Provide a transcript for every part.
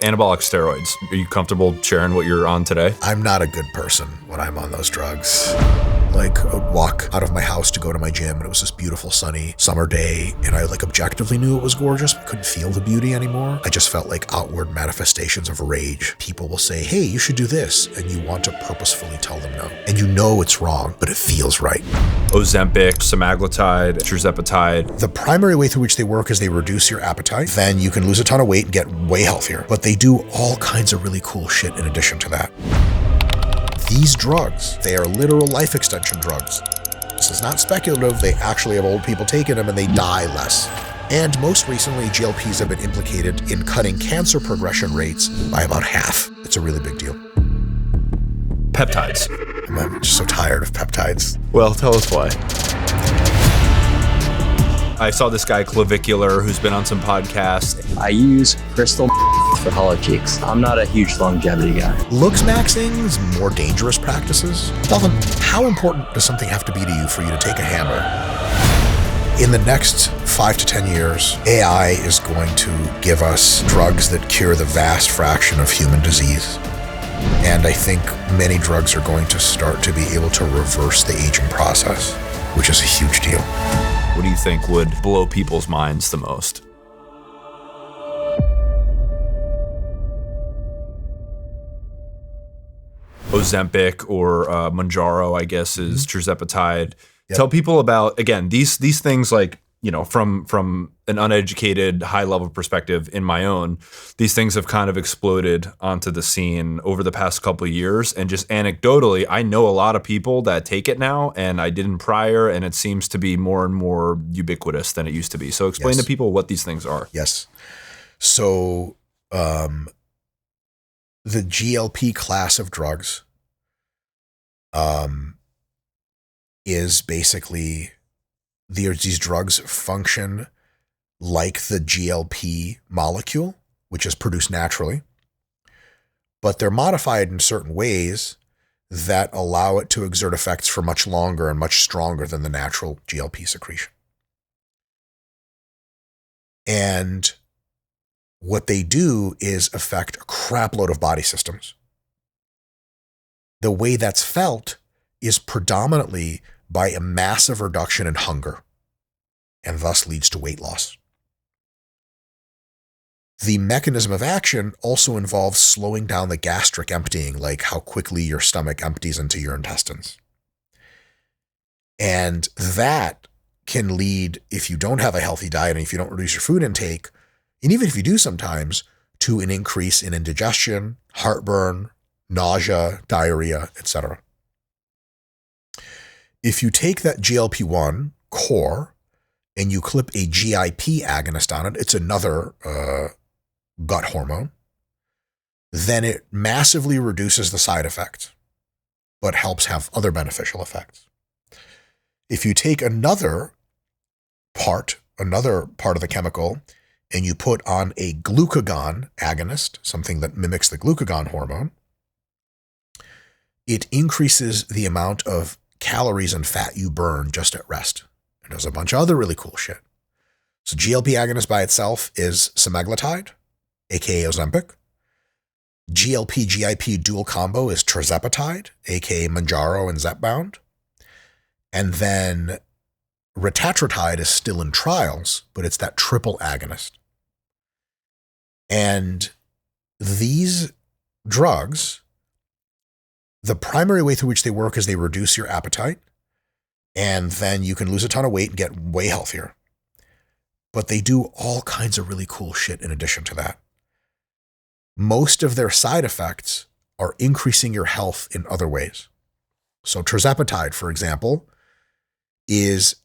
Anabolic steroids. Are you comfortable sharing what you're on today? I'm not a good person when I'm on those drugs. Like, I would walk out of my house to go to my gym, and it was this beautiful sunny summer day, and I objectively knew it was gorgeous, but couldn't feel the beauty anymore. I just felt like outward manifestations of rage. People will say, hey, you should do this, and you want to purposefully tell them no. And you know it's wrong, but it feels right. Ozempic, semaglutide, tirzepatide. The primary way through which they work is they reduce your appetite. Then you can lose a ton of weight and get way healthier. But they do all kinds of really cool shit in addition to that. These drugs, they are literal life extension drugs. This is not speculative. They actually have old people taking them and they die less. And most recently, GLPs have been implicated in cutting cancer progression rates by about half. It's a really big deal. Peptides. I'm just so tired of peptides. Well, tell us why. I saw this guy, Clavicular, who's been on some podcasts. I use crystal for hollow cheeks. I'm not a huge longevity guy. Looksmaxxing's more dangerous practices. Dalton, how important does something have to be to you for you to take a hammer? In the next 5 to 10 years, AI is going to give us drugs that cure the vast fraction of human disease. And I think many drugs are going to start to be able to reverse the aging process, which is a huge deal. What do you think would blow people's minds the most? Ozempic or Mounjaro, I guess, is tirzepatide. Yep. Tell people about, again, these things, like, you know, from an uneducated, high-level perspective in my own, these things have kind of exploded onto the scene over the past couple of years. And just anecdotally, I know a lot of people that take it now, and I didn't prior, and it seems to be more and more ubiquitous than it used to be. So explain to people what these things are. Yes. So the GLP class of drugs is basically... These drugs function like the GLP molecule, which is produced naturally, but they're modified in certain ways that allow it to exert effects for much longer and much stronger than the natural GLP secretion. And what they do is affect a crap load of body systems. The way that's felt is predominantly by a massive reduction in hunger, and thus leads to weight loss. The mechanism of action also involves slowing down the gastric emptying, like how quickly your stomach empties into your intestines. And that can lead, if you don't have a healthy diet and if you don't reduce your food intake, and even if you do sometimes, to an increase in indigestion, heartburn, nausea, diarrhea, etc. If you take that GLP-1 core and you clip a GIP agonist on it, it's another gut hormone, then it massively reduces the side effects, but helps have other beneficial effects. If you take another part of the chemical, and you put on a glucagon agonist, something that mimics the glucagon hormone, it increases the amount of calories and fat you burn just at rest. And there's a bunch of other really cool shit. So GLP agonist by itself is semaglutide, aka Ozempic. GLP-GIP dual combo is tirzepatide, aka Mounjaro and Zepbound. And then retatrutide is still in trials, but it's that triple agonist. And these drugs, the primary way through which they work is they reduce your appetite, and then you can lose a ton of weight and get way healthier. But they do all kinds of really cool shit in addition to that. Most of their side effects are increasing your health in other ways. So tirzepatide, for example, is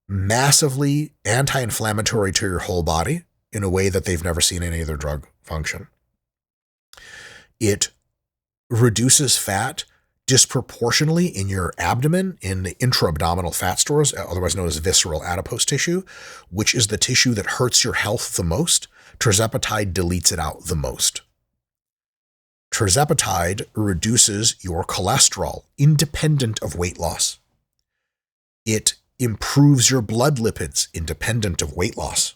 massively anti-inflammatory to your whole body in a way that they've never seen any other drug function. It reduces fat disproportionately in your abdomen, in the intra-abdominal fat stores, otherwise known as visceral adipose tissue, which is the tissue that hurts your health the most. Tirzepatide deletes it out the most. Tirzepatide reduces your cholesterol independent of weight loss. It improves your blood lipids independent of weight loss.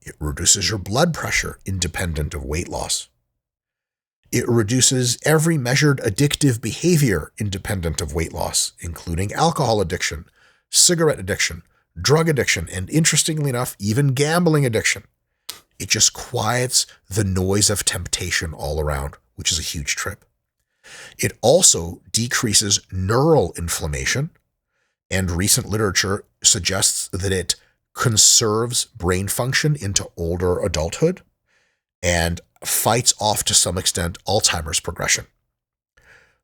It reduces your blood pressure independent of weight loss. It reduces every measured addictive behavior independent of weight loss, including alcohol addiction, cigarette addiction, drug addiction, and interestingly enough, even gambling addiction. It just quiets the noise of temptation all around, which is a huge trip. It also decreases neural inflammation, and recent literature suggests that it conserves brain function into older adulthood and fights off to some extent Alzheimer's progression.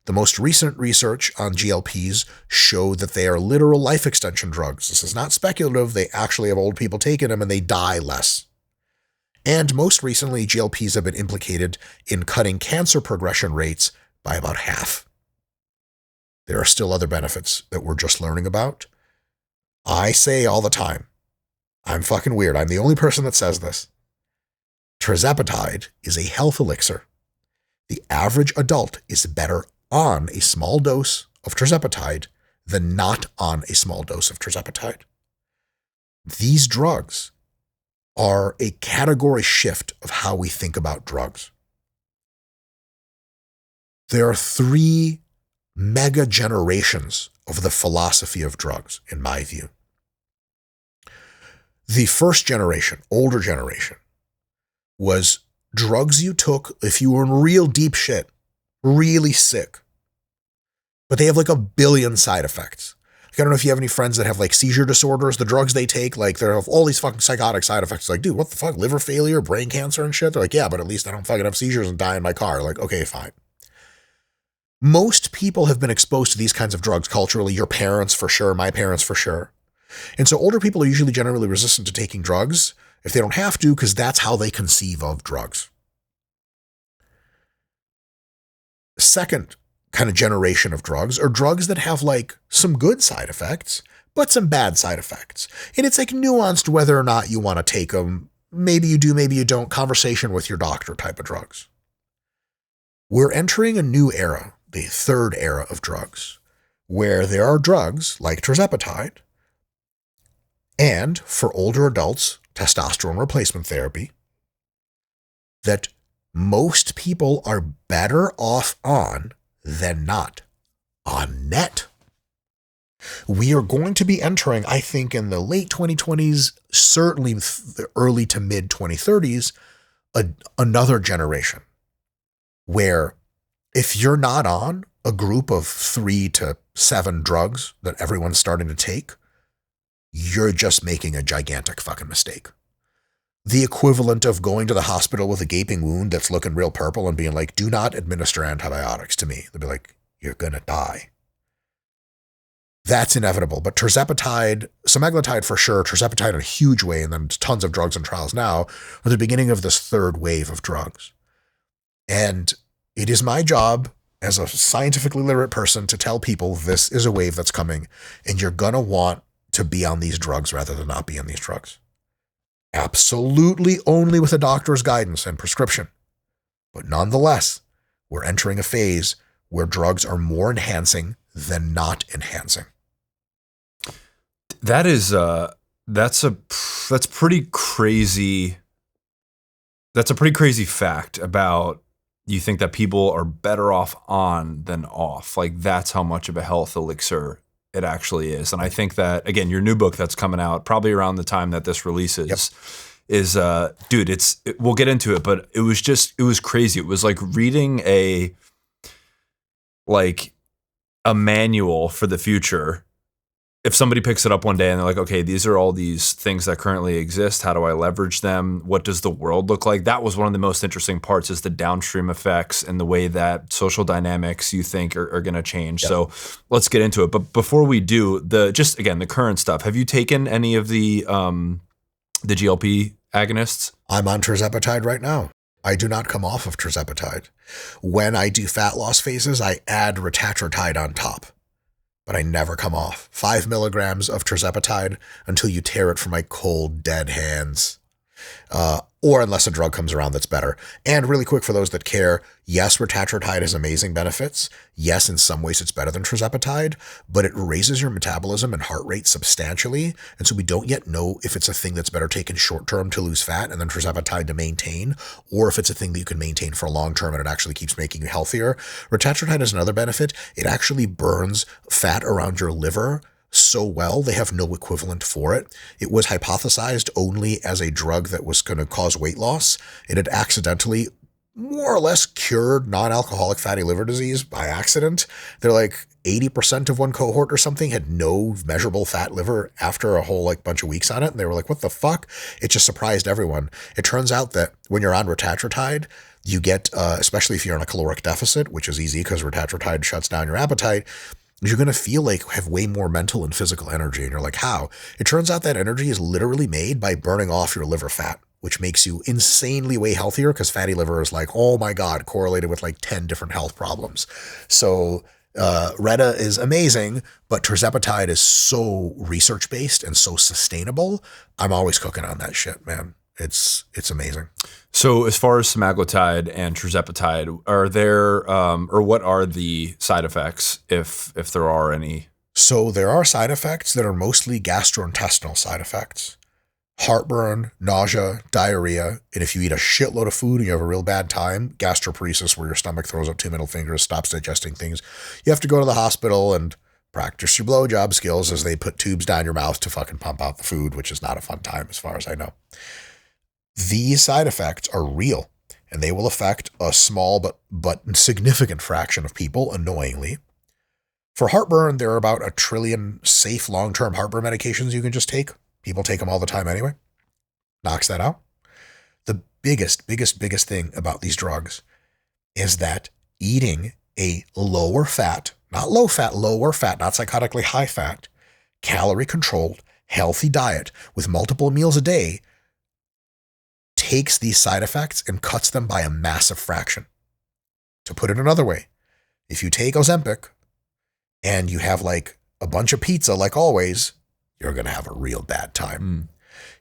The most recent research on GLPs showed that they are literal life extension drugs. This is not speculative. They actually have old people taking them and they die less. And most recently, GLPs have been implicated in cutting cancer progression rates by about half. There are still other benefits that we're just learning about. I say all the time, I'm fucking weird. I'm the only person that says this. Tirzepatide is a health elixir. The average adult is better on a small dose of tirzepatide than not on a small dose of tirzepatide. These drugs are a category shift of how we think about drugs. There are 3 mega generations of the philosophy of drugs, in my view. The first generation, older generation, was drugs you took if you were in real deep shit, really sick. But they have like 1 billion side effects. Like, I don't know if you have any friends that have like seizure disorders. The drugs they take, like they have all these fucking psychotic side effects. Like, dude, what the fuck? Liver failure, brain cancer and shit? They're like, yeah, but at least I don't fucking have seizures and die in my car. Like, okay, fine. Most people have been exposed to these kinds of drugs culturally. Your parents for sure, my parents for sure. And so older people are usually generally resistant to taking drugs if they don't have to, because that's how they conceive of drugs. Second kind of generation of drugs are drugs that have like some good side effects, but some bad side effects. And it's like nuanced whether or not you want to take them. Maybe you do, maybe you don't. Conversation with your doctor type of drugs. We're entering a new era, the third era of drugs, where there are drugs like tirzepatide and, for older adults, testosterone replacement therapy that most people are better off on than not on net. We are going to be entering, I think, in the late 2020s, certainly the early to mid 2030s, another generation where if you're not on a group of 3 to 7 drugs that everyone's starting to take, you're just making a gigantic fucking mistake. The equivalent of going to the hospital with a gaping wound that's looking real purple and being like, do not administer antibiotics to me. They'll be like, you're going to die. That's inevitable. But tirzepatide, semaglutide for sure, tirzepatide in a huge way, and then tons of drugs and trials now, are the beginning of this third wave of drugs. And it is my job as a scientifically literate person to tell people this is a wave that's coming, and you're going to want to be on these drugs rather than not be on these drugs. Absolutely only with a doctor's guidance and prescription. But nonetheless, we're entering a phase where drugs are more enhancing than not enhancing. That is that's pretty crazy. That's a pretty crazy fact about you think that people are better off on than off. Like that's how much of a health elixir it actually is. And I think that, again, your new book that's coming out probably around the time that this releases is, dude, we'll get into it, but it was crazy. It was like reading a manual for the future. If somebody picks it up one day and they're like, okay, these are all these things that currently exist. How do I leverage them? What does the world look like? That was one of the most interesting parts, is the downstream effects and the way that social dynamics you think are going to change. Yep. So let's get into it. But before we do, the current stuff, have you taken any of the GLP agonists? I'm on tirzepatide right now. I do not come off of tirzepatide. When I do fat loss phases, I add retatrutide on top, but I never come off. 5 milligrams of tirzepatide until you tear it from my cold, dead hands. or unless a drug comes around that's better. And really quick, for those that care, yes, retatrutide has amazing benefits. Yes, in some ways it's better than tirzepatide, but it raises your metabolism and heart rate substantially. And so we don't yet know if it's a thing that's better taken short term to lose fat and then tirzepatide to maintain, or if it's a thing that you can maintain for a long term and it actually keeps making you healthier. Retatrutide has another benefit. It actually burns fat around your liver so well, they have no equivalent for it. It was hypothesized only as a drug that was going to cause weight loss. It had accidentally more or less cured non-alcoholic fatty liver disease by accident. They're like 80% of one cohort or something had no measurable fat liver after a whole like bunch of weeks on it. And they were like, what the fuck? It just surprised everyone. It turns out that when you're on retatrutide, you get, especially if you're in a caloric deficit, which is easy because retatrutide shuts down your appetite, you're going to feel like have way more mental and physical energy. And you're like, how? It turns out that energy is literally made by burning off your liver fat, which makes you insanely way healthier because fatty liver is like, oh my God, correlated with like 10 different health problems. So Reta is amazing, but tirzepatide is so research-based and so sustainable. I'm always cooking on that shit, man. It's amazing. So as far as semaglutide and tirzepatide, are there, or what are the side effects if there are any? So there are side effects that are mostly gastrointestinal side effects. Heartburn, nausea, diarrhea, and if you eat a shitload of food and you have a real bad time, gastroparesis, where your stomach throws up two middle fingers, stops digesting things, you have to go to the hospital and practice your blowjob skills as they put tubes down your mouth to fucking pump out the food, which is not a fun time as far as I know. These side effects are real, and they will affect a small but significant fraction of people, annoyingly. For heartburn, there are about 1 trillion safe long-term heartburn medications you can just take. People take them all the time anyway. Knocks that out. The biggest thing about these drugs is that eating a lower fat, not low fat, lower fat, not psychotically high fat, calorie-controlled, healthy diet with multiple meals a day takes these side effects and cuts them by a massive fraction. To put it another way, if you take Ozempic and you have like a bunch of pizza like always, you're going to have a real bad time.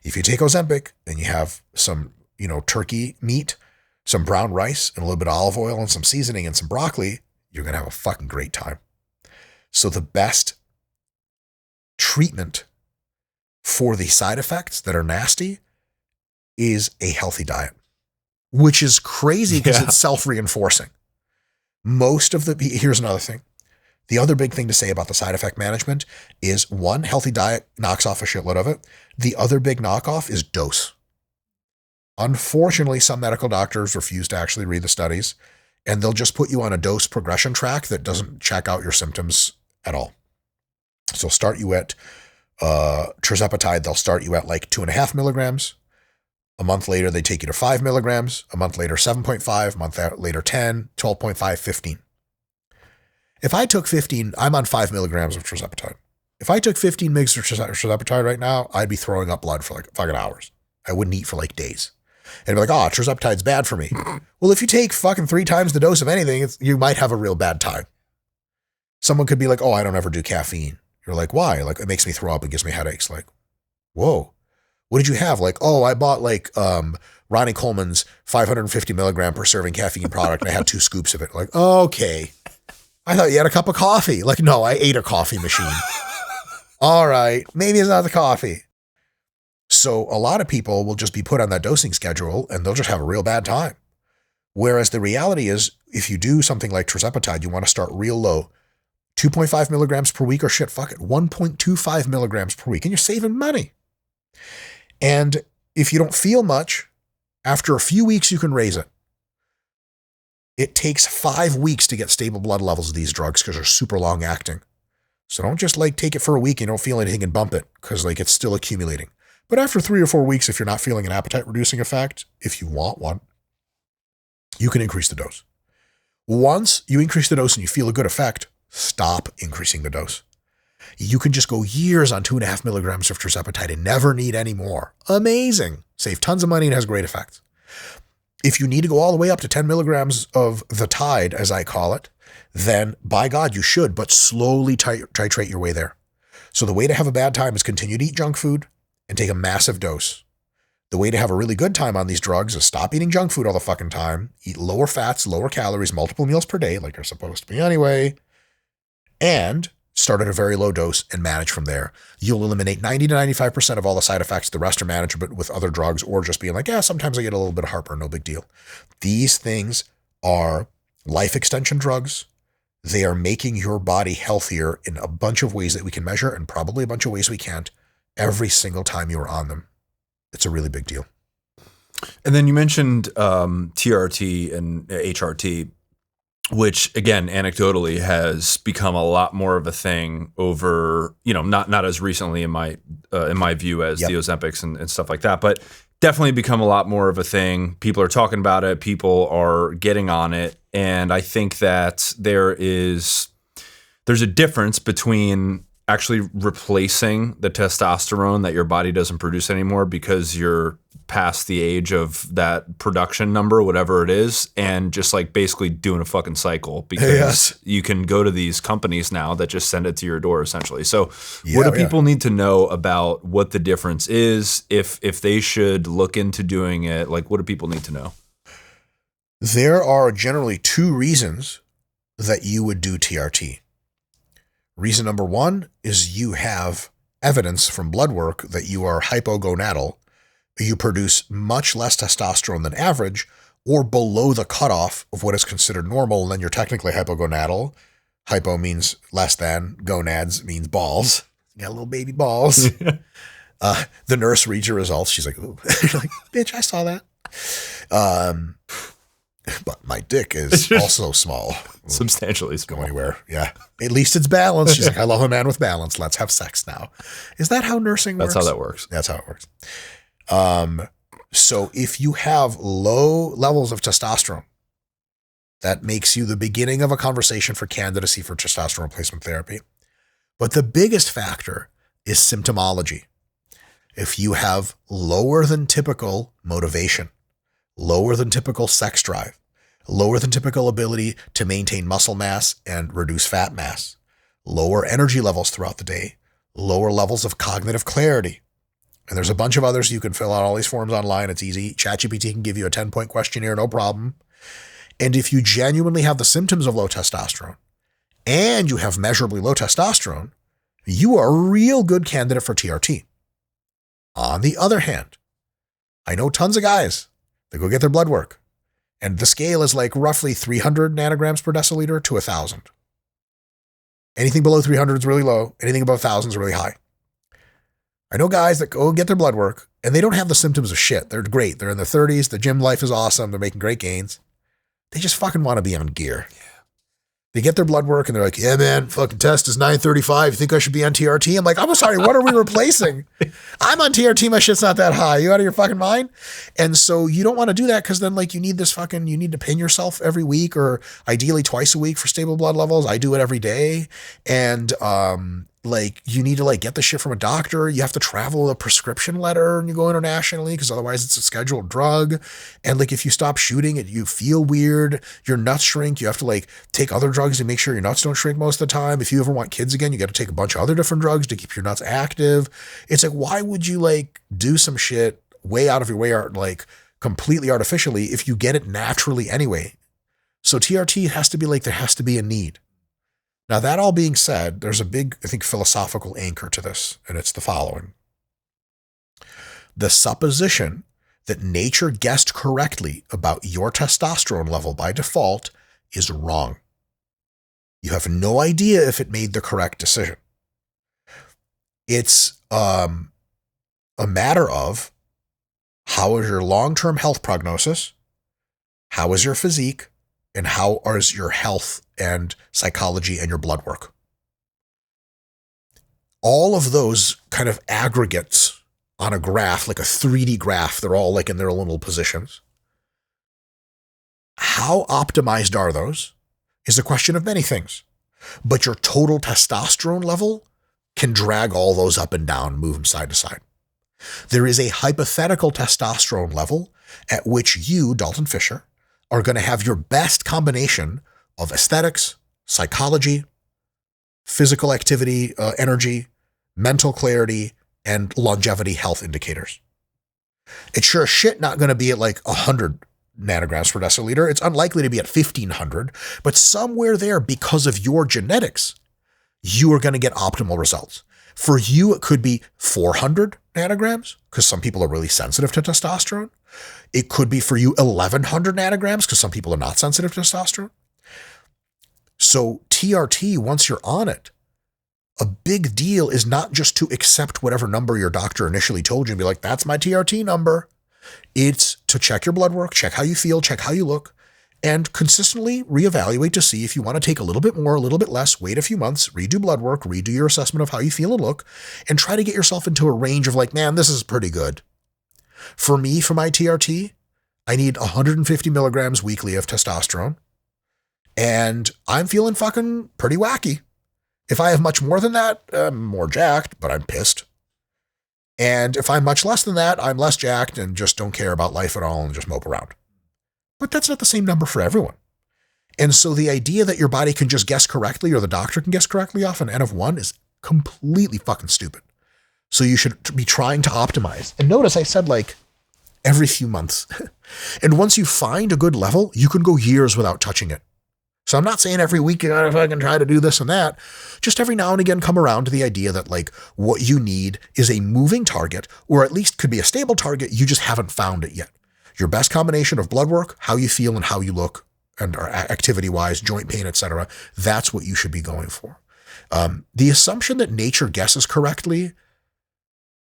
If you take Ozempic and you have some, turkey meat, some brown rice and a little bit of olive oil and some seasoning and some broccoli, you're going to have a fucking great time. So the best treatment for the side effects that are nasty is a healthy diet, which is crazy because it's self-reinforcing. Here's another thing. The other big thing to say about the side effect management is, one, healthy diet knocks off a shitload of it. The other big knockoff is dose. Unfortunately, some medical doctors refuse to actually read the studies, and they'll just put you on a dose progression track that doesn't check out your symptoms at all. So start you at tirzepatide, they'll start you at like 2.5 milligrams. A month later, they take you to 5 milligrams. A month later, 7.5. A month later, 10, 12.5, 15. If I took 15, I'm on 5 milligrams of tirzepatide. If I took 15 mgs of tirzepatide right now, I'd be throwing up blood for like fucking hours. I wouldn't eat for like days. And be like, tirzepatide's bad for me. Well, if you take fucking 3 times the dose of anything, you might have a real bad time. Someone could be like, I don't ever do caffeine. You're like, why? Like, it makes me throw up. It gives me headaches. Like, whoa. What did you have? Like, I bought like Ronnie Coleman's 550 milligram per serving caffeine product and I had 2 scoops of it. Like, okay. I thought you had a cup of coffee. Like, no, I ate a coffee machine. All right. Maybe it's not the coffee. So a lot of people will just be put on that dosing schedule and they'll just have a real bad time. Whereas the reality is, if you do something like tirzepatide, you want to start real low. 2.5 milligrams per week or 1.25 milligrams per week. And you're saving money. And if you don't feel much, after a few weeks, you can raise it. It takes 5 weeks to get stable blood levels of these drugs because they're super long acting. So don't just like take it for a week and don't feel anything and bump it because like it's still accumulating. But after 3 or 4 weeks, if you're not feeling an appetite reducing effect, if you want one, you can increase the dose. Once you increase the dose and you feel a good effect, stop increasing the dose. You can just go years on 2.5 milligrams of tirzepatide and never need any more. Amazing. Save tons of money and has great effects. If you need to go all the way up to 10 milligrams of the tide, as I call it, then by God, you should, but slowly titrate your way there. So the way to have a bad time is continue to eat junk food and take a massive dose. The way to have a really good time on these drugs is stop eating junk food all the fucking time, eat lower fats, lower calories, multiple meals per day, like you're supposed to be anyway, and start at a very low dose and manage from there. You'll eliminate 90 to 95% of all the side effects. The rest are manageable with other drugs or just being like, yeah, sometimes I get a little bit of heartburn, no big deal. These things are life extension drugs. They are making your body healthier in a bunch of ways that we can measure and probably a bunch of ways we can't every single time you are on them. It's a really big deal. And then you mentioned TRT and HRT, which again, anecdotally has become a lot more of a thing over, not as recently in my view as the Ozempics and stuff like that, but definitely become a lot more of a thing. People are talking about it. People are getting on it. And I think that there's a difference between actually replacing the testosterone that your body doesn't produce anymore because you're past the age of that production number, whatever it is, and just like basically doing a fucking cycle because you can go to these companies now that just send it to your door essentially. So what do people need to know about what the difference is if they should look into doing it? Like, what do people need to know? There are generally two reasons that you would do TRT. Reason number one is you have evidence from blood work that you are hypogonadal. You produce much less testosterone than average or below the cutoff of what is considered normal, and then you're technically hypogonadal. Hypo means less than, gonads means balls. You got little baby balls. The nurse reads your results. She's like, ooh. You're like, bitch, I saw that. But my dick is also small. Substantially small. Go anywhere. Yeah. At least it's balanced. She's like, I love a man with balance. Let's have sex now. Is that how nursing works? That's how that works. That's how it works. So if you have low levels of testosterone, that makes you the beginning of a conversation for candidacy for testosterone replacement therapy. But the biggest factor is symptomology. If you have lower than typical motivation, lower than typical sex drive, lower than typical ability to maintain muscle mass and reduce fat mass, lower energy levels throughout the day, lower levels of cognitive clarity. And there's a bunch of others. You can fill out all these forms online. It's easy. ChatGPT can give you a 10-point questionnaire, no problem. And if you genuinely have the symptoms of low testosterone and you have measurably low testosterone, you are a real good candidate for TRT. On the other hand, I know tons of guys that go get their blood work, and the scale is like roughly 300 nanograms per deciliter to 1,000. Anything below 300 is really low. Anything above 1,000 is really high. I know guys that go get their blood work, and they don't have the symptoms of shit. They're great. They're in their 30s. The gym life is awesome. They're making great gains. They just fucking want to be on gear. Yeah. They get their blood work, and they're like, yeah, man, fucking test is 935. You think I should be on TRT? I'm like, I'm sorry, what are we replacing? I'm on TRT. My shit's not that high. You out of your fucking mind? And so you don't want to do that because then like you need to pin yourself every week or ideally twice a week for stable blood levels. I do it every day. And like you need to like get the shit from a doctor. You have to travel with a prescription letter and you go internationally because otherwise it's a scheduled drug. And like if you stop shooting it, you feel weird. Your nuts shrink. You have to like take other drugs to make sure your nuts don't shrink most of the time. If you ever want kids again, you got to take a bunch of other different drugs to keep your nuts active. It's like, why would you like do some shit way out of your way, like completely artificially if you get it naturally anyway? So TRT has to be like, there has to be a need. Now, that all being said, there's a big, I think, philosophical anchor to this, and it's the following. The supposition that nature guessed correctly about your testosterone level by default is wrong. You have no idea if it made the correct decision. It's a matter of how is your long-term health prognosis, how is your physique, and how is your health and psychology and your blood work. All of those kind of aggregates on a graph, like a 3D graph, they're all like in their own little positions. How optimized are those is a question of many things. But your total testosterone level can drag all those up and down, move them side to side. There is a hypothetical testosterone level at which you, Dalton Fisher, are going to have your best combination of aesthetics, psychology, physical activity, energy, mental clarity, and longevity health indicators. It's sure as shit not going to be at like 100 nanograms per deciliter. It's unlikely to be at 1500, but somewhere there, because of your genetics, you are going to get optimal results. For you, it could be 400 nanograms because some people are really sensitive to testosterone. It could be for you 1100 nanograms because some people are not sensitive to testosterone. So TRT, once you're on it, a big deal is not just to accept whatever number your doctor initially told you and be like, that's my TRT number. It's to check your blood work, check how you feel, check how you look, and consistently reevaluate to see if you want to take a little bit more, a little bit less, wait a few months, redo blood work, redo your assessment of how you feel and look, and try to get yourself into a range of like, man, this is pretty good. For me, for my TRT, I need 150 milligrams weekly of testosterone, and I'm feeling fucking pretty wacky. If I have much more than that, I'm more jacked, but I'm pissed. And if I'm much less than that, I'm less jacked and just don't care about life at all and just mope around. But that's not the same number for everyone. And so the idea that your body can just guess correctly or the doctor can guess correctly off an N of 1 is completely fucking stupid. So you should be trying to optimize. And notice I said like every few months. And once you find a good level, you can go years without touching it. So I'm not saying every week you gotta fucking try to do this and that. Just every now and again come around to the idea that like what you need is a moving target, or at least could be a stable target. You just haven't found it yet. Your best combination of blood work, how you feel and how you look, and activity-wise, joint pain, etc. That's what you should be going for. The assumption that nature guesses correctly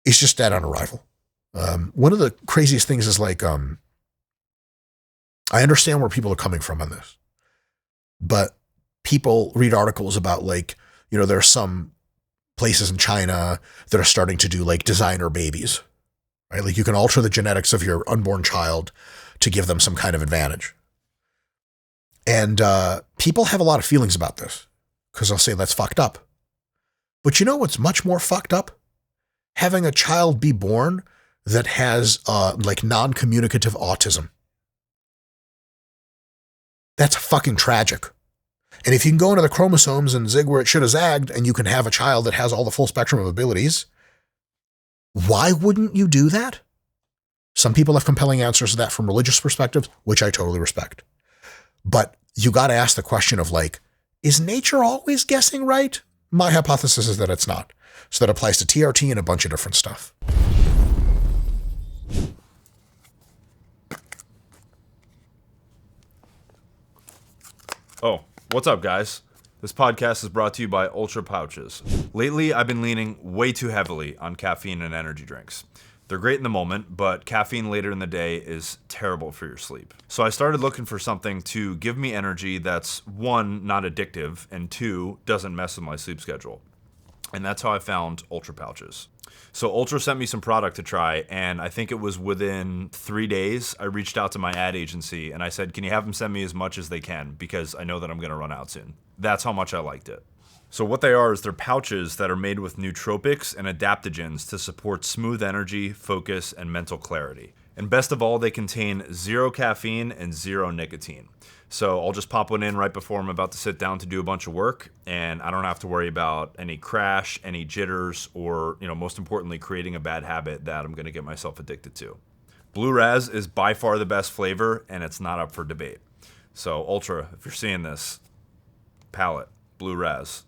is just dead on arrival. One of the craziest things is like, I understand where people are coming from on this. But people read articles about like, you know, there are some places in China that are starting to do like designer babies, right? Like you can alter the genetics of your unborn child to give them some kind of advantage. And people have a lot of feelings about this because they'll say that's fucked up. But you know what's much more fucked up? Having a child be born that has like non-communicative autism. That's fucking tragic. And if you can go into the chromosomes and zig where it should have zagged and you can have a child that has all the full spectrum of abilities, why wouldn't you do that? Some people have compelling answers to that from religious perspectives, which I totally respect. But you got to ask the question of like, is nature always guessing right? My hypothesis is that it's not. So that applies to TRT and a bunch of different stuff. Oh, what's up, guys? This podcast is brought to you by Ultra Pouches. Lately, I've been leaning way too heavily on caffeine and energy drinks. They're great in the moment, but caffeine later in the day is terrible for your sleep. So I started looking for something to give me energy that's, one, not addictive, and two, doesn't mess with my sleep schedule. And that's how I found Ultra Pouches. So Ultra sent me some product to try, and I think it was within 3 days, I reached out to my ad agency and I said, can you have them send me as much as they can? Because I know that I'm gonna run out soon. That's how much I liked it. So what they are is they're pouches that are made with nootropics and adaptogens to support smooth energy, focus, and mental clarity. And best of all, they contain 0 caffeine and 0 nicotine. So I'll just pop one in right before I'm about to sit down to do a bunch of work, and I don't have to worry about any crash, any jitters, or, most importantly, creating a bad habit that I'm gonna get myself addicted to. Blue Raz is by far the best flavor, and it's not up for debate. So Ultra, if you're seeing this, palette, Blue Raz.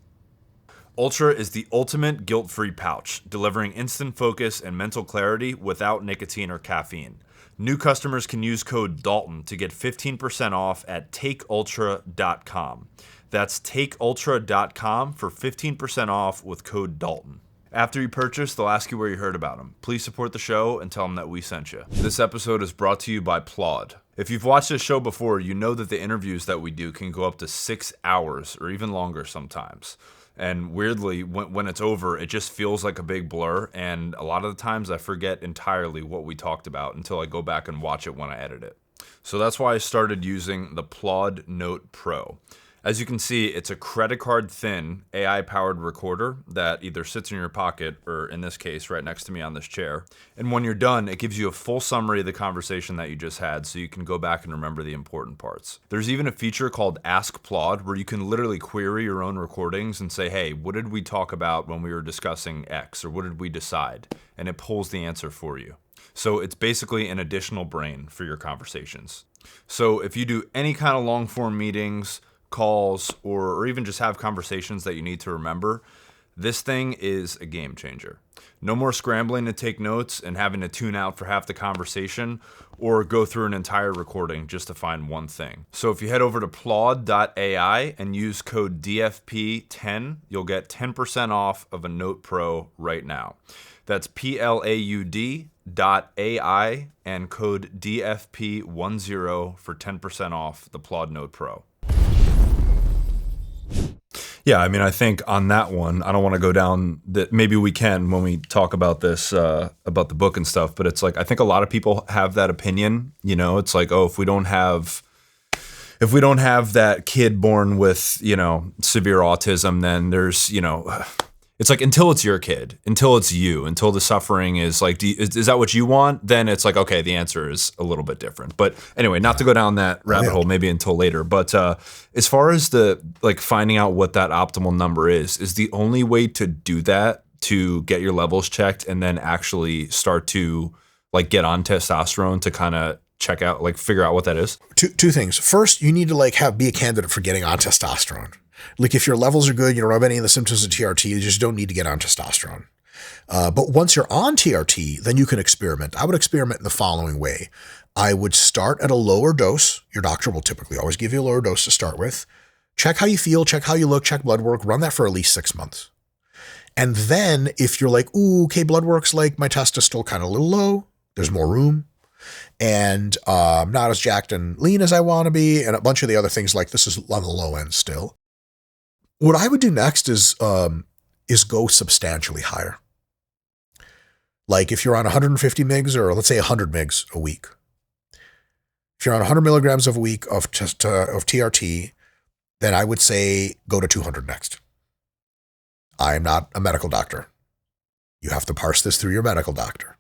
Ultra is the ultimate guilt-free pouch, delivering instant focus and mental clarity without nicotine or caffeine. New customers can use code Dalton to get 15% off at takeultra.com. That's takeultra.com for 15% off with code Dalton. After you purchase, they'll ask you where you heard about them. Please support the show and tell them that we sent you. This episode is brought to you by Plod. If you've watched this show before, you know that the interviews that we do can go up to 6 hours or even longer sometimes. And weirdly, when it's over, it just feels like a big blur. And a lot of the times I forget entirely what we talked about until I go back and watch it when I edit it. So that's why I started using the Plod Note Pro. As you can see, it's a credit card thin AI-powered recorder that either sits in your pocket or, in this case, right next to me on this chair. And when you're done, it gives you a full summary of the conversation that you just had so you can go back and remember the important parts. There's even a feature called Ask Plod where you can literally query your own recordings and say, hey, what did we talk about when we were discussing X, or what did we decide? And it pulls the answer for you. So it's basically an additional brain for your conversations. So if you do any kind of long form meetings, calls, or even just have conversations that you need to remember, this thing is a game changer. No more scrambling to take notes and having to tune out for half the conversation or go through an entire recording just to find one thing. So if you head over to Plaud.ai and use code DFP10, you'll get 10% off of a Note Pro right now. That's PLAUD.ai and code DFP10 for 10% off the Plaud Note Pro. Yeah, I mean, I think on that one, I don't want to go down that. Maybe we can when we talk about this, about the book and stuff. But it's like, I think a lot of people have that opinion. You know, it's like, oh, if we don't have that kid born with, you know, severe autism, then there's, you know, it's like until it's your kid, until it's you, until the suffering is like, is that what you want? Then it's like, okay, the answer is a little bit different. But anyway, not to go down that rabbit hole, maybe until later. But as far as the like finding out what that optimal number is the only way to do that to get your levels checked and then actually start to like get on testosterone to kind of check out, like figure out what that is? Two things. First, you need to like be a candidate for getting on testosterone. Like if your levels are good, you don't have any of the symptoms of TRT, you just don't need to get on testosterone. But once you're on TRT, then you can experiment. I would experiment in the following way. I would start at a lower dose. Your doctor will typically always give you a lower dose to start with. Check how you feel, check how you look, check blood work, run that for at least 6 months. And then if you're like, ooh, okay, blood work's like my test is still kind of a little low, there's more room, and I'm not as jacked and lean as I want to be, and a bunch of the other things like this is on the low end still. What I would do next is go substantially higher. Like if you're on 150 mgs or let's say 100 mgs a week. If you're on 100 milligrams a week of TRT, then I would say go to 200 next. I am not a medical doctor. You have to parse this through your medical doctor.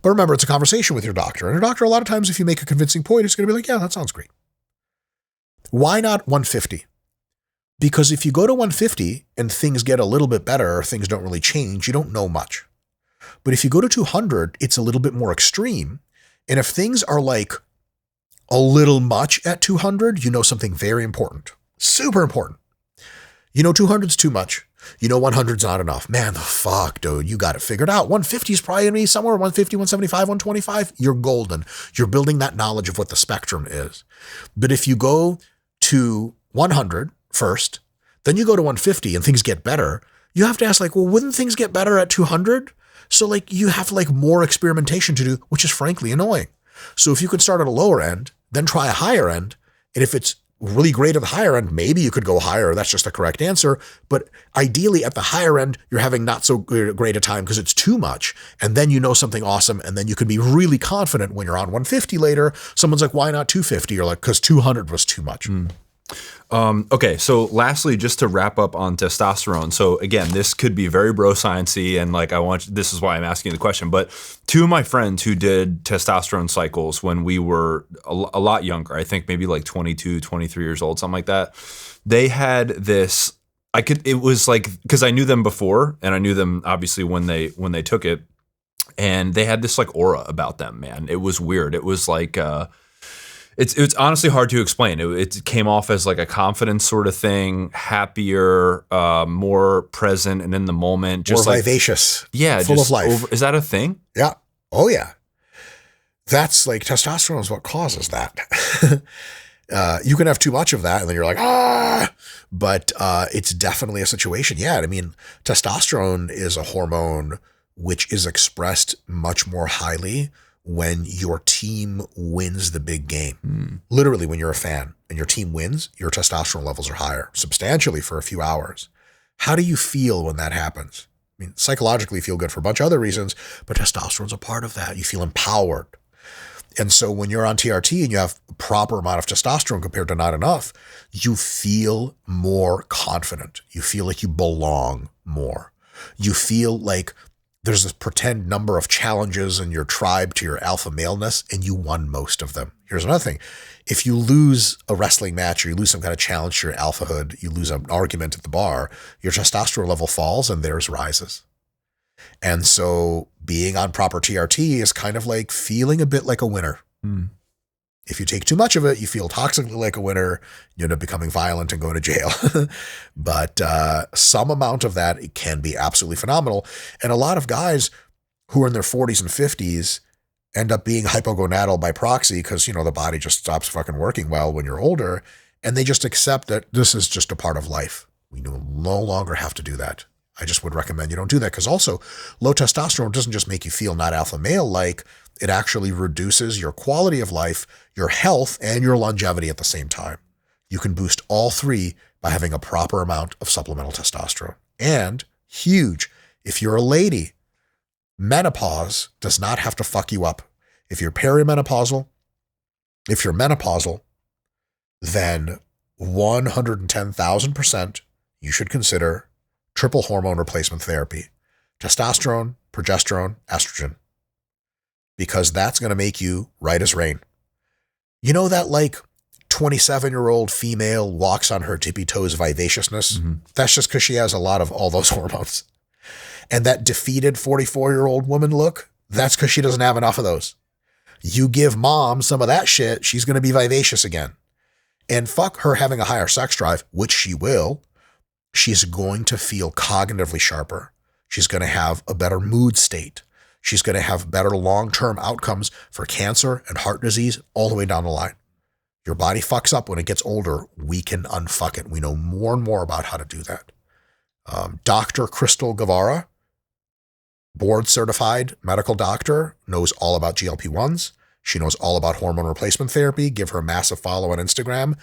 But remember, it's a conversation with your doctor. And your doctor, a lot of times, if you make a convincing point, it's going to be like, yeah, that sounds great. Why not 150? Because if you go to 150 and things get a little bit better or things don't really change, you don't know much. But if you go to 200, it's a little bit more extreme. And if things are like a little much at 200, you know something very important, super important. You know 200's too much. You know 100's not enough. Man, the fuck, dude, you got it figured out. 150 is probably going to be somewhere 150, 175, 125. You're golden. You're building that knowledge of what the spectrum is. But if you go to 100 first, then you go to 150 and things get better, you have to ask like, well, wouldn't things get better at 200? So like you have like more experimentation to do, which is frankly annoying. So if you could start at a lower end, then try a higher end. And if it's really great at the higher end, maybe you could go higher. That's just the correct answer. But ideally at the higher end, you're having not so great a time because it's too much. And then you know something awesome. And then you can be really confident when you're on 150 later. Someone's like, why not 250? You're like, because 200 was too much. Okay, so lastly, just to wrap up on testosterone. So again, this could be very bro sciencey, and like this is why I'm asking the question. But two of my friends who did testosterone cycles when we were a lot younger, I think maybe like 22, 23 years old, something like that. They had this. It was like because I knew them before, and I knew them obviously when they took it, and they had this like aura about them. Man, it was weird. It was like. It's honestly hard to explain. It came off as like a confidence sort of thing, happier, more present and in the moment, just more like vivacious, yeah, full of life. Is that a thing? Yeah. Oh yeah. That's like testosterone is what causes that. You can have too much of that and then you're like, but it's definitely a situation. Yeah. I mean, testosterone is a hormone which is expressed much more highly when your team wins the big game. Literally, when you're a fan and your team wins, your testosterone levels are higher substantially for a few hours. How do you feel when that happens? I mean, psychologically you feel good for a bunch of other reasons, but testosterone's a part of that. You feel empowered. And so when you're on TRT and you have a proper amount of testosterone compared to not enough, you feel more confident. You feel like you belong more. You feel like there's this pretend number of challenges in your tribe to your alpha maleness, and you won most of them. Here's another thing. If you lose a wrestling match or you lose some kind of challenge to your alphahood, you lose an argument at the bar, your testosterone level falls and theirs rises. And so being on proper TRT is kind of like feeling a bit like a winner. If you take too much of it, you feel toxically like a winner. You end up becoming violent and going to jail. But some amount of that, it can be absolutely phenomenal. And a lot of guys who are in their 40s and 50s end up being hypogonadal by proxy because, you know, the body just stops fucking working well when you're older. And they just accept that this is just a part of life. We no longer have to do that. I just would recommend you don't do that, because also low testosterone doesn't just make you feel not alpha male-like, it actually reduces your quality of life, your health, and your longevity at the same time. You can boost all three by having a proper amount of supplemental testosterone. And huge, if you're a lady, menopause does not have to fuck you up. If you're perimenopausal, if you're menopausal, then 110,000% you should consider triple hormone replacement therapy: testosterone, progesterone, estrogen, because that's going to make you right as rain. You know that like 27-year-old female walks on her tippy toes vivaciousness? That's just because she has a lot of all those hormones. And that defeated 44-year-old woman look, that's because she doesn't have enough of those. You give mom some of that shit, she's going to be vivacious again. And fuck her having a higher sex drive, which she will. She's going to feel cognitively sharper. She's going to have a better mood state. She's going to have better long-term outcomes for cancer and heart disease all the way down the line. Your body fucks up when it gets older. We can unfuck it. We know more and more about how to do that. Dr. Crystal Guevara, board-certified medical doctor, knows all about GLP-1s. She knows all about hormone replacement therapy. Give her a massive follow on Instagram.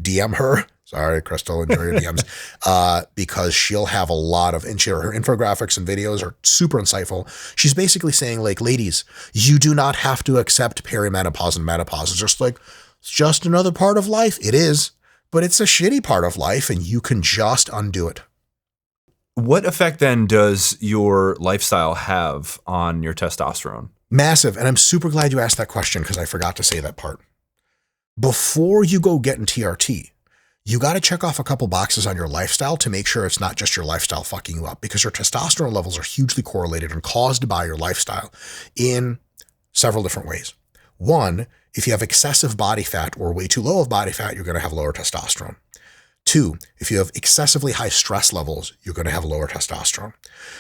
DM her. Sorry, Crystal, enjoy your DMs. Because she'll have a lot of, and her infographics and videos are super insightful. She's basically saying, like, ladies, you do not have to accept perimenopause and menopause. It's just like, it's just another part of life. It is, but it's a shitty part of life, and you can just undo it. What effect then does your lifestyle have on your testosterone? Massive. And I'm super glad you asked that question, because I forgot to say that part. Before you go getting TRT, you got to check off a couple boxes on your lifestyle to make sure it's not just your lifestyle fucking you up, because your testosterone levels are hugely correlated and caused by your lifestyle in several different ways. One, if you have excessive body fat or way too low of body fat, you're going to have lower testosterone. Two, if you have excessively high stress levels, you're going to have lower testosterone.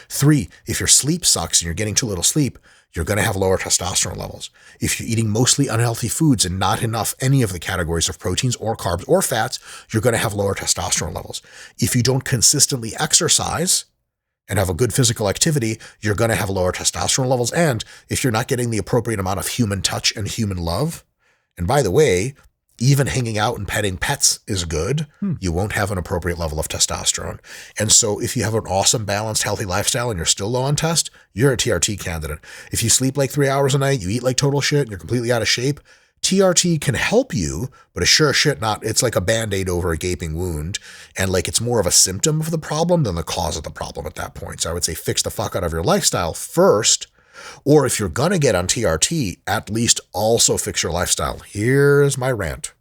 Three, if your sleep sucks and you're getting too little sleep, you're going to have lower testosterone levels. If you're eating mostly unhealthy foods and not enough any of the categories of proteins or carbs or fats, you're going to have lower testosterone levels. If you don't consistently exercise and have a good physical activity, you're going to have lower testosterone levels. And if you're not getting the appropriate amount of human touch and human love, and by the way, even hanging out and petting pets is good, you won't have an appropriate level of testosterone. And so if you have an awesome, balanced, healthy lifestyle and you're still low on test, you're a TRT candidate. If you sleep like 3 hours a night, you eat like total shit, and you're completely out of shape, TRT can help you, but it's sure shit not, it's like a Band-Aid over a gaping wound. And like, it's more of a symptom of the problem than the cause of the problem at that point. So I would say fix the fuck out of your lifestyle first. Or if you're going to get on TRT, at least also fix your lifestyle. Here's my rant.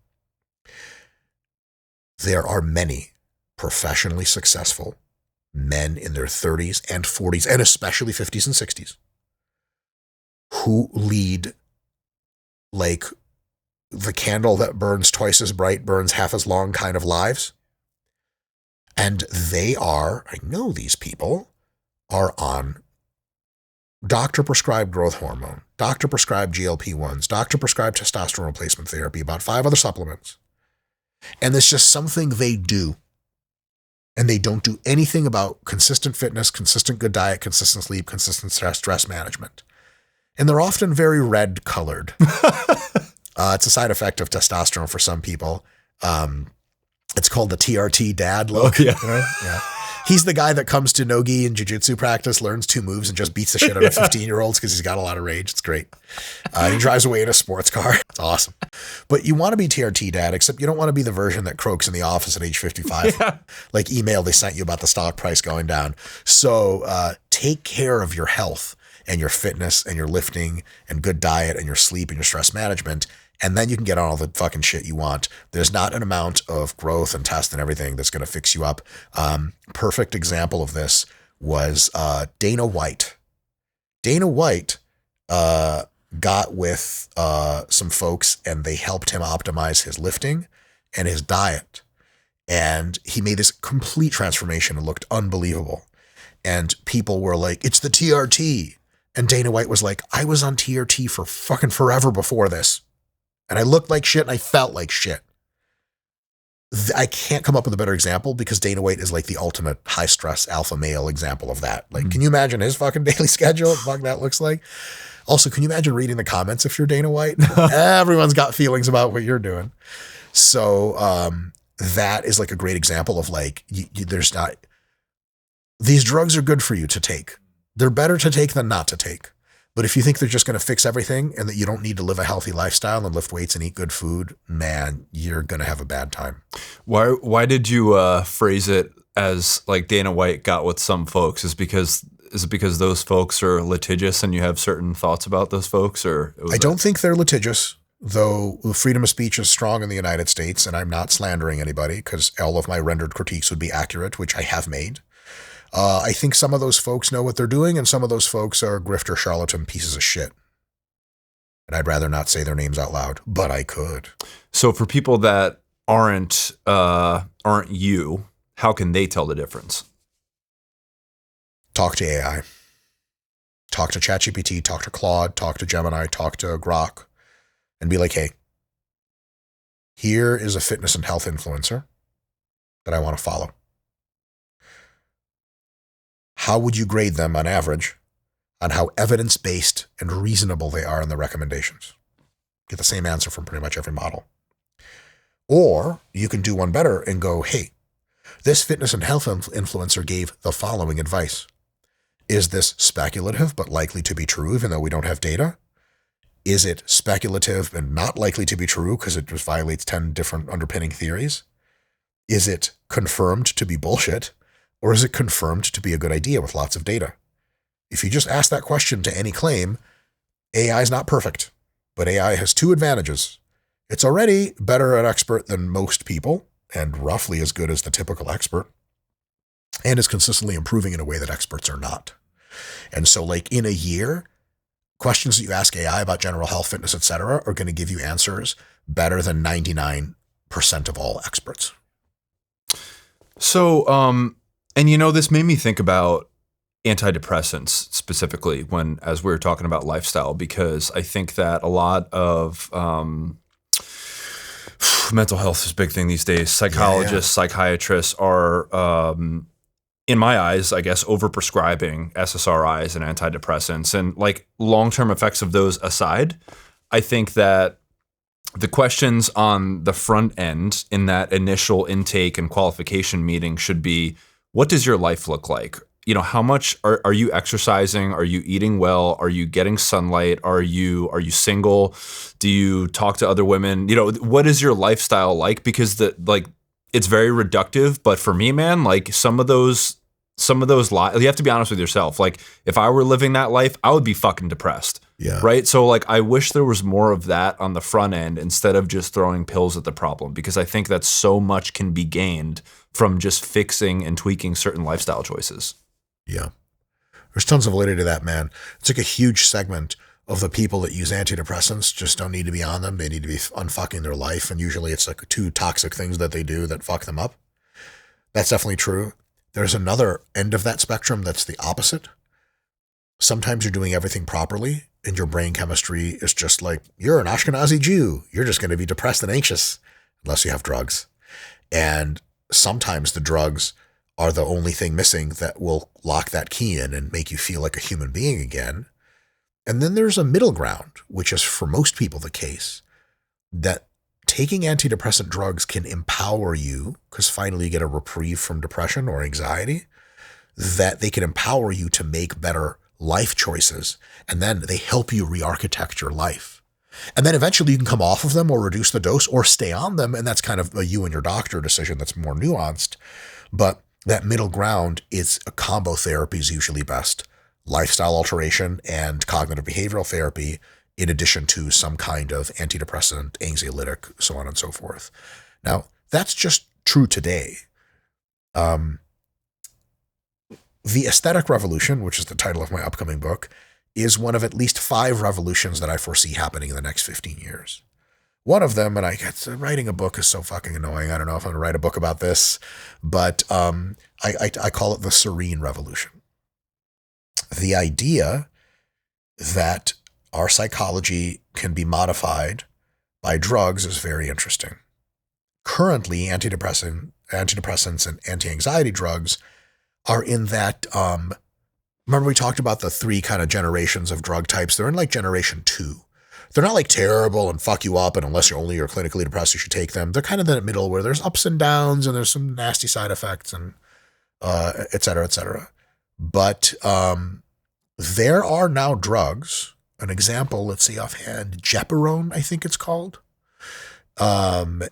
There are many professionally successful men in their 30s and 40s, and especially 50s and 60s, who lead like the candle that burns twice as bright, burns half as long kind of lives. And they are, I know these people, are on doctor-prescribed growth hormone, doctor-prescribed GLP-1s, doctor-prescribed testosterone replacement therapy, about 5 other supplements. And it's just something they do. And they don't do anything about consistent fitness, consistent good diet, consistent sleep, consistent stress management. And they're often very red-colored. It's a side effect of testosterone for some people. It's called the TRT dad look. Oh, yeah. You know? Yeah. He's the guy that comes to no-gi and jiu-jitsu practice, learns 2 moves, and just beats the shit out of 15-year-olds because he's got a lot of rage. It's great. He drives away in a sports car. It's awesome. But you want to be TRT dad, except you don't want to be the version that croaks in the office at age 55. Yeah. Like email they sent you about the stock price going down. So take care of your health and your fitness and your lifting and good diet and your sleep and your stress management. And then you can get on all the fucking shit you want. There's not an amount of growth and test and everything that's going to fix you up. Perfect example of this was Dana White. Dana White got with some folks and they helped him optimize his lifting and his diet. And he made this complete transformation and looked unbelievable. And people were like, it's the TRT. And Dana White was like, I was on TRT for fucking forever before this. And I looked like shit and I felt like shit. I can't come up with a better example because Dana White is like the ultimate high stress alpha male example of that. Like, can you imagine his fucking daily schedule? What the fuck that looks like? Also, can you imagine reading the comments if you're Dana White? Everyone's got feelings about what you're doing. So that is like a great example of like, there's not, these drugs are good for you to take. They're better to take than not to take. But if you think they're just going to fix everything and that you don't need to live a healthy lifestyle and lift weights and eat good food, man, you're going to have a bad time. Why did you phrase it as like Dana White got with some folks? Is it because those folks are litigious and you have certain thoughts about those folks? Or I don't think they're litigious, though freedom of speech is strong in the United States, and I'm not slandering anybody because all of my rendered critiques would be accurate, which I have made. I think some of those folks know what they're doing, and some of those folks are grifter, charlatan pieces of shit. And I'd rather not say their names out loud, but I could. So for people that aren't you, how can they tell the difference? Talk to AI. Talk to ChatGPT, talk to Claude, talk to Gemini, talk to Grok, and be like, hey, here is a fitness and health influencer that I want to follow. How would you grade them on average on how evidence-based and reasonable they are in the recommendations? Get the same answer from pretty much every model. Or you can do one better and go, hey, this fitness and health influencer gave the following advice. Is this speculative but likely to be true even though we don't have data? Is it speculative and not likely to be true because it just violates 10 different underpinning theories? Is it confirmed to be bullshit? Or is it confirmed to be a good idea with lots of data? If you just ask that question to any claim, AI is not perfect, but AI has two advantages. It's already better at expert than most people and roughly as good as the typical expert, and is consistently improving in a way that experts are not. And so like in a year, questions that you ask AI about general health, fitness, etc., are going to give you answers better than 99% of all experts. So, and you know, this made me think about antidepressants specifically as we were talking about lifestyle, because I think that a lot of mental health is a big thing these days. Psychologists, psychiatrists are, in my eyes, I guess, overprescribing SSRIs and antidepressants. And like long-term effects of those aside, I think that the questions on the front end in that initial intake and qualification meeting should be, what does your life look like? You know, how much are you exercising? Are you eating well? Are you getting sunlight? Are you single? Do you talk to other women? You know, what is your lifestyle like? Because it's very reductive. But for me, man, like some of those lives, you have to be honest with yourself. Like if I were living that life, I would be fucking depressed. Yeah. Right. So like, I wish there was more of that on the front end instead of just throwing pills at the problem, because I think that so much can be gained from just fixing and tweaking certain lifestyle choices. Yeah. There's tons of validity to that, man. It's like a huge segment of the people that use antidepressants just don't need to be on them. They need to be unfucking their life. And usually it's like two toxic things that they do that fuck them up. That's definitely true. There's another end of that spectrum that's the opposite. Sometimes you're doing everything properly and your brain chemistry is just like, you're an Ashkenazi Jew. You're just going to be depressed and anxious unless you have drugs. And sometimes the drugs are the only thing missing that will lock that key in and make you feel like a human being again. And then there's a middle ground, which is for most people the case, that taking antidepressant drugs can empower you, because finally you get a reprieve from depression or anxiety, that they can empower you to make better life choices. And then they help you re-architect your life. And then eventually you can come off of them or reduce the dose or stay on them. And that's kind of a you and your doctor decision that's more nuanced. But that middle ground is a combo therapy is usually best. Lifestyle alteration and cognitive behavioral therapy, in addition to some kind of antidepressant, anxiolytic, so on and so forth. Now, that's just true today. The Aesthetic Revolution, which is the title of my upcoming book, is one of at least 5 revolutions that I foresee happening in the next 15 years. One of them, and writing a book is so fucking annoying. I don't know if I'm going to write a book about this, but I call it the Serene revolution. The idea that our psychology can be modified by drugs is very interesting. Currently, antidepressants and anti-anxiety drugs are in that, remember we talked about the 3 kind of generations of drug types? They're in like generation 2. They're not like terrible and fuck you up, and unless you're clinically depressed, you should take them. They're kind of in the middle where there's ups and downs and there's some nasty side effects and et cetera, et cetera. But there are now drugs, an example, let's see offhand, Gepirone, I think it's called, that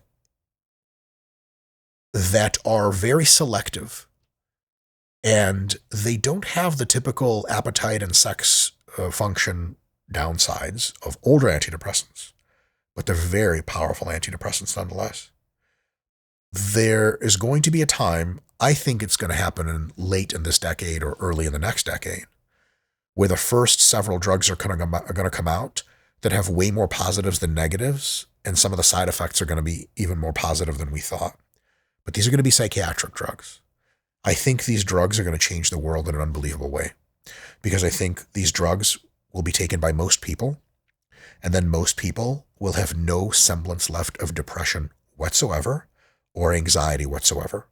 are very selective. And they don't have the typical appetite and sex function downsides of older antidepressants, but they're very powerful antidepressants nonetheless. There is going to be a time, I think it's going to happen late in this decade or early in the next decade, where the first several drugs are going to come out that have way more positives than negatives, and some of the side effects are going to be even more positive than we thought. But these are going to be psychiatric drugs. I think these drugs are going to change the world in an unbelievable way, because I think these drugs will be taken by most people, and then most people will have no semblance left of depression whatsoever or anxiety whatsoever.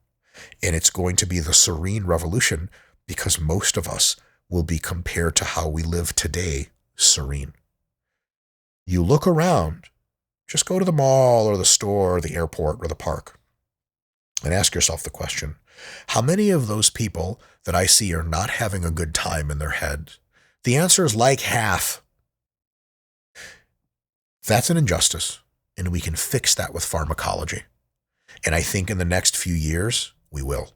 And it's going to be the Serene revolution, because most of us will be, compared to how we live today, serene. You look around, just go to the mall or the store or the airport or the park and ask yourself the question, how many of those people that I see are not having a good time in their head? The answer is like half. That's an injustice, and we can fix that with pharmacology. And I think in the next few years, we will.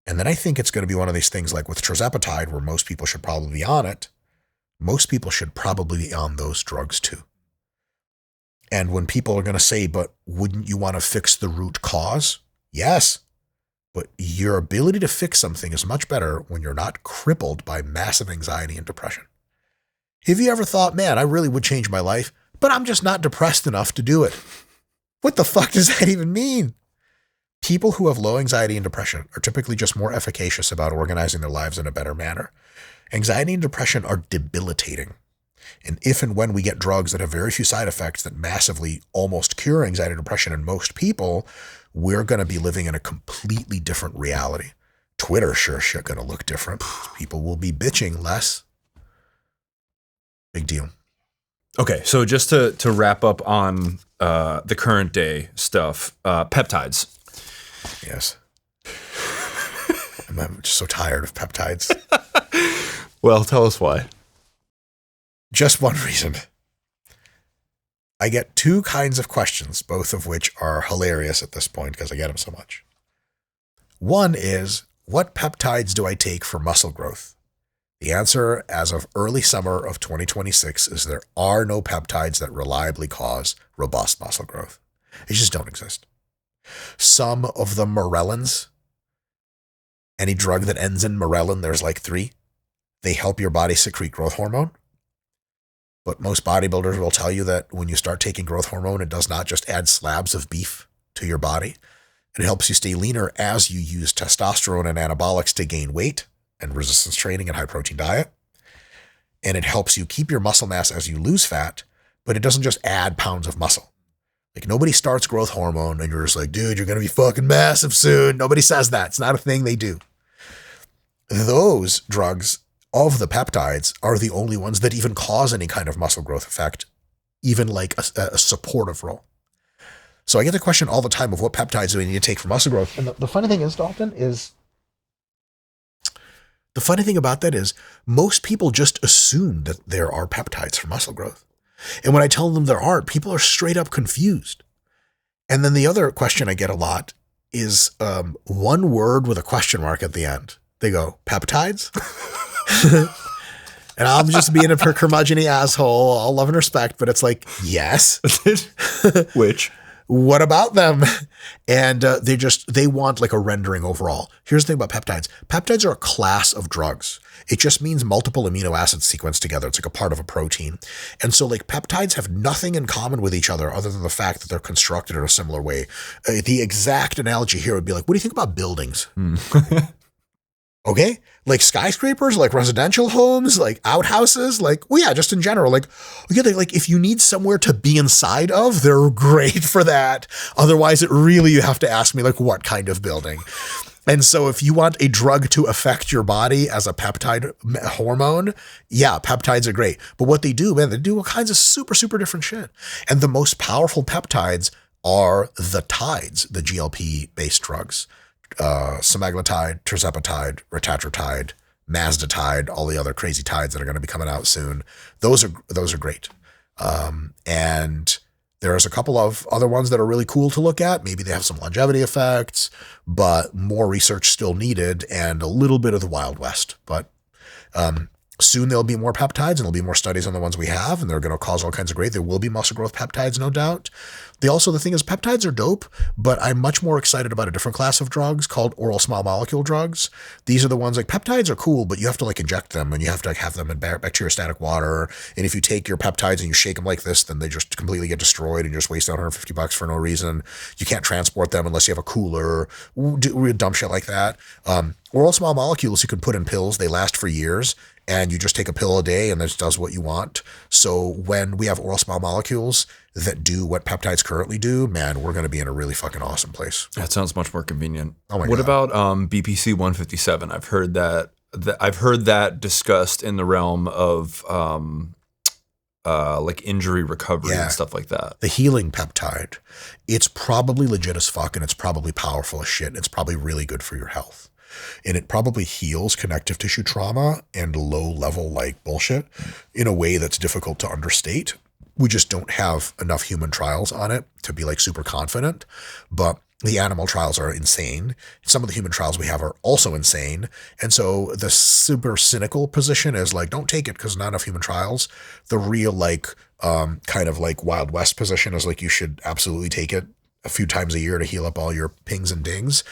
And then I think it's going to be one of these things like with tirzepatide, where most people should probably be on it. Most people should probably be on those drugs too. And when people are going to say, but wouldn't you want to fix the root cause? Yes. But your ability to fix something is much better when you're not crippled by massive anxiety and depression. Have you ever thought, man, I really would change my life, but I'm just not depressed enough to do it? What the fuck does that even mean? People who have low anxiety and depression are typically just more efficacious about organizing their lives in a better manner. Anxiety and depression are debilitating. And if and when we get drugs that have very few side effects that massively almost cure anxiety and depression in most people, we're going to be living in a completely different reality. Twitter sure shit going to look different. People will be bitching less. Big deal. Okay, so just to wrap up on the current day stuff, peptides. Yes. I'm just so tired of peptides. Well, tell us why. Just one reason. I get 2 kinds of questions, both of which are hilarious at this point because I get them so much. One is, what peptides do I take for muscle growth? The answer as of early summer of 2026 is there are no peptides that reliably cause robust muscle growth. They just don't exist. Some of the morellins, any drug that ends in morellin, there's like 3. They help your body secrete growth hormone. But most bodybuilders will tell you that when you start taking growth hormone, it does not just add slabs of beef to your body. It helps you stay leaner as you use testosterone and anabolics to gain weight and resistance training and high protein diet. And it helps you keep your muscle mass as you lose fat, but it doesn't just add pounds of muscle. Like nobody starts growth hormone and you're just like, dude, you're going to be fucking massive soon. Nobody says that. It's not a thing they do. Those drugs of the peptides are the only ones that even cause any kind of muscle growth effect, even like a supportive role. So I get the question all the time of what peptides do we need to take for muscle growth. And the funny thing is, Dalton, the funny thing about that is most people just assume that there are peptides for muscle growth. And when I tell them there aren't, people are straight up confused. And then the other question I get a lot is one word with a question mark at the end. They go, peptides? And I'm just being a curmudgeon-y asshole, all love and respect, but it's like, yes. Which? what about them? And they want like a rendering overall. Here's the thing about peptides. Peptides are a class of drugs. It just means multiple amino acids sequenced together. It's like a part of a protein. And so like peptides have nothing in common with each other other than the fact that they're constructed in a similar way. The exact analogy here would be like, what do you think about buildings? Okay. Like skyscrapers, like residential homes, like outhouses, like, well, yeah, just in general, like, okay, like if you need somewhere to be inside of, they're great for that. Otherwise it really, you have to ask me like what kind of building. And so if you want a drug to affect your body as a peptide hormone, yeah, peptides are great. But what they do, man, they do all kinds of super, super different shit. And the most powerful peptides are the tides, the GLP based drugs. Semaglutide, tirzepatide, retatrutide, mazdutide, all the other crazy tides that are going to be coming out soon. Those are great. And there's a couple of other ones that are really cool to look at. Maybe they have some longevity effects, but more research still needed and a little bit of the Wild West. But soon there'll be more peptides and there'll be more studies on the ones we have, and they're going to cause all kinds of great. There will be muscle growth peptides, no doubt. The thing is, peptides are dope, but I'm much more excited about a different class of drugs called oral small molecule drugs. These are the ones like peptides are cool, but you have to like inject them and you have to like have them in bacteriostatic water. And if you take your peptides and you shake them like this, then they just completely get destroyed and you just waste out $150 for no reason. You can't transport them unless you have a cooler, dumb shit like that. Oral small molecules you can put in pills. They last for years. And you just take a pill a day and this does what you want. So when we have oral small molecules that do what peptides currently do, man, we're going to be in a really fucking awesome place. That sounds much more convenient. Oh my God. What about BPC 157? I've heard that discussed in the realm of like injury recovery and stuff like that. The healing peptide. It's probably legit as fuck and it's probably powerful as shit. And it's probably really good for your health. And it probably heals connective tissue trauma and low level like bullshit in a way that's difficult to understate. We just don't have enough human trials on it to be like super confident, but the animal trials are insane. Some of the human trials we have are also insane. And so the super cynical position is like, don't take it because not enough human trials. The real like kind of like Wild West position is like, you should absolutely take it a few times a year to heal up all your pings and dings.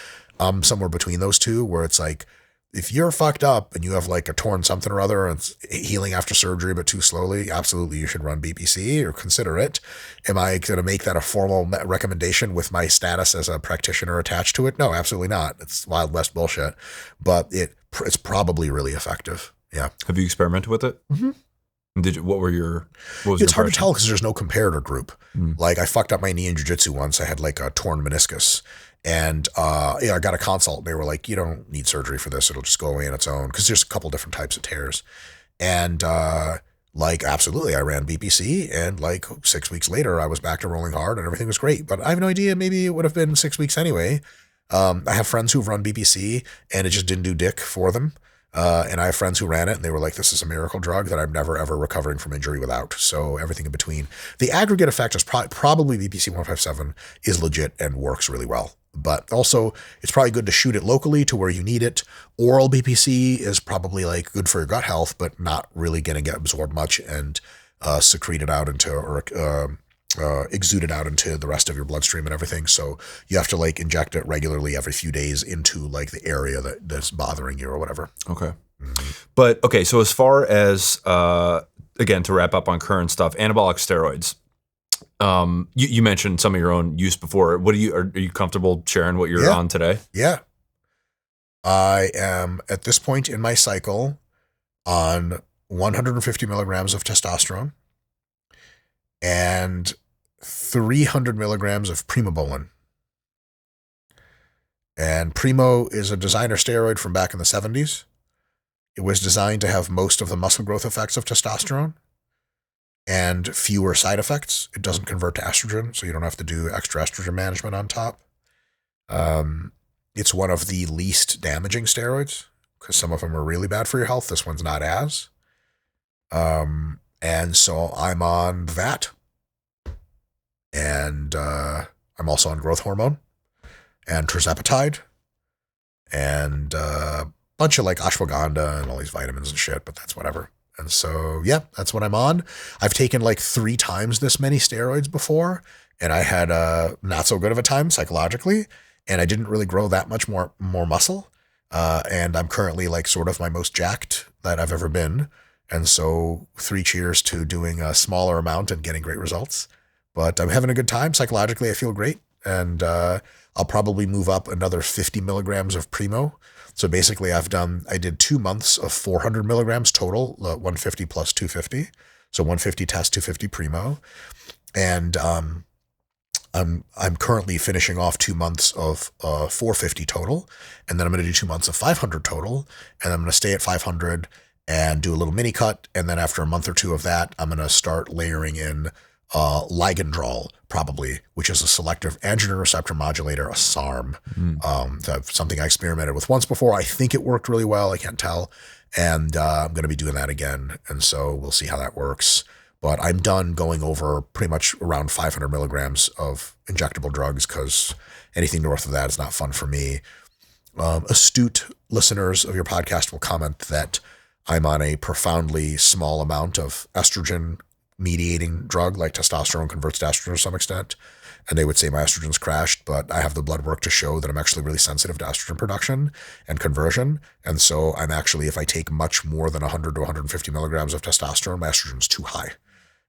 Somewhere between those two, where it's like, if you're fucked up and you have like a torn something or other and it's healing after surgery, but too slowly, absolutely you should run BPC or consider it. Am I going to make that a formal recommendation with my status as a practitioner attached to it? No, absolutely not. It's Wild West bullshit, but it's probably really effective. Yeah. Have you experimented with it? Mm-hmm. What was your It's hard to tell because there's no comparator group. Like I fucked up my knee in jiu-jitsu once. I had like a torn meniscus. And I got a consult. They were like, you don't need surgery for this. It'll just go away on its own because there's a couple different types of tears. And like, absolutely, I ran BPC. And like 6 weeks later, I was back to rolling hard and everything was great. But I have no idea. Maybe it would have been 6 weeks anyway. I have friends who've run BPC and it just didn't do dick for them. And I have friends who ran it and they were like, this is a miracle drug that I'm never, ever recovering from injury without. So everything in between. The aggregate effect is probably BPC 157 is legit and works really well. But also it's probably good to shoot it locally to where you need it. Oral BPC is probably like good for your gut health, but not really going to get absorbed much and secreted out into or exuded out into the rest of your bloodstream and everything. So you have to like inject it regularly every few days into like the area that's bothering you or whatever. Okay. Mm-hmm. But okay. So as far as, again, to wrap up on current stuff, anabolic steroids, you mentioned some of your own use before. Are you comfortable sharing what you're on today? Yeah. I am at this point in my cycle on 150 milligrams of testosterone and 300 milligrams of primobolan. And Primo is a designer steroid from back in the 70s. It was designed to have most of the muscle growth effects of testosterone and fewer side effects. It doesn't convert to estrogen, so you don't have to do extra estrogen management on top. It's one of the least damaging steroids because some of them are really bad for your health. This one's not as. And so I'm on that. And I'm also on growth hormone and tirzepatide and a bunch of like ashwagandha and all these vitamins and shit, but that's whatever. And so, yeah, that's what I'm on. I've taken like 3 times this many steroids before, and I had not so good of a time psychologically, and I didn't really grow that much more muscle. And I'm currently like sort of my most jacked that I've ever been. And so 3 cheers to doing a smaller amount and getting great results. But I'm having a good time. Psychologically, I feel great. And I'll probably move up another 50 milligrams of Primo. So basically I did 2 months of 400 milligrams total, 150 plus 250. So 150 test, 250 Primo. And I'm currently finishing off 2 months of 450 total. And then I'm going to do 2 months of 500 total. And I'm going to stay at 500 and do a little mini cut. And then after a month or 2 of that, I'm going to start layering in Ligandrol, probably, which is a selective androgen receptor modulator, a SARM. That's something I experimented with once before. I think it worked really well. I can't tell. And I'm going to be doing that again. And so we'll see how that works. But I'm done going over pretty much around 500 milligrams of injectable drugs because anything north of that is not fun for me. Astute listeners of your podcast will comment that I'm on a profoundly small amount of estrogen mediating drug, like testosterone converts to estrogen to some extent. And they would say my estrogen's crashed, but I have the blood work to show that I'm actually really sensitive to estrogen production and conversion. And so I'm actually, if I take much more than 100 to 150 milligrams of testosterone, my estrogen's too high.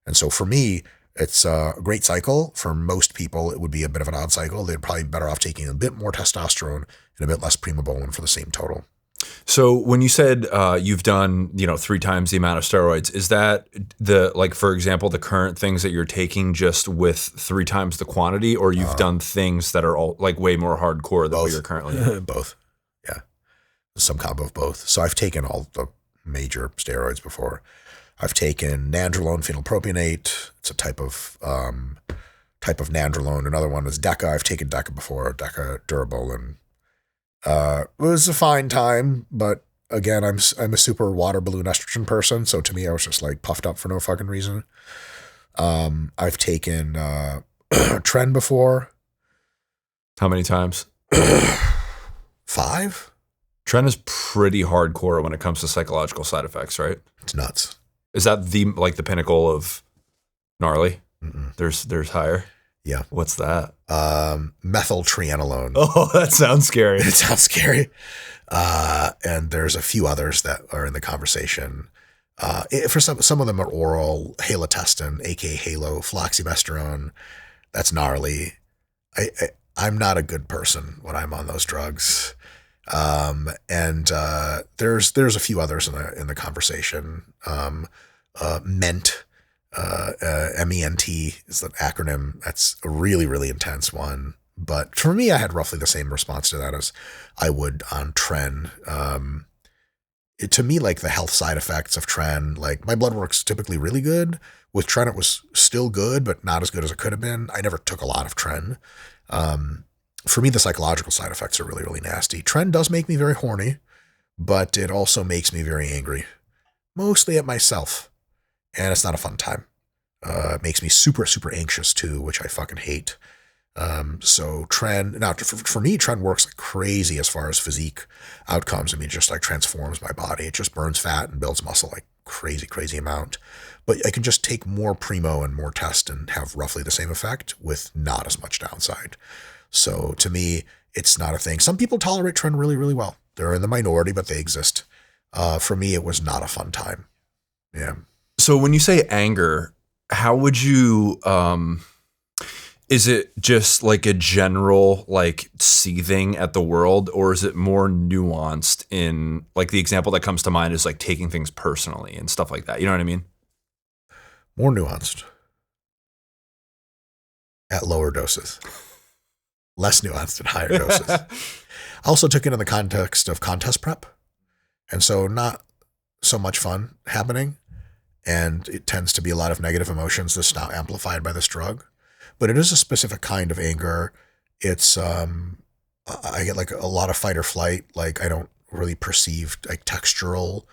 And so for me, it's a great cycle. For most people, it would be a bit of an odd cycle. They'd probably be better off taking a bit more testosterone and a bit less primobolan for the same total. So when you said you've done, 3 times the amount of steroids, is that for example, the current things that you're taking just with 3 times the quantity, or you've done things that are all like way more hardcore than what you're currently doing? Both. Yeah. Some combo of both. So I've taken all the major steroids before. I've taken nandrolone phenylpropionate. It's a type of nandrolone. Another one is Deca. I've taken Deca before, Deca Durabolin. It was a fine time, but again, I'm a super water balloon estrogen person. So to me, I was just like puffed up for no fucking reason. I've taken Tren before. How many times? 5. Tren is pretty hardcore when it comes to psychological side effects, right? It's nuts. Is that the pinnacle of gnarly? Mm-mm. There's higher. Yeah. What's that? Methyltrianolone. Oh, that sounds scary. It sounds scary. And there's a few others that are in the conversation. For some of them are oral. Halotestin, aka Halo, floxybesterone. That's gnarly. I'm not a good person when I'm on those drugs. And there's a few others in the conversation. MENT. MENT is the acronym. That's a really, really intense one. But for me, I had roughly the same response to that as I would on Tren. To me, like the health side effects of Tren, like my blood work's typically really good. With Tren, it was still good, but not as good as it could have been. I never took a lot of Tren. For me, the psychological side effects are really, really nasty. Tren does make me very horny, but it also makes me very angry, mostly at myself. And it's not a fun time. It makes me super, super anxious too, which I fucking hate. So Tren, now for me, Tren works like crazy as far as physique outcomes. I mean, it just like transforms my body. It just burns fat and builds muscle like crazy, crazy amount. But I can just take more Primo and more test and have roughly the same effect with not as much downside. So to me, it's not a thing. Some people tolerate Tren really, really well. They're in the minority, but they exist. For me, it was not a fun time. Yeah. So when you say anger, how would you, is it just like a general like seething at the world, or is it more nuanced in like the example that comes to mind is like taking things personally and stuff like that? You know what I mean? More nuanced at lower doses, less nuanced at higher doses. I also took it in the context of contest prep. And so not so much fun happening. And it tends to be a lot of negative emotions that's not amplified by this drug. But it is a specific kind of anger. It's, I get like a lot of fight or flight. Like I don't really perceive like textural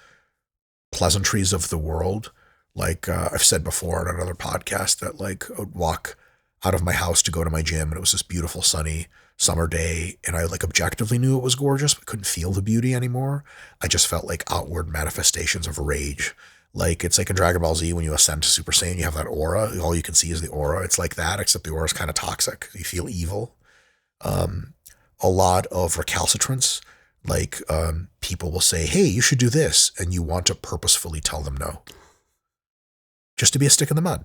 pleasantries of the world. Like I've said before on another podcast that like I would walk out of my house to go to my gym and it was this beautiful sunny summer day. And I like objectively knew it was gorgeous, but couldn't feel the beauty anymore. I just felt like outward manifestations of rage. Like, it's like in Dragon Ball Z when you ascend to Super Saiyan, you have that aura. All you can see is the aura. It's like that, except the aura is kind of toxic. You feel evil. A lot of recalcitrance. Like, people will say, hey, you should do this. And you want to purposefully tell them no. Just to be a stick in the mud.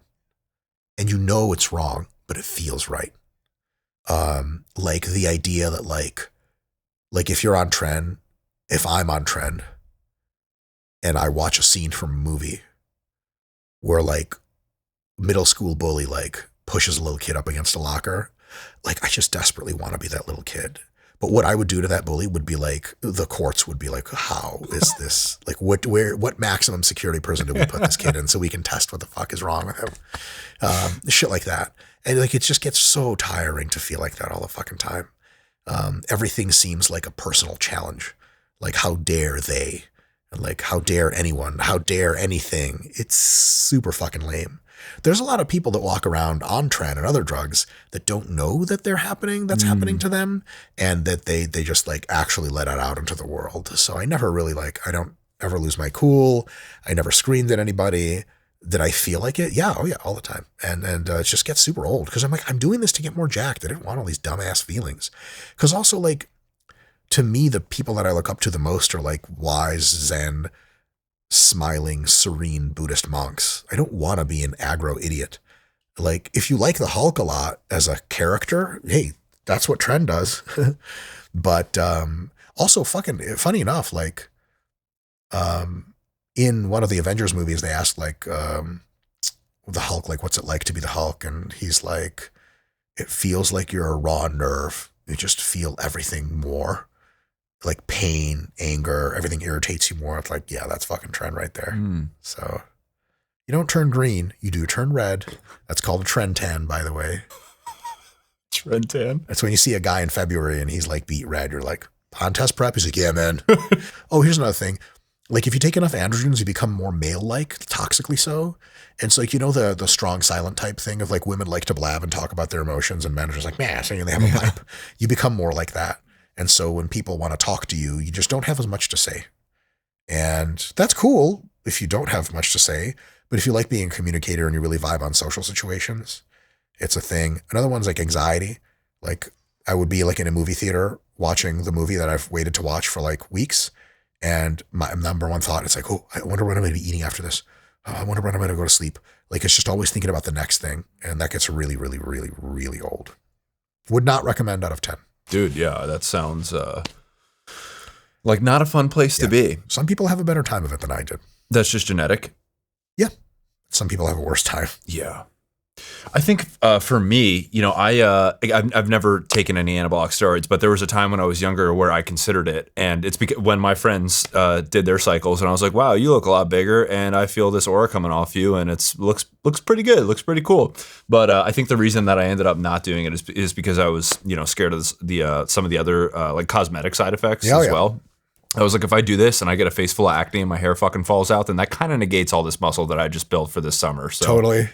And you know it's wrong, but it feels right. Like the idea that like if you're on trend, if I'm on trend, and I watch a scene from a movie where like middle school bully like pushes a little kid up against a locker, like I just desperately want to be that little kid. But what I would do to that bully would be like, the courts would be like, how is this, like what maximum security prison do we put this kid in so we can test what the fuck is wrong with him? Shit like that. And like, it just gets so tiring to feel like that all the fucking time. Everything seems like a personal challenge. Like, how dare they? And like, how dare anyone? How dare anything? It's super fucking lame. There's a lot of people that walk around on tren and other drugs that don't know that that's happening to them, and that they just like actually let it out into the world. So I never really I don't ever lose my cool. I never screamed at anybody. Did I feel like it? Yeah. Oh yeah. All the time. And it just gets super old because I'm like, I'm doing this to get more jacked. I didn't want all these dumbass feelings. Because also like, to me, the people that I look up to the most are like wise, Zen, smiling, serene Buddhist monks. I don't want to be an aggro idiot. Like, if you like the Hulk a lot as a character, hey, that's what Tren does. But also fucking funny enough, like in one of the Avengers movies, they asked like the Hulk, like, what's it like to be the Hulk? And he's like, it feels like you're a raw nerve. You just feel everything more. Like pain, anger, everything irritates you more. It's like, yeah, that's fucking Tren right there. So you don't turn green, you do turn red. That's called a Tren tan, by the way. Tren tan. That's when you see a guy in February and he's like beet red. You're like, on test prep? He's like, yeah, man. Oh, here's another thing. Like, if you take enough androgens, you become more male-like, toxically so. And so, like, you know, the strong silent type thing of like women like to blab and talk about their emotions, and men are just like, man, so they have a pipe. You become more like that. And so when people want to talk to you, you just don't have as much to say. And that's cool if you don't have much to say. But if you like being a communicator and you really vibe on social situations, it's a thing. Another one's like anxiety. Like, I would be like in a movie theater watching the movie that I've waited to watch for like weeks. And my number one thought is like, oh, I wonder what I'm going to be eating after this. Oh, I wonder when I'm going to go to sleep. Like, it's just always thinking about the next thing. And that gets really, really, really, really old. Would not recommend out of 10. Dude, yeah, that sounds like not a fun place to be. Some people have a better time of it than I did. That's just genetic? Yeah. Some people have a worse time. Yeah. I think for me, you know, I've never taken any anabolic steroids, but there was a time when I was younger where I considered it, and it's because when my friends did their cycles, and I was like, "Wow, you look a lot bigger, and I feel this aura coming off you, and it looks pretty good, looks pretty cool." But I think the reason that I ended up not doing it is because I was, you know, scared of some of the other like cosmetic side effects as well. I was like, if I do this and I get a face full of acne and my hair fucking falls out, then that kind of negates all this muscle that I just built for this summer. So totally.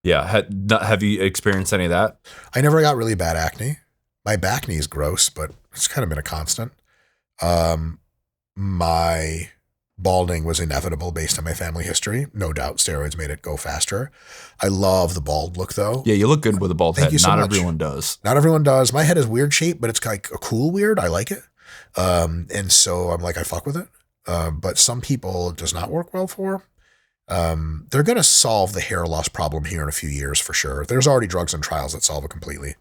Yeah. Have you experienced any of that? I never got really bad acne. My back knee is gross, but it's kind of been a constant. My balding was inevitable based on my family history. No doubt steroids made it go faster. I love the bald look though. Yeah, you look good with a bald head. Not everyone does. Not everyone does. My head is weird shape, but it's like a cool weird. I like it. And so I'm like, I fuck with it. But some people it does not work well for. They're going to solve the hair loss problem here in a few years for sure. There's already drugs and trials that solve it completely.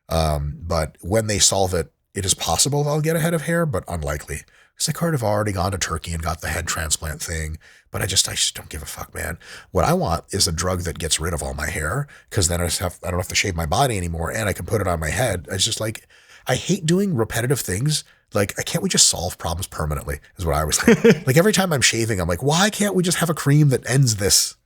But when they solve it, it is possible they'll get a head of hair, but unlikely. Because I could have already gone to Turkey and got the head transplant thing, but I just don't give a fuck, man. What I want is a drug that gets rid of all my hair, because then I don't have to shave my body anymore, and I can put it on my head. It's just like, I hate doing repetitive things. Like, can't we just solve problems permanently is what I was thinking. Like, every time I'm shaving, I'm like, why can't we just have a cream that ends this?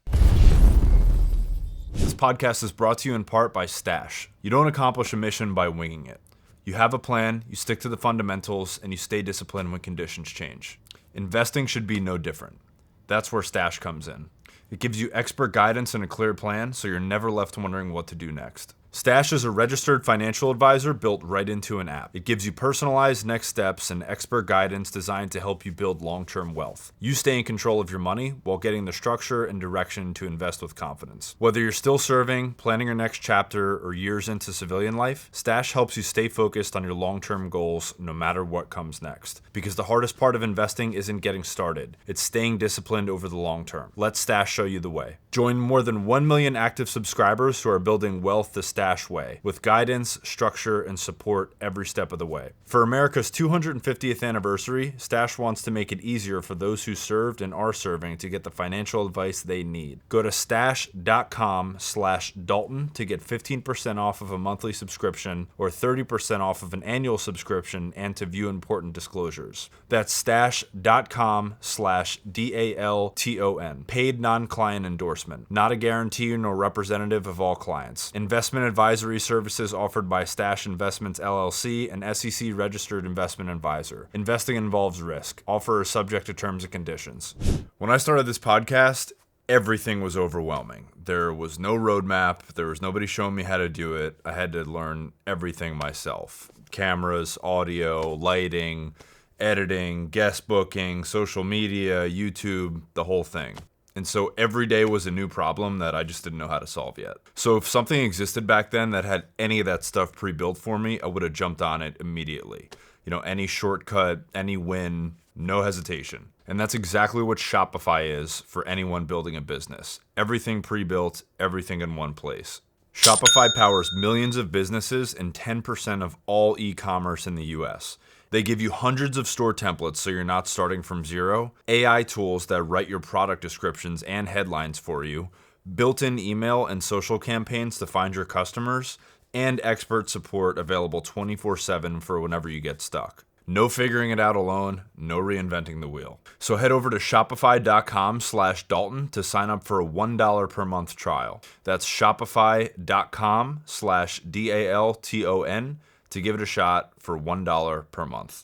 This podcast is brought to you in part by Stash. You don't accomplish a mission by winging it. You have a plan, you stick to the fundamentals, and you stay disciplined when conditions change. Investing should be no different. That's where Stash comes in. It gives you expert guidance and a clear plan, so you're never left wondering what to do next. Stash is a registered financial advisor built right into an app. It gives you personalized next steps and expert guidance designed to help you build long-term wealth. You stay in control of your money while getting the structure and direction to invest with confidence. Whether you're still serving, planning your next chapter, or years into civilian life, Stash helps you stay focused on your long-term goals no matter what comes next. Because the hardest part of investing isn't getting started, it's staying disciplined over the long term. Let Stash show you the way. Join more than 1 million active subscribers who are building wealth the Stash way, with guidance, structure, and support every step of the way. For America's 250th anniversary, Stash wants to make it easier for those who served and are serving to get the financial advice they need. Go to stash.com/Dalton to get 15% off of a monthly subscription or 30% off of an annual subscription and to view important disclosures. That's stash.com/DALTON. Paid non-client endorsement. Not a guarantee nor representative of all clients. Investment advisory services offered by Stash Investments LLC, an SEC registered investment advisor. Investing involves risk. Offer is subject to terms and conditions. When I started this podcast, everything was overwhelming. There was no roadmap. There was nobody showing me how to do it. I had to learn everything myself. Cameras, audio, lighting, editing, guest booking, social media, YouTube, the whole thing. And so every day was a new problem that I just didn't know how to solve yet. So if something existed back then that had any of that stuff pre-built for me, I would have jumped on it immediately. You know, any shortcut, any win, no hesitation. And that's exactly what Shopify is for anyone building a business. Everything pre-built, everything in one place. Shopify powers millions of businesses and 10% of all e-commerce in the US. They give you hundreds of store templates so you're not starting from zero, AI tools that write your product descriptions and headlines for you, built-in email and social campaigns to find your customers, and expert support available 24/7 for whenever you get stuck. No figuring it out alone, no reinventing the wheel. So head over to shopify.com/Dalton to sign up for a $1 per month trial. That's shopify.com/DALTON to give it a shot for $1 per month.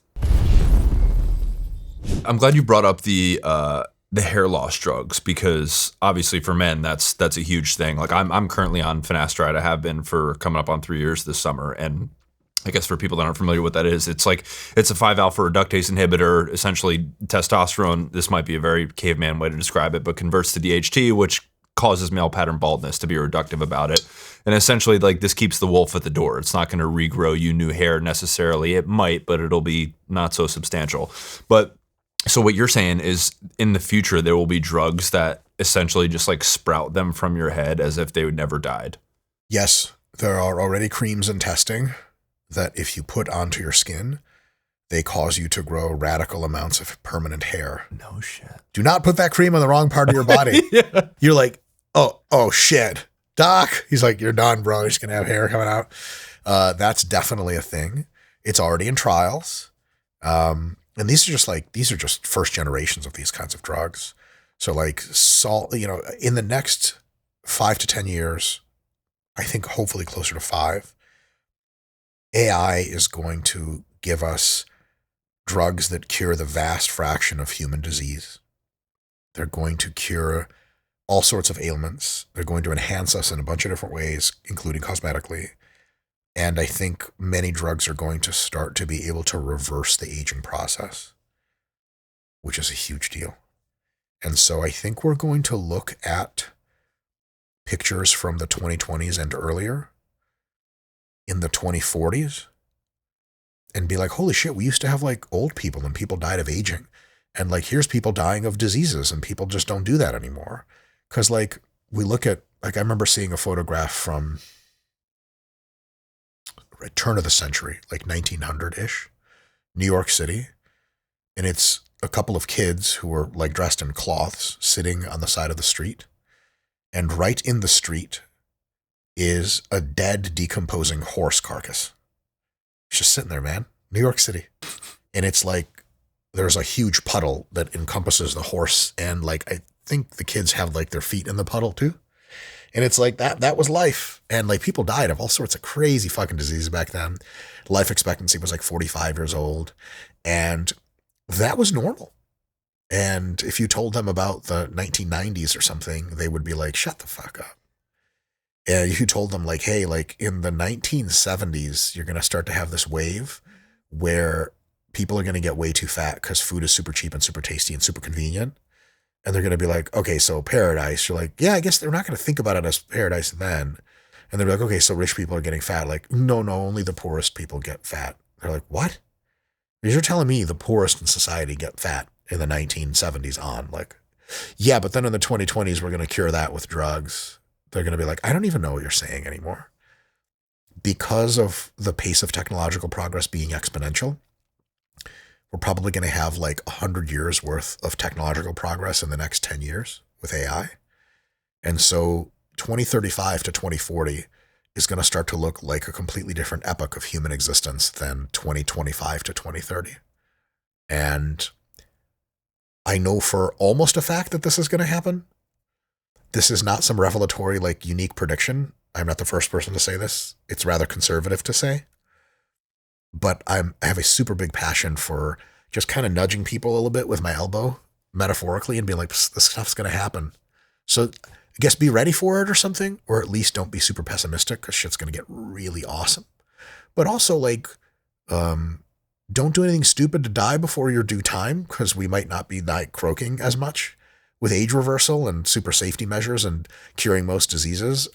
I'm glad you brought up the hair loss drugs, because obviously for men that's a huge thing. Like I'm currently on finasteride. I have been for coming up on 3 years this summer, and I guess for people that aren't familiar with what that is, it's a 5-alpha reductase inhibitor, essentially testosterone. This might be a very caveman way to describe it, but converts to DHT, which causes male pattern baldness, to be reductive about it. And essentially, like, this keeps the wolf at the door. It's not going to regrow you new hair necessarily. It might, but it'll be not so substantial. But so what you're saying is in the future, there will be drugs that essentially just like sprout them from your head as if they would never died. Yes, there are already creams in testing that if you put onto your skin, they cause you to grow radical amounts of permanent hair. No shit. Do not put that cream on the wrong part of your body. Yeah. You're like, oh shit, doc. He's like, you're done, bro. You're just going to have hair coming out. That's definitely a thing. It's already in trials. And these are just first generations of these kinds of drugs. So like salt, in the next 5 to 10 years, I think hopefully closer to 5, AI is going to give us drugs that cure the vast fraction of human disease. They're going to cure all sorts of ailments. They're going to enhance us in a bunch of different ways, including cosmetically. And I think many drugs are going to start to be able to reverse the aging process, which is a huge deal. And so I think we're going to look at pictures from the 2020s and earlier in the 2040s and be like, holy shit, we used to have like old people and people died of aging. And like, here's people dying of diseases and people just don't do that anymore. Cause like we look at, like, I remember seeing a photograph from turn of the century, like 1900-ish, New York City. And it's a couple of kids who were like dressed in cloths sitting on the side of the street. And right in the street is a dead, decomposing horse carcass. It's just sitting there, man. New York City. And it's like, there's a huge puddle that encompasses the horse. And like, I think the kids have like their feet in the puddle too. And it's like that was life. And like people died of all sorts of crazy fucking diseases back then. Life expectancy was like 45 years old. And that was normal. And if you told them about the 1990s or something, they would be like, shut the fuck up. And you told them like, hey, like in the 1970s, you're going to start to have this wave where people are going to get way too fat because food is super cheap and super tasty and super convenient. And they're going to be like, okay, so paradise. You're like, yeah, I guess they're not going to think about it as paradise then. And they're like, okay, so rich people are getting fat. Like, no, only the poorest people get fat. They're like, what? Because you're telling me the poorest in society get fat in the 1970s on. Like, yeah, but then in the 2020s, we're going to cure that with drugs. They're going to be like, I don't even know what you're saying anymore. Because of the pace of technological progress being exponential, we're probably going to have like 100 years worth of technological progress in the next 10 years with AI. And so 2035 to 2040 is going to start to look like a completely different epoch of human existence than 2025 to 2030. And I know for almost a fact that this is going to happen. This is not some revelatory, like unique prediction. I'm not the first person to say this. It's rather conservative to say. But I have a super big passion for just kind of nudging people a little bit with my elbow, metaphorically, and being like, this stuff's going to happen. So I guess be ready for it or something, or at least don't be super pessimistic because shit's going to get really awesome. But also like, don't do anything stupid to die before your due time, because we might not be like croaking as much with age reversal and super safety measures and curing most diseases.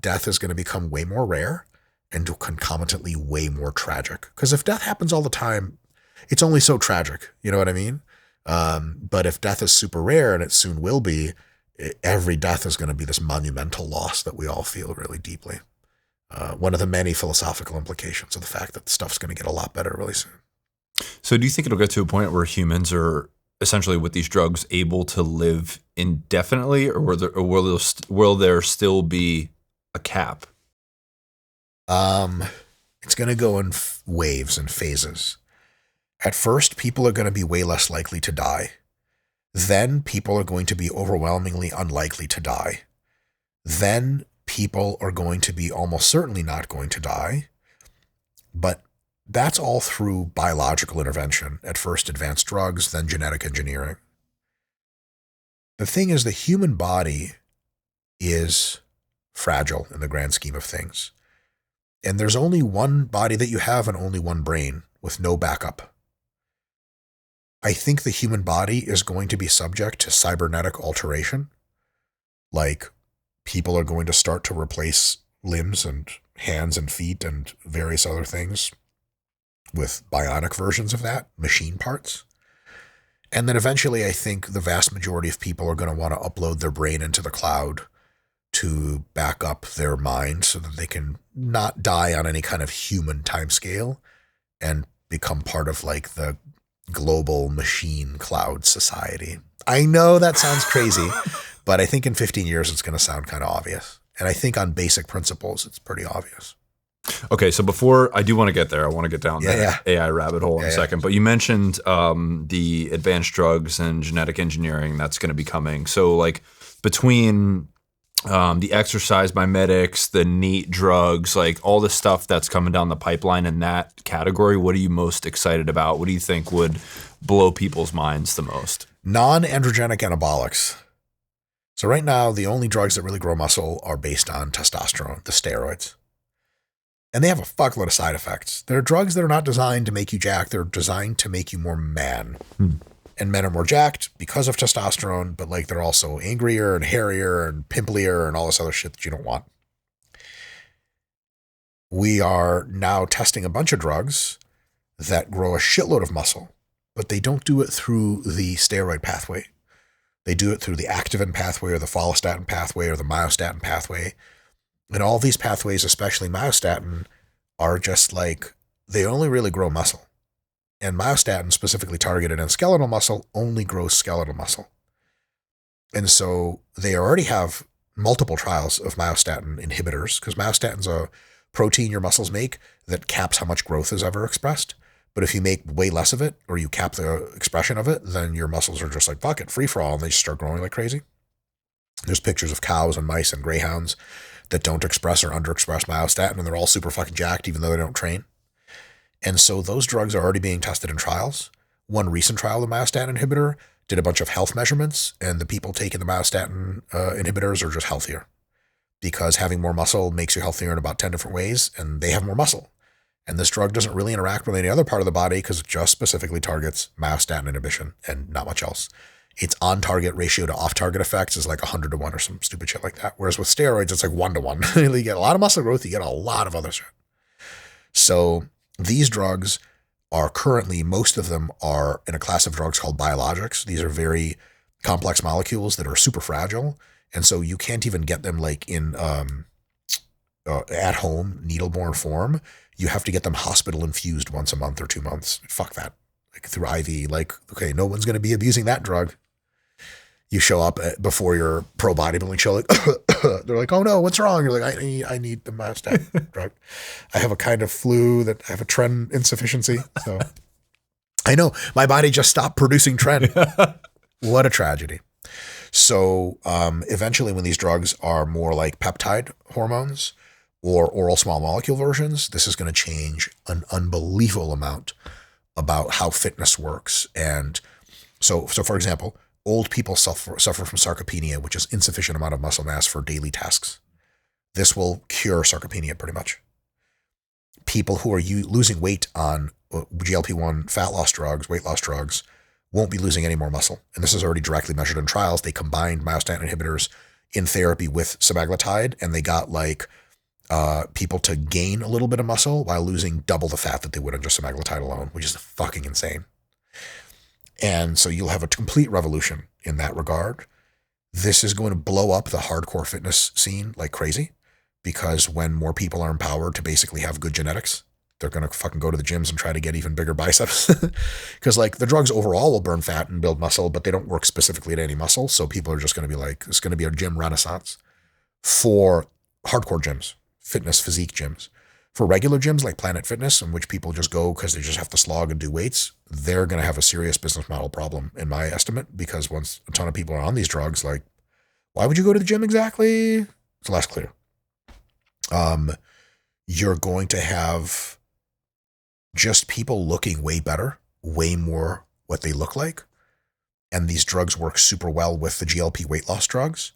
Death is going to become way more rare and concomitantly way more tragic. Because if death happens all the time, it's only so tragic. You know what I mean? But if death is super rare, and it soon will be, every death is going to be this monumental loss that we all feel really deeply. One of the many philosophical implications of the fact that stuff's going to get a lot better really soon. So do you think it'll get to a point where humans are essentially with these drugs able to live indefinitely, or will there still be a cap? It's going to go in waves and phases. At first, people are going to be way less likely to die. Then people are going to be overwhelmingly unlikely to die. Then people are going to be almost certainly not going to die. But that's all through biological intervention. At first, advanced drugs, then genetic engineering. The thing is, the human body is fragile in the grand scheme of things. And there's only one body that you have and only one brain with no backup. I think the human body is going to be subject to cybernetic alteration. Like, people are going to start to replace limbs and hands and feet and various other things with bionic versions of that, machine parts. And then eventually I think the vast majority of people are going to want to upload their brain into the cloud to back up their mind so that they can not die on any kind of human timescale and become part of like the global machine cloud society. I know that sounds crazy, but I think in 15 years it's going to sound kind of obvious. And I think on basic principles, it's pretty obvious. Okay, so before I do want to get there, I want to get down the AI rabbit hole in a second. But you mentioned the advanced drugs and genetic engineering that's going to be coming. So like between the exercise mimetics, the neat drugs, like all the stuff that's coming down the pipeline in that category, what are you most excited about? What do you think would blow people's minds the most? Non-androgenic anabolics. So right now, the only drugs that really grow muscle are based on testosterone, the steroids. And they have a fuckload of side effects. They're drugs that are not designed to make you jacked. They're designed to make you more man. And men are more jacked because of testosterone, but like they're also angrier and hairier and pimplier and all this other shit that you don't want. We are now testing a bunch of drugs that grow a shitload of muscle, but they don't do it through the steroid pathway. They do it through the activin pathway or the follistatin pathway or the myostatin pathway. And all these pathways, especially myostatin, are just like, they only really grow muscle. And myostatin, specifically targeted on skeletal muscle, only grows skeletal muscle. And so they already have multiple trials of myostatin inhibitors, because myostatin's a protein your muscles make that caps how much growth is ever expressed. But if you make way less of it, or you cap the expression of it, then your muscles are just like, fuck it, free for all, and they just start growing like crazy. There's pictures of cows and mice and greyhounds that don't express or underexpress myostatin, and they're all super fucking jacked, even though they don't train. And so those drugs are already being tested in trials. One recent trial of the myostatin inhibitor did a bunch of health measurements, and the people taking the myostatin inhibitors are just healthier because having more muscle makes you healthier in about 10 different ways, and they have more muscle. And this drug doesn't really interact with any other part of the body because it just specifically targets myostatin inhibition and not much else. Its on-target ratio to off-target effects is like 100 to 1 or some stupid shit like that. Whereas with steroids, it's like 1 to 1. You get a lot of muscle growth, you get a lot of other shit. So these drugs are currently, most of them are in a class of drugs called biologics. These are very complex molecules that are super fragile. And so you can't even get them like in at home needle-borne form. You have to get them hospital infused once a month or 2 months. Fuck that. Like through IV, like, okay, no one's going to be abusing that drug. You show up before your pro bodybuilding show, like, they're like, oh no, what's wrong? You're like, I need the myostatin drug. I have a kind of flu that I have a tren insufficiency. So I know my body just stopped producing tren. What a tragedy. So eventually when these drugs are more like peptide hormones or oral small molecule versions, this is going to change an unbelievable amount about how fitness works. And so for example, old people suffer from sarcopenia, which is insufficient amount of muscle mass for daily tasks. This will cure sarcopenia pretty much. People who are losing weight on GLP-1 fat loss drugs, weight loss drugs, won't be losing any more muscle. And this is already directly measured in trials. They combined myostatin inhibitors in therapy with semaglutide, and they got like people to gain a little bit of muscle while losing double the fat that they would on just semaglutide alone, which is fucking insane. And so you'll have a complete revolution in that regard. This is going to blow up the hardcore fitness scene like crazy, because when more people are empowered to basically have good genetics, they're going to fucking go to the gyms and try to get even bigger biceps. Because like the drugs overall will burn fat and build muscle, but they don't work specifically at any muscle. So people are just going to be like, it's going to be a gym renaissance for hardcore gyms, fitness, physique gyms. For regular gyms like Planet Fitness, in which people just go because they just have to slog and do weights, they're going to have a serious business model problem, in my estimate, because once a ton of people are on these drugs, like, why would you go to the gym exactly? It's less clear. You're going to have just people looking way better, way more what they look like. And these drugs work super well with the GLP weight loss drugs,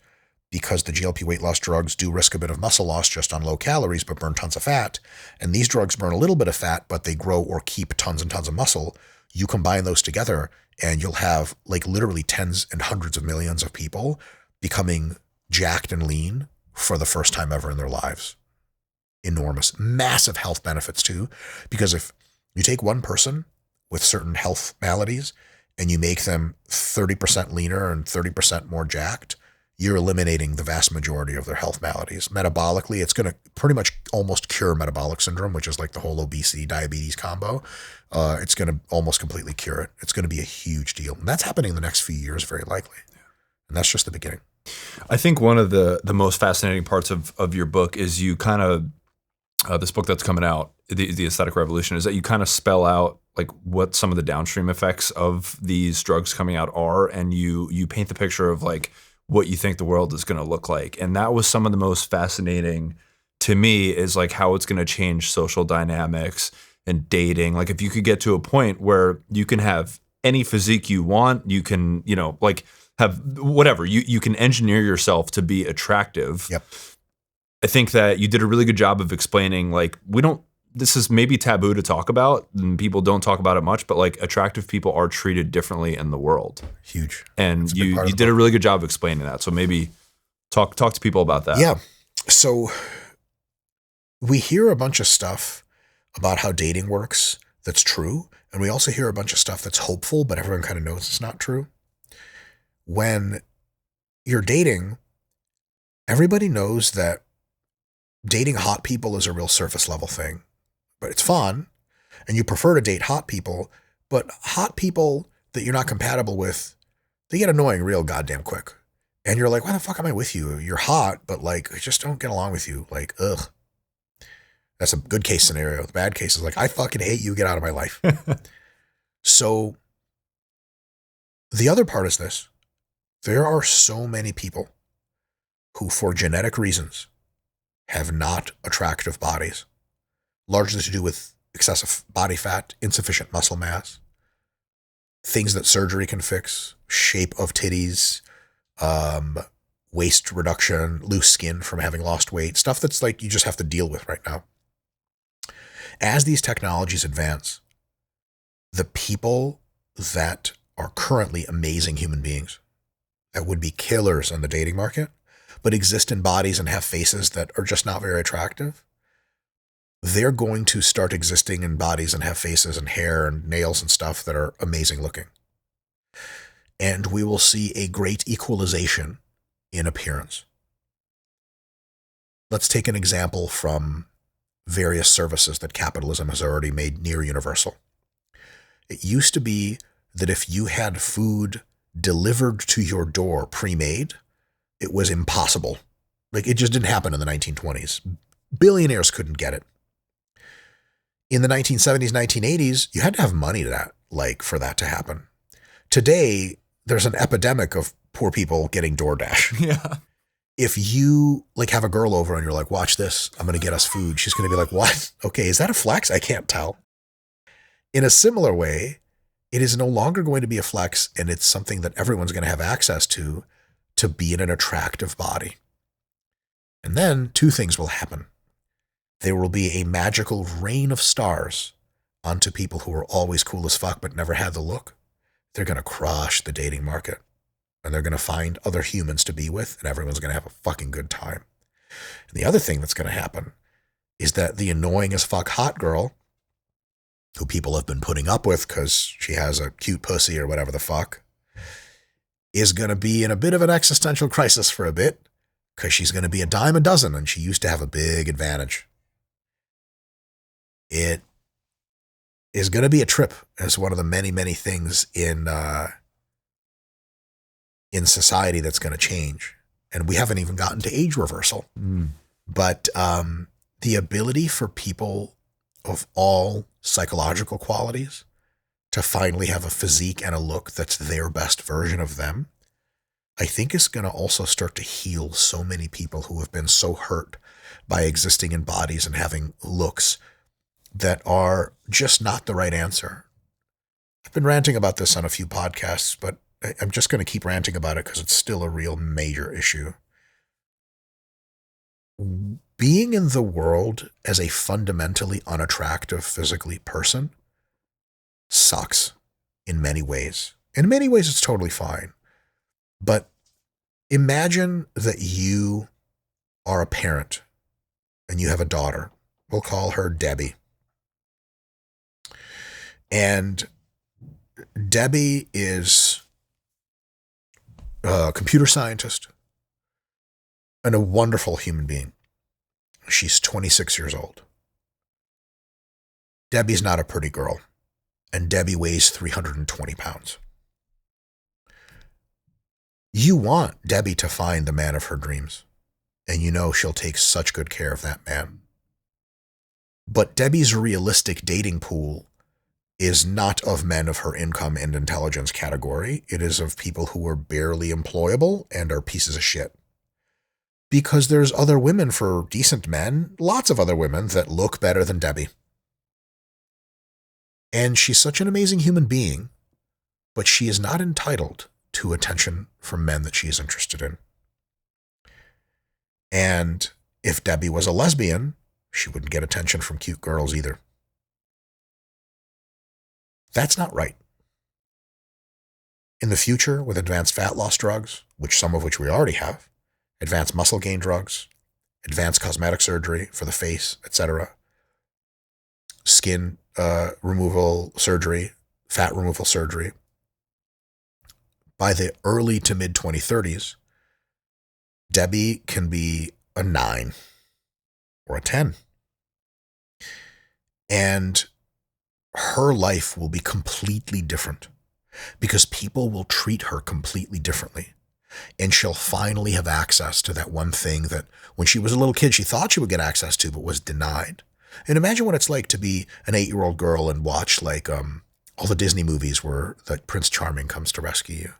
because the GLP weight loss drugs do risk a bit of muscle loss just on low calories, but burn tons of fat. And these drugs burn a little bit of fat, but they grow or keep tons and tons of muscle. You combine those together and you'll have like literally tens and hundreds of millions of people becoming jacked and lean for the first time ever in their lives. Enormous, massive health benefits too, because if you take one person with certain health maladies and you make them 30% leaner and 30% more jacked, you're eliminating the vast majority of their health maladies. Metabolically, it's going to pretty much almost cure metabolic syndrome, which is like the whole obesity, diabetes combo. It's going to almost completely cure it. It's going to be a huge deal. And that's happening in the next few years, very likely. And that's just the beginning. I think one of the most fascinating parts of your book is you kind of, this book that's coming out, the Aesthetic Revolution, is that you kind of spell out like what some of the downstream effects of these drugs coming out are. And you paint the picture of like what you think the world is going to look like. And that was some of the most fascinating to me, is like how it's going to change social dynamics and dating. Like if you could get to a point where you can have any physique you want, you can, like have whatever, you can engineer yourself to be attractive. Yep. I think that you did a really good job of explaining, like, this is maybe taboo to talk about and people don't talk about it much, but like attractive people are treated differently in the world. Huge. And you did a really good job of explaining that. So maybe talk to people about that. Yeah. So we hear a bunch of stuff about how dating works that's true. And we also hear a bunch of stuff that's hopeful, but everyone kind of knows it's not true. When you're dating, everybody knows that dating hot people is a real surface level thing, but it's fun. And you prefer to date hot people, but hot people that you're not compatible with, they get annoying real goddamn quick. And you're like, why the fuck am I with you? You're hot, but like, I just don't get along with you. Like, ugh. That's a good case scenario. The bad case is like, I fucking hate you. Get out of my life. So the other part is this. There are so many people who, for genetic reasons, have not attractive bodies, largely to do with excessive body fat, insufficient muscle mass, things that surgery can fix, shape of titties, waist reduction, loose skin from having lost weight, stuff that's like you just have to deal with right now. As these technologies advance, the people that are currently amazing human beings that would be killers on the dating market, but exist in bodies and have faces that are just not very attractive, they're going to start existing in bodies and have faces and hair and nails and stuff that are amazing looking. And we will see a great equalization in appearance. Let's take an example from various services that capitalism has already made near universal. It used to be that if you had food delivered to your door pre-made, it was impossible. Like, it just didn't happen in the 1920s. Billionaires couldn't get it. In the 1970s, 1980s, you had to have money to that, like, for that to happen. Today, there's an epidemic of poor people getting DoorDash. Yeah. If you like have a girl over and you're like, watch this, I'm going to get us food, she's going to be like, what? Okay, is that a flex? I can't tell. In a similar way, it is no longer going to be a flex, and it's something that everyone's going to have access to be in an attractive body. And then two things will happen. There will be a magical rain of stars onto people who are always cool as fuck but never had the look. They're going to crush the dating market, and they're going to find other humans to be with, and everyone's going to have a fucking good time. And the other thing that's going to happen is that the annoying as fuck hot girl, who people have been putting up with because she has a cute pussy or whatever the fuck, is going to be in a bit of an existential crisis for a bit, because she's going to be a dime a dozen, and she used to have a big advantage. It is going to be a trip as one of the many, many things in society that's going to change. And we haven't even gotten to age reversal. But the ability for people of all psychological qualities to finally have a physique and a look that's their best version of them, I think is going to also start to heal so many people who have been so hurt by existing in bodies and having looks that are just not the right answer. I've been ranting about this on a few podcasts, but I'm just going to keep ranting about it because it's still a real major issue. Being in the world as a fundamentally unattractive physically person sucks in many ways. In many ways, it's totally fine. But imagine that you are a parent and you have a daughter. We'll call her Debbie. And Debbie is a computer scientist and a wonderful human being. She's 26 years old. Debbie's not a pretty girl, and Debbie weighs 320 pounds. You want Debbie to find the man of her dreams, and you know she'll take such good care of that man. But Debbie's realistic dating pool is not of men of her income and intelligence category. It is of people who are barely employable and are pieces of shit. Because there's other women for decent men, lots of other women that look better than Debbie. And she's such an amazing human being, but she is not entitled to attention from men that she is interested in. And if Debbie was a lesbian, she wouldn't get attention from cute girls either. That's not right. In the future, with advanced fat loss drugs, some of which we already have, advanced muscle gain drugs, advanced cosmetic surgery for the face, etc., skin removal surgery, fat removal surgery, by the early to mid 2030s, Debbie can be a 9 or a 10. And her life will be completely different because people will treat her completely differently. And she'll finally have access to that one thing that when she was a little kid, she thought she would get access to, but was denied. And imagine what it's like to be an 8-year-old girl and watch like all the Disney movies where like Prince Charming comes to rescue you.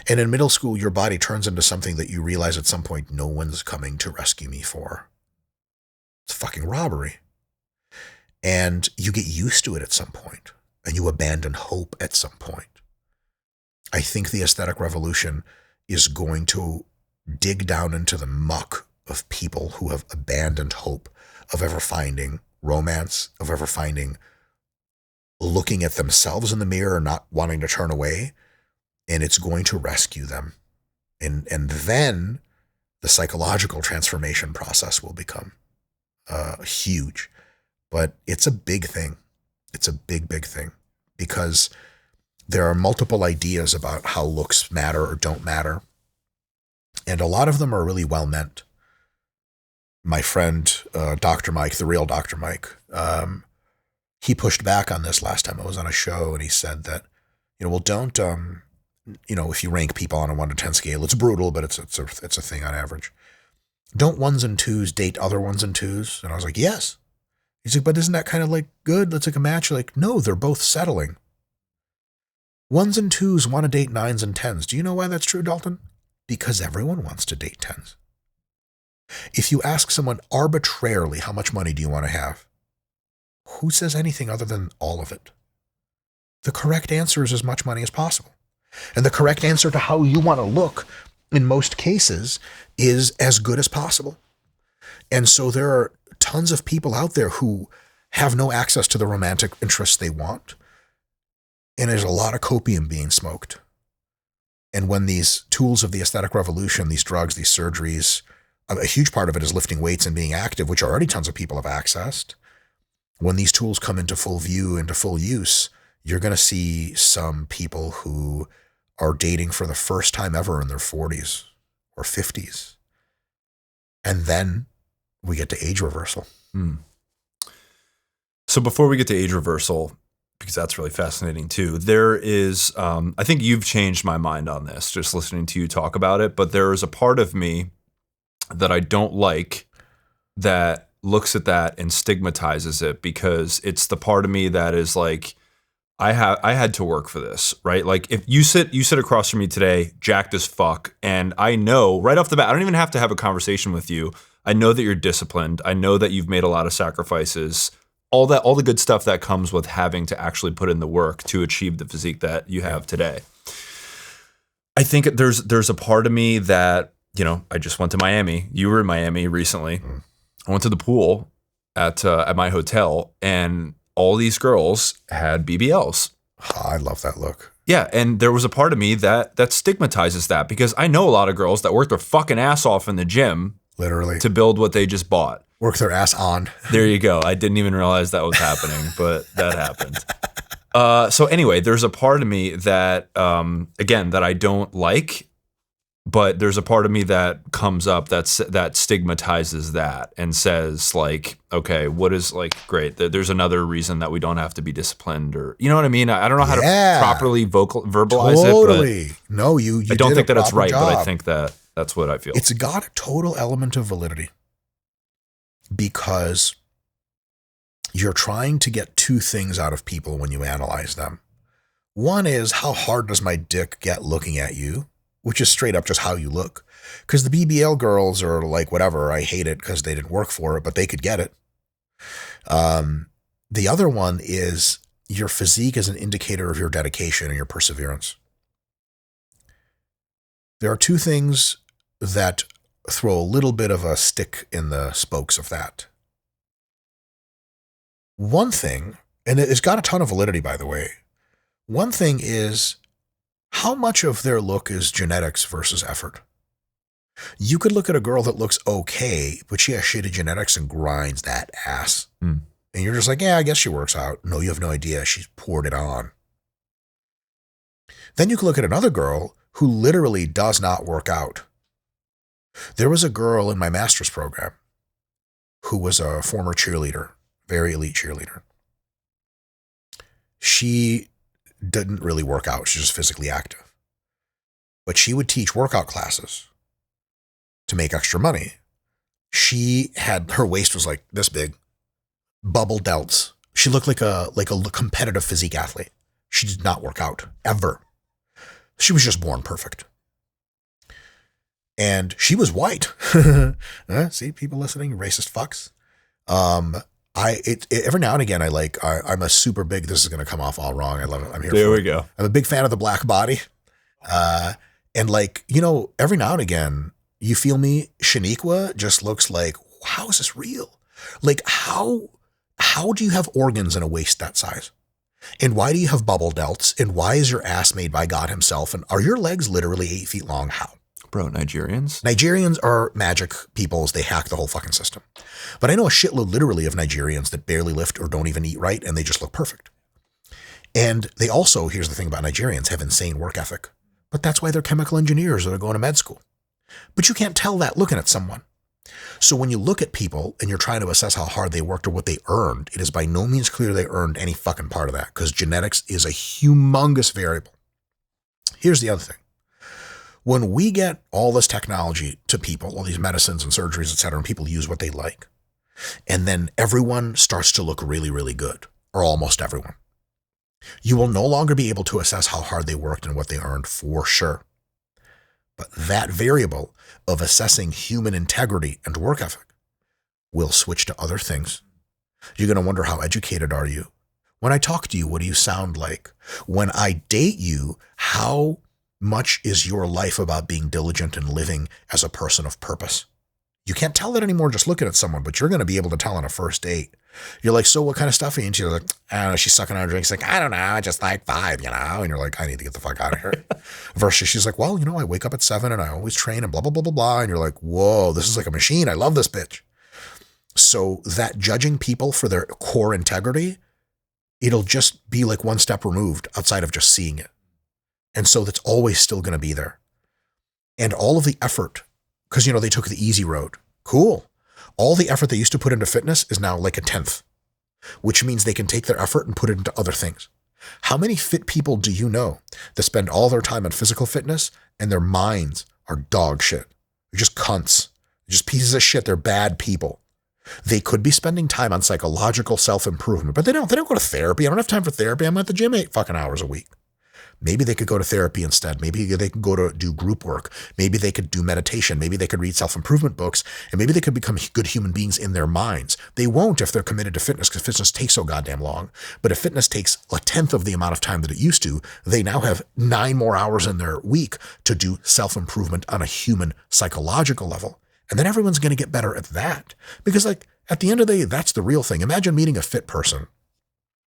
And in middle school, your body turns into something that you realize at some point, no one's coming to rescue me for. It's fucking robbery. And you get used to it at some point, and you abandon hope at some point. I think the aesthetic revolution is going to dig down into the muck of people who have abandoned hope of ever finding romance, of ever finding looking at themselves in the mirror and not wanting to turn away, and it's going to rescue them. And then the psychological transformation process will become huge. But it's a big thing. It's a big, big thing, because there are multiple ideas about how looks matter or don't matter. And a lot of them are really well meant. My friend, Dr. Mike, the real Dr. Mike, he pushed back on this last time I was on a show, and he said that, well, don't, if you rank people on a 1 to 10 scale, it's brutal, but it's a thing on average. Don't 1s and 2s date other 1s and 2s? And I was like, yes. He's like, but isn't that kind of like good? Let's take a match. Like, no, they're both settling. 1s and 2s want to date 9s and 10s. Do you know why that's true, Dalton? Because everyone wants to date 10s. If you ask someone arbitrarily, how much money do you want to have? Who says anything other than all of it? The correct answer is as much money as possible. And the correct answer to how you want to look in most cases is as good as possible. And so there are tons of people out there who have no access to the romantic interests they want. And there's a lot of copium being smoked. And when these tools of the aesthetic revolution, these drugs, these surgeries, a huge part of it is lifting weights and being active, which already tons of people have accessed. When these tools come into full view, into full use, you're going to see some people who are dating for the first time ever in their 40s or 50s. And then we get to age reversal. So before we get to age reversal, because that's really fascinating too, there is, I think you've changed my mind on this, just listening to you talk about it, but there is a part of me that I don't like that looks at that and stigmatizes it, because it's the part of me that is like, I had to work for this, right? Like if you sit across from me today, jacked as fuck, and I know right off the bat, I don't even have to have a conversation with you. I know that you're disciplined. I know that you've made a lot of sacrifices, all the good stuff that comes with having to actually put in the work to achieve the physique that you have today. I think there's a part of me that, I just went to Miami. You were in Miami recently. I went to the pool at my hotel, and all these girls had BBLs. Oh, I love that look. Yeah, and there was a part of me that stigmatizes that, because I know a lot of girls that work their fucking ass off in the gym, literally, to build what they just bought. Work their ass on. There you go. I didn't even realize that was happening, but that happened. So anyway, there's a part of me that, again, that I don't like, but there's a part of me that comes up that stigmatizes that and says like, okay, what is like, great, there's another reason that we don't have to be disciplined, or you know what I mean? I don't know how to properly verbalize it. But no, you I don't think that it's right, job. but I think that that's what I feel. It's got a total element of validity, because you're trying to get two things out of people when you analyze them. One is, how hard does my dick get looking at you? Which is straight up just how you look. Because the BBL girls are like, whatever, I hate it because they didn't work for it, but they could get it. The other one is, your physique is an indicator of your dedication and your perseverance. There are two things that throw a little bit of a stick in the spokes of that. One thing, and it's got a ton of validity, by the way. One thing is, how much of their look is genetics versus effort? You could look at a girl that looks okay, but she has shitty genetics and grinds that ass. And you're just like, yeah, I guess she works out. No, you have no idea. She's poured it on. Then you can look at another girl who literally does not work out. There was a girl in my master's program who was a former cheerleader, very elite cheerleader. She didn't really work out. She's just physically active. But she would teach workout classes to make extra money. Her waist was like this big, bubble delts. She looked like a competitive physique athlete. She did not work out ever. She was just born perfect. And she was white. See, people listening, racist fucks. Every now and again, I'm a super big, this is going to come off all wrong. I love it. I'm here there for we it. go. I'm a big fan of the black body. And every now and again, You feel me? Shaniqua just looks like, how is this real? Like, how do you have organs in a waist that size? And why do you have bubble delts? And why is your ass made by God himself? And are your legs literally 8 feet long? How? Bro, Nigerians? Nigerians are magic peoples. They hack the whole fucking system. But I know a shitload literally of Nigerians that barely lift or don't even eat right, and they just look perfect. And they also, here's the thing about Nigerians, have insane work ethic. But that's why they're chemical engineers or they're going to med school. But you can't tell that looking at someone. So when you look at people and you're trying to assess how hard they worked or what they earned, it is by no means clear they earned any fucking part of that, because genetics is a humongous variable. Here's the other thing. When we get all this technology to people, all these medicines and surgeries, et cetera, and people use what they like, and then everyone starts to look really, really good, or almost everyone, you will no longer be able to assess how hard they worked and what they earned for sure. But that variable of assessing human integrity and work ethic will switch to other things. You're going to wonder, how educated are you? When I talk to you, what do you sound like? When I date you, how much is your life about being diligent and living as a person of purpose? You can't tell that anymore just looking at someone, but you're going to be able to tell on a first date. You're like, so what kind of stuff are you into? You're like, I don't know. She's sucking on her drink. She's like, I don't know. I just like 5, you know? And you're like, I need to get the fuck out of here. Versus she's like, well, you know, I wake up at 7 and I always train and blah, blah, blah, blah, blah. And you're like, whoa, this is like a machine. I love this bitch. So that judging people for their core integrity, it'll just be like one step removed outside of just seeing it. And so that's always still going to be there. And all of the effort, because, you know, they took the easy road. Cool. All the effort they used to put into fitness is now like a 10th, which means they can take their effort and put it into other things. How many fit people do you know that spend all their time on physical fitness and their minds are dog shit? They're just cunts. They're just pieces of shit. They're bad people. They could be spending time on psychological self-improvement, but they don't go to therapy. I don't have time for therapy. I'm at the gym 8 fucking hours a week. Maybe they could go to therapy instead. Maybe they could go to do group work. Maybe they could do meditation. Maybe they could read self-improvement books, and maybe they could become good human beings in their minds. They won't if they're committed to fitness, because fitness takes so goddamn long. But if fitness takes a 10th of the amount of time that it used to, they now have 9 more hours in their week to do self-improvement on a human psychological level. And then everyone's going to get better at that. Because like at the end of the day, that's the real thing. Imagine meeting a fit person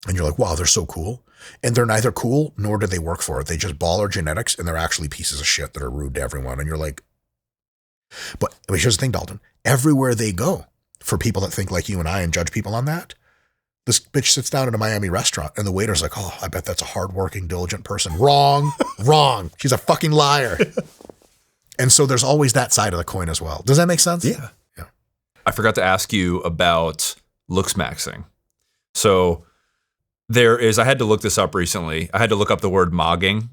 and you're like, wow, they're so cool. And they're neither cool nor do they work for it. They just baller genetics and they're actually pieces of shit that are rude to everyone. And you're like, but here's the thing, Dalton. Everywhere they go, for people that think like you and I and judge people on that, this bitch sits down at a Miami restaurant and the waiter's like, oh, I bet that's a hardworking, diligent person. Wrong, wrong. She's a fucking liar. And so there's always that side of the coin as well. Does that make sense? Yeah. I forgot to ask you about Looksmaxxing. So I had to look this up recently. I had to look up the word mogging.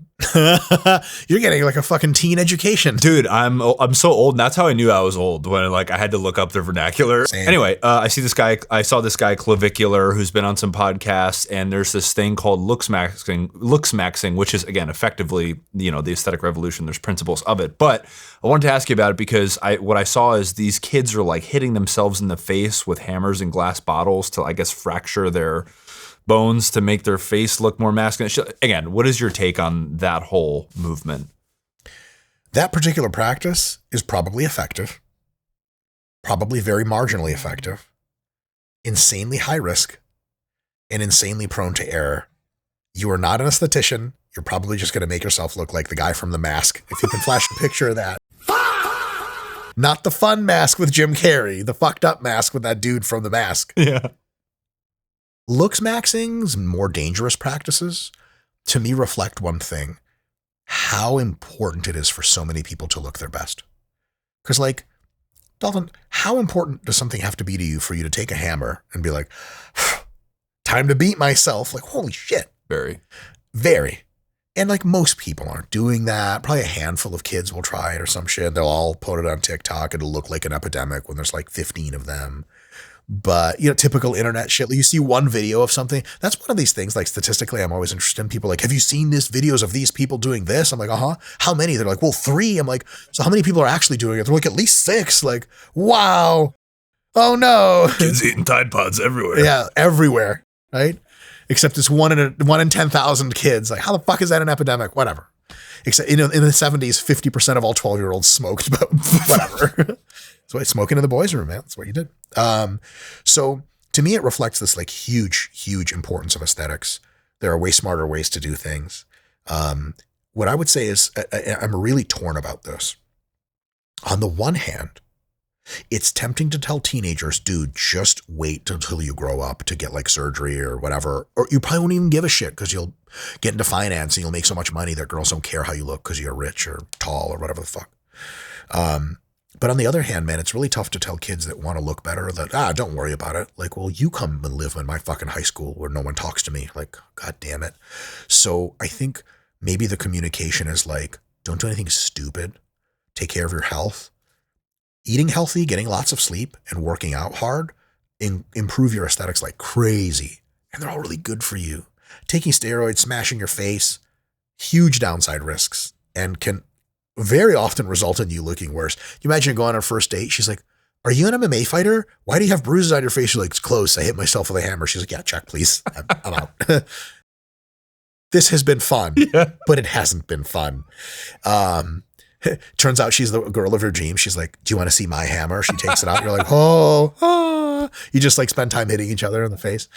You're getting like a fucking teen education. Dude, I'm so old. And that's how I knew I was old, when like I had to look up the vernacular. Same. Anyway, I saw this guy Clavicular who's been on some podcasts, and there's this thing called Looksmaxxing, which is again effectively, you know, the aesthetic revolution. There's principles of it. But I wanted to ask you about it because what I saw is these kids are like hitting themselves in the face with hammers and glass bottles to, I guess, fracture their bones to make their face look more masculine. Again, what is your take on that whole movement? That particular practice is probably effective, probably very marginally effective, insanely high risk, and insanely prone to error. You are not an esthetician. You're probably just going to make yourself look like the guy from The Mask. If you can flash a picture of that. Not the fun mask with Jim Carrey, the fucked up mask with that dude from The Mask. Yeah. Looksmaxxing's more dangerous practices, to me, reflect one thing: how important it is for so many people to look their best. Because, like, Dalton, how important does something have to be to you for you to take a hammer and be like, time to beat myself? Like, holy shit. Very. And like most people aren't doing that. Probably a handful of kids will try it or some shit. They'll all put it on TikTok. It'll look like an epidemic when there's like 15 of them. But, you know, typical internet shit. You see one video of something. That's one of these things, like statistically, I'm always interested in people like, have you seen this videos of these people doing this? I'm like, how many? They're like, well, 3. I'm like, so how many people are actually doing it? They're like, at least 6. Like, wow. Oh no. Kids eating Tide Pods everywhere. Yeah, everywhere. Right? Except it's one in 10,000 kids. Like, how the fuck is that an epidemic? Whatever. Except, in the 70s, 50% of all 12-year-olds smoked, but whatever. So smoking in the boys' room, man. That's what you did. So to me, it reflects this like huge, huge importance of aesthetics. There are way smarter ways to do things. What I would say is I'm really torn about this. On the one hand, it's tempting to tell teenagers, dude, just wait until you grow up to get like surgery or whatever. Or you probably won't even give a shit because you'll get into finance and you'll make so much money that girls don't care how you look because you're rich or tall or whatever the fuck. But on the other hand, man, it's really tough to tell kids that want to look better that, don't worry about it. Like, well, you come and live in my fucking high school where no one talks to me. Like, God damn it. So I think maybe the communication is like, don't do anything stupid. Take care of your health. Eating healthy, getting lots of sleep, and working out hard improve your aesthetics like crazy. And they're all really good for you. Taking steroids, smashing your face, huge downside risks, and can very often result in you looking worse. You imagine going on a first date. She's like, are you an MMA fighter? Why do you have bruises on your face? You're like, it's close. I hit myself with a hammer. She's like, yeah, check, please. I'm out. This has been fun, but it hasn't been fun. Turns out she's the girl of her dreams. She's like, do you want to see my hammer? She takes it out. You're like, oh. You just like spend time hitting each other in the face.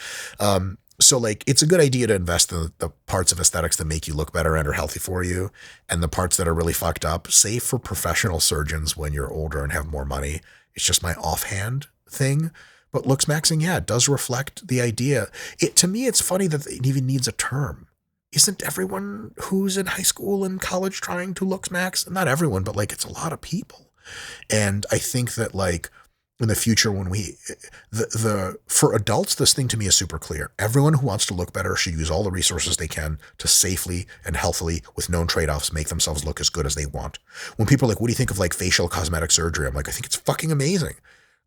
So like, it's a good idea to invest in the parts of aesthetics that make you look better and are healthy for you. And the parts that are really fucked up, save for professional surgeons when you're older and have more money. It's just my offhand thing. But Looksmaxxing, yeah, it does reflect the idea. To me, it's funny that it even needs a term. Isn't everyone who's in high school and college trying to Looksmax? Not everyone, but like, it's a lot of people. And I think that like, in the future, when for adults, this thing to me is super clear. Everyone who wants to look better should use all the resources they can to safely and healthily, with known trade-offs, make themselves look as good as they want. When people are like, what do you think of like facial cosmetic surgery? I'm like, I think it's fucking amazing.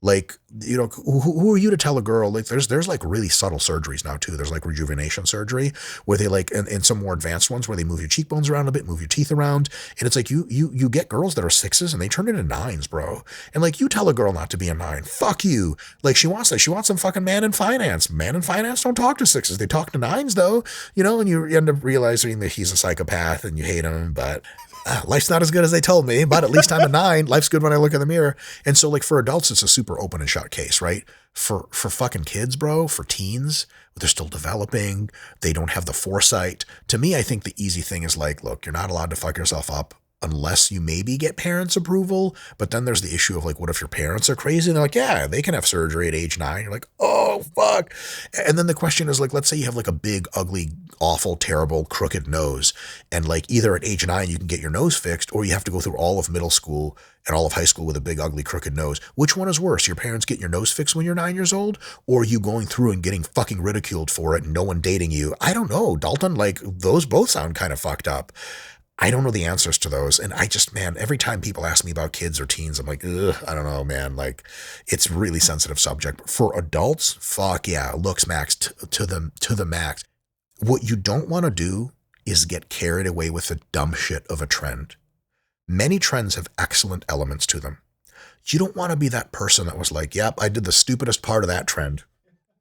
Like, you know, who are you to tell a girl? Like, there's like really subtle surgeries now too. There's like rejuvenation surgery where they like, and some more advanced ones where they move your cheekbones around a bit, move your teeth around. And it's like, you get girls that are 6s and they turn into 9s, bro. And like, you tell a girl not to be a 9. Fuck you. Like, she wants that. She wants some fucking man in finance. Man in finance don't talk to 6s. They talk to 9s though, you know, and you end up realizing that he's a psychopath and you hate him, but life's not as good as they told me, but at least I'm a 9. Life's good when I look in the mirror. And so like for adults, it's a super open and shut case, right? For fucking kids, bro, for teens, they're still developing. They don't have the foresight. To me, I think the easy thing is like, look, you're not allowed to fuck yourself up unless you maybe get parents' approval. But then there's the issue of like, what if your parents are crazy? And they're like, yeah, they can have surgery at age 9. You're like, oh, fuck. And then the question is like, let's say you have like a big, ugly, awful, terrible, crooked nose. And like either at age 9, you can get your nose fixed, or you have to go through all of middle school and all of high school with a big, ugly, crooked nose. Which one is worse? Your parents getting your nose fixed when you're 9 years old, or you going through and getting fucking ridiculed for it and no one dating you? I don't know, Dalton, like those both sound kind of fucked up. I don't know the answers to those. And I just, man, every time people ask me about kids or teens, I'm like, ugh, I don't know, man. Like, it's a really sensitive subject. But for adults, fuck yeah, Looksmaxx to the max. What you don't want to do is get carried away with the dumb shit of a trend. Many trends have excellent elements to them. You don't want to be that person that was like, yep, I did the stupidest part of that trend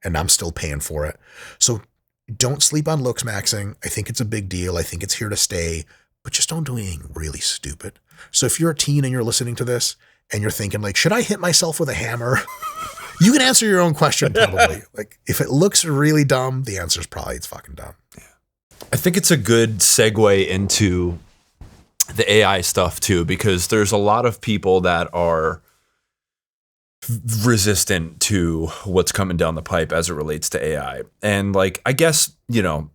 and I'm still paying for it. So don't sleep on Looksmaxxing. I think it's a big deal. I think it's here to stay. But just don't do anything really stupid. So if you're a teen and you're listening to this and you're thinking like, should I hit myself with a hammer? You can answer your own question probably. Like if it looks really dumb, the answer is probably it's fucking dumb. Yeah. I think it's a good segue into the AI stuff too, because there's a lot of people that are resistant to what's coming down the pipe as it relates to AI. And like, I guess, you know,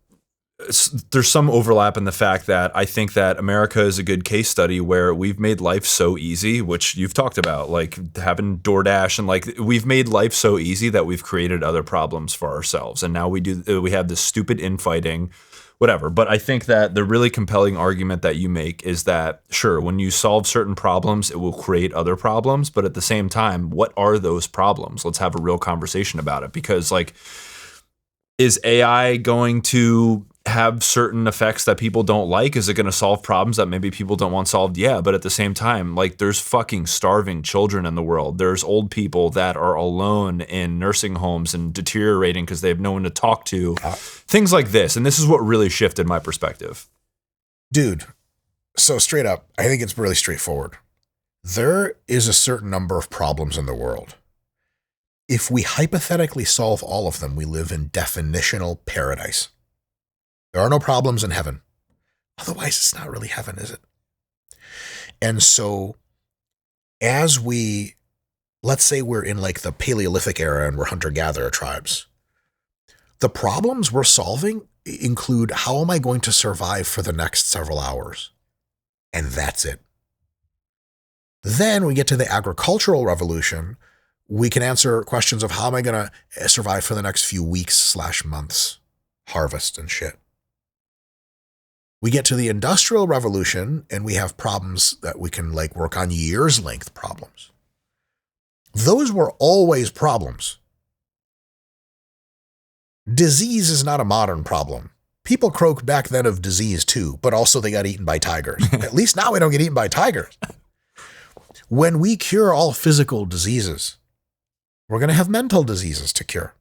there's some overlap in the fact that I think that America is a good case study where we've made life so easy, which you've talked about, like having DoorDash, and like we've made life so easy that we've created other problems for ourselves. And now we have this stupid infighting, whatever. But I think that the really compelling argument that you make is that, sure, when you solve certain problems, it will create other problems. But at the same time, what are those problems? Let's have a real conversation about it. Because like, is AI going to have certain effects that people don't like? Is it going to solve problems that maybe people don't want solved? Yeah, but at the same time, like there's fucking starving children in the world. There's old people that are alone in nursing homes and deteriorating because they have no one to talk to. Things like this. And this is what really shifted my perspective. Dude, So straight up, I think it's really straightforward. There is a certain number of problems in the world. If we hypothetically solve all of them, we live in definitional paradise. There are no problems in heaven. Otherwise, it's not really heaven, is it? And so as let's say we're in like the Paleolithic era and we're hunter-gatherer tribes, the problems we're solving include how am I going to survive for the next several hours? And that's it. Then we get to the agricultural revolution. We can answer questions of how am I going to survive for the next few weeks/months, harvest and shit. We get to the industrial revolution and we have problems that we can like work on years length problems. Those were always problems. Disease is not a modern problem. People croaked back then of disease too, but also they got eaten by tigers. At least now we don't get eaten by tigers. When we cure all physical diseases, we're going to have mental diseases to cure.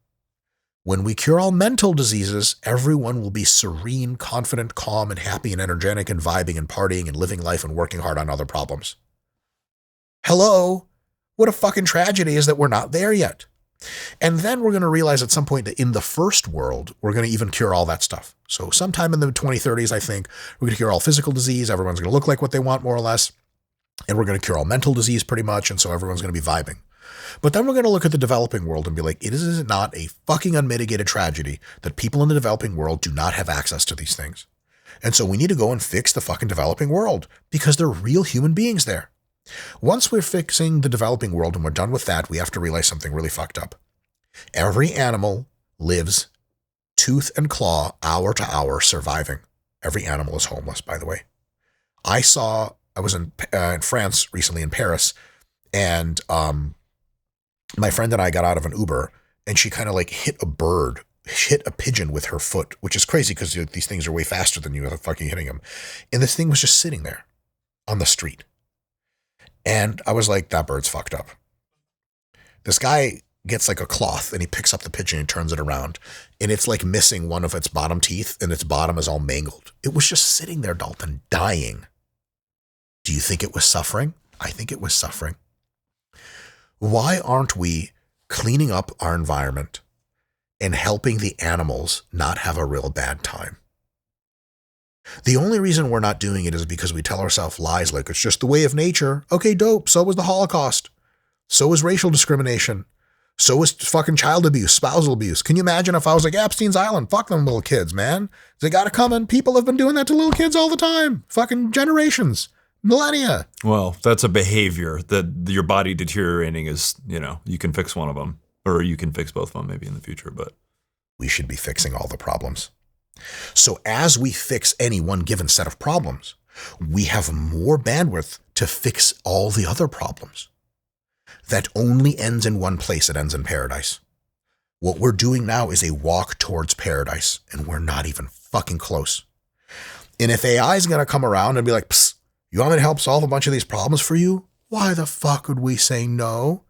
When we cure all mental diseases, everyone will be serene, confident, calm, and happy and energetic and vibing and partying and living life and working hard on other problems. Hello? What a fucking tragedy is that we're not there yet. And then we're going to realize at some point that in the first world, we're going to even cure all that stuff. So sometime in the 2030s, I think, we're going to cure all physical disease. Everyone's going to look like what they want, more or less. And we're going to cure all mental disease pretty much. And so everyone's going to be vibing. But then we're going to look at the developing world and be like, is it not a fucking unmitigated tragedy that people in the developing world do not have access to these things? And so we need to go and fix the fucking developing world because they're real human beings there. Once we're fixing the developing world and we're done with that, we have to realize something really fucked up. Every animal lives tooth and claw, hour to hour, surviving. Every animal is homeless, by the way. I was in France recently in Paris, and my friend and I got out of an Uber, and she kind of like hit a pigeon with her foot, which is crazy because these things are way faster than you are fucking hitting them. And this thing was just sitting there on the street. And I was like, that bird's fucked up. This guy gets like a cloth and he picks up the pigeon and turns it around, and it's like missing one of its bottom teeth and its bottom is all mangled. It was just sitting there, Dalton, dying. Do you think it was suffering? I think it was suffering. Why aren't we cleaning up our environment and helping the animals not have a real bad time? The only reason we're not doing it is because we tell ourselves lies like it's just the way of nature. Okay, dope. So was the Holocaust. So was racial discrimination. So was fucking child abuse, spousal abuse. Can you imagine if I was like Epstein's Island? Fuck them little kids, man. They got it coming. People have been doing that to little kids all the time. Fucking generations. Millennia. Well, that's a behavior that your body deteriorating is, you can fix one of them, or you can fix both of them maybe in the future, but we should be fixing all the problems. So as we fix any one given set of problems, we have more bandwidth to fix all the other problems. That only ends in one place. It ends in paradise. What we're doing now is a walk towards paradise, and we're not even fucking close. And if AI is going to come around and be like, psst, you want me to help solve a bunch of these problems for you? Why the fuck would we say no?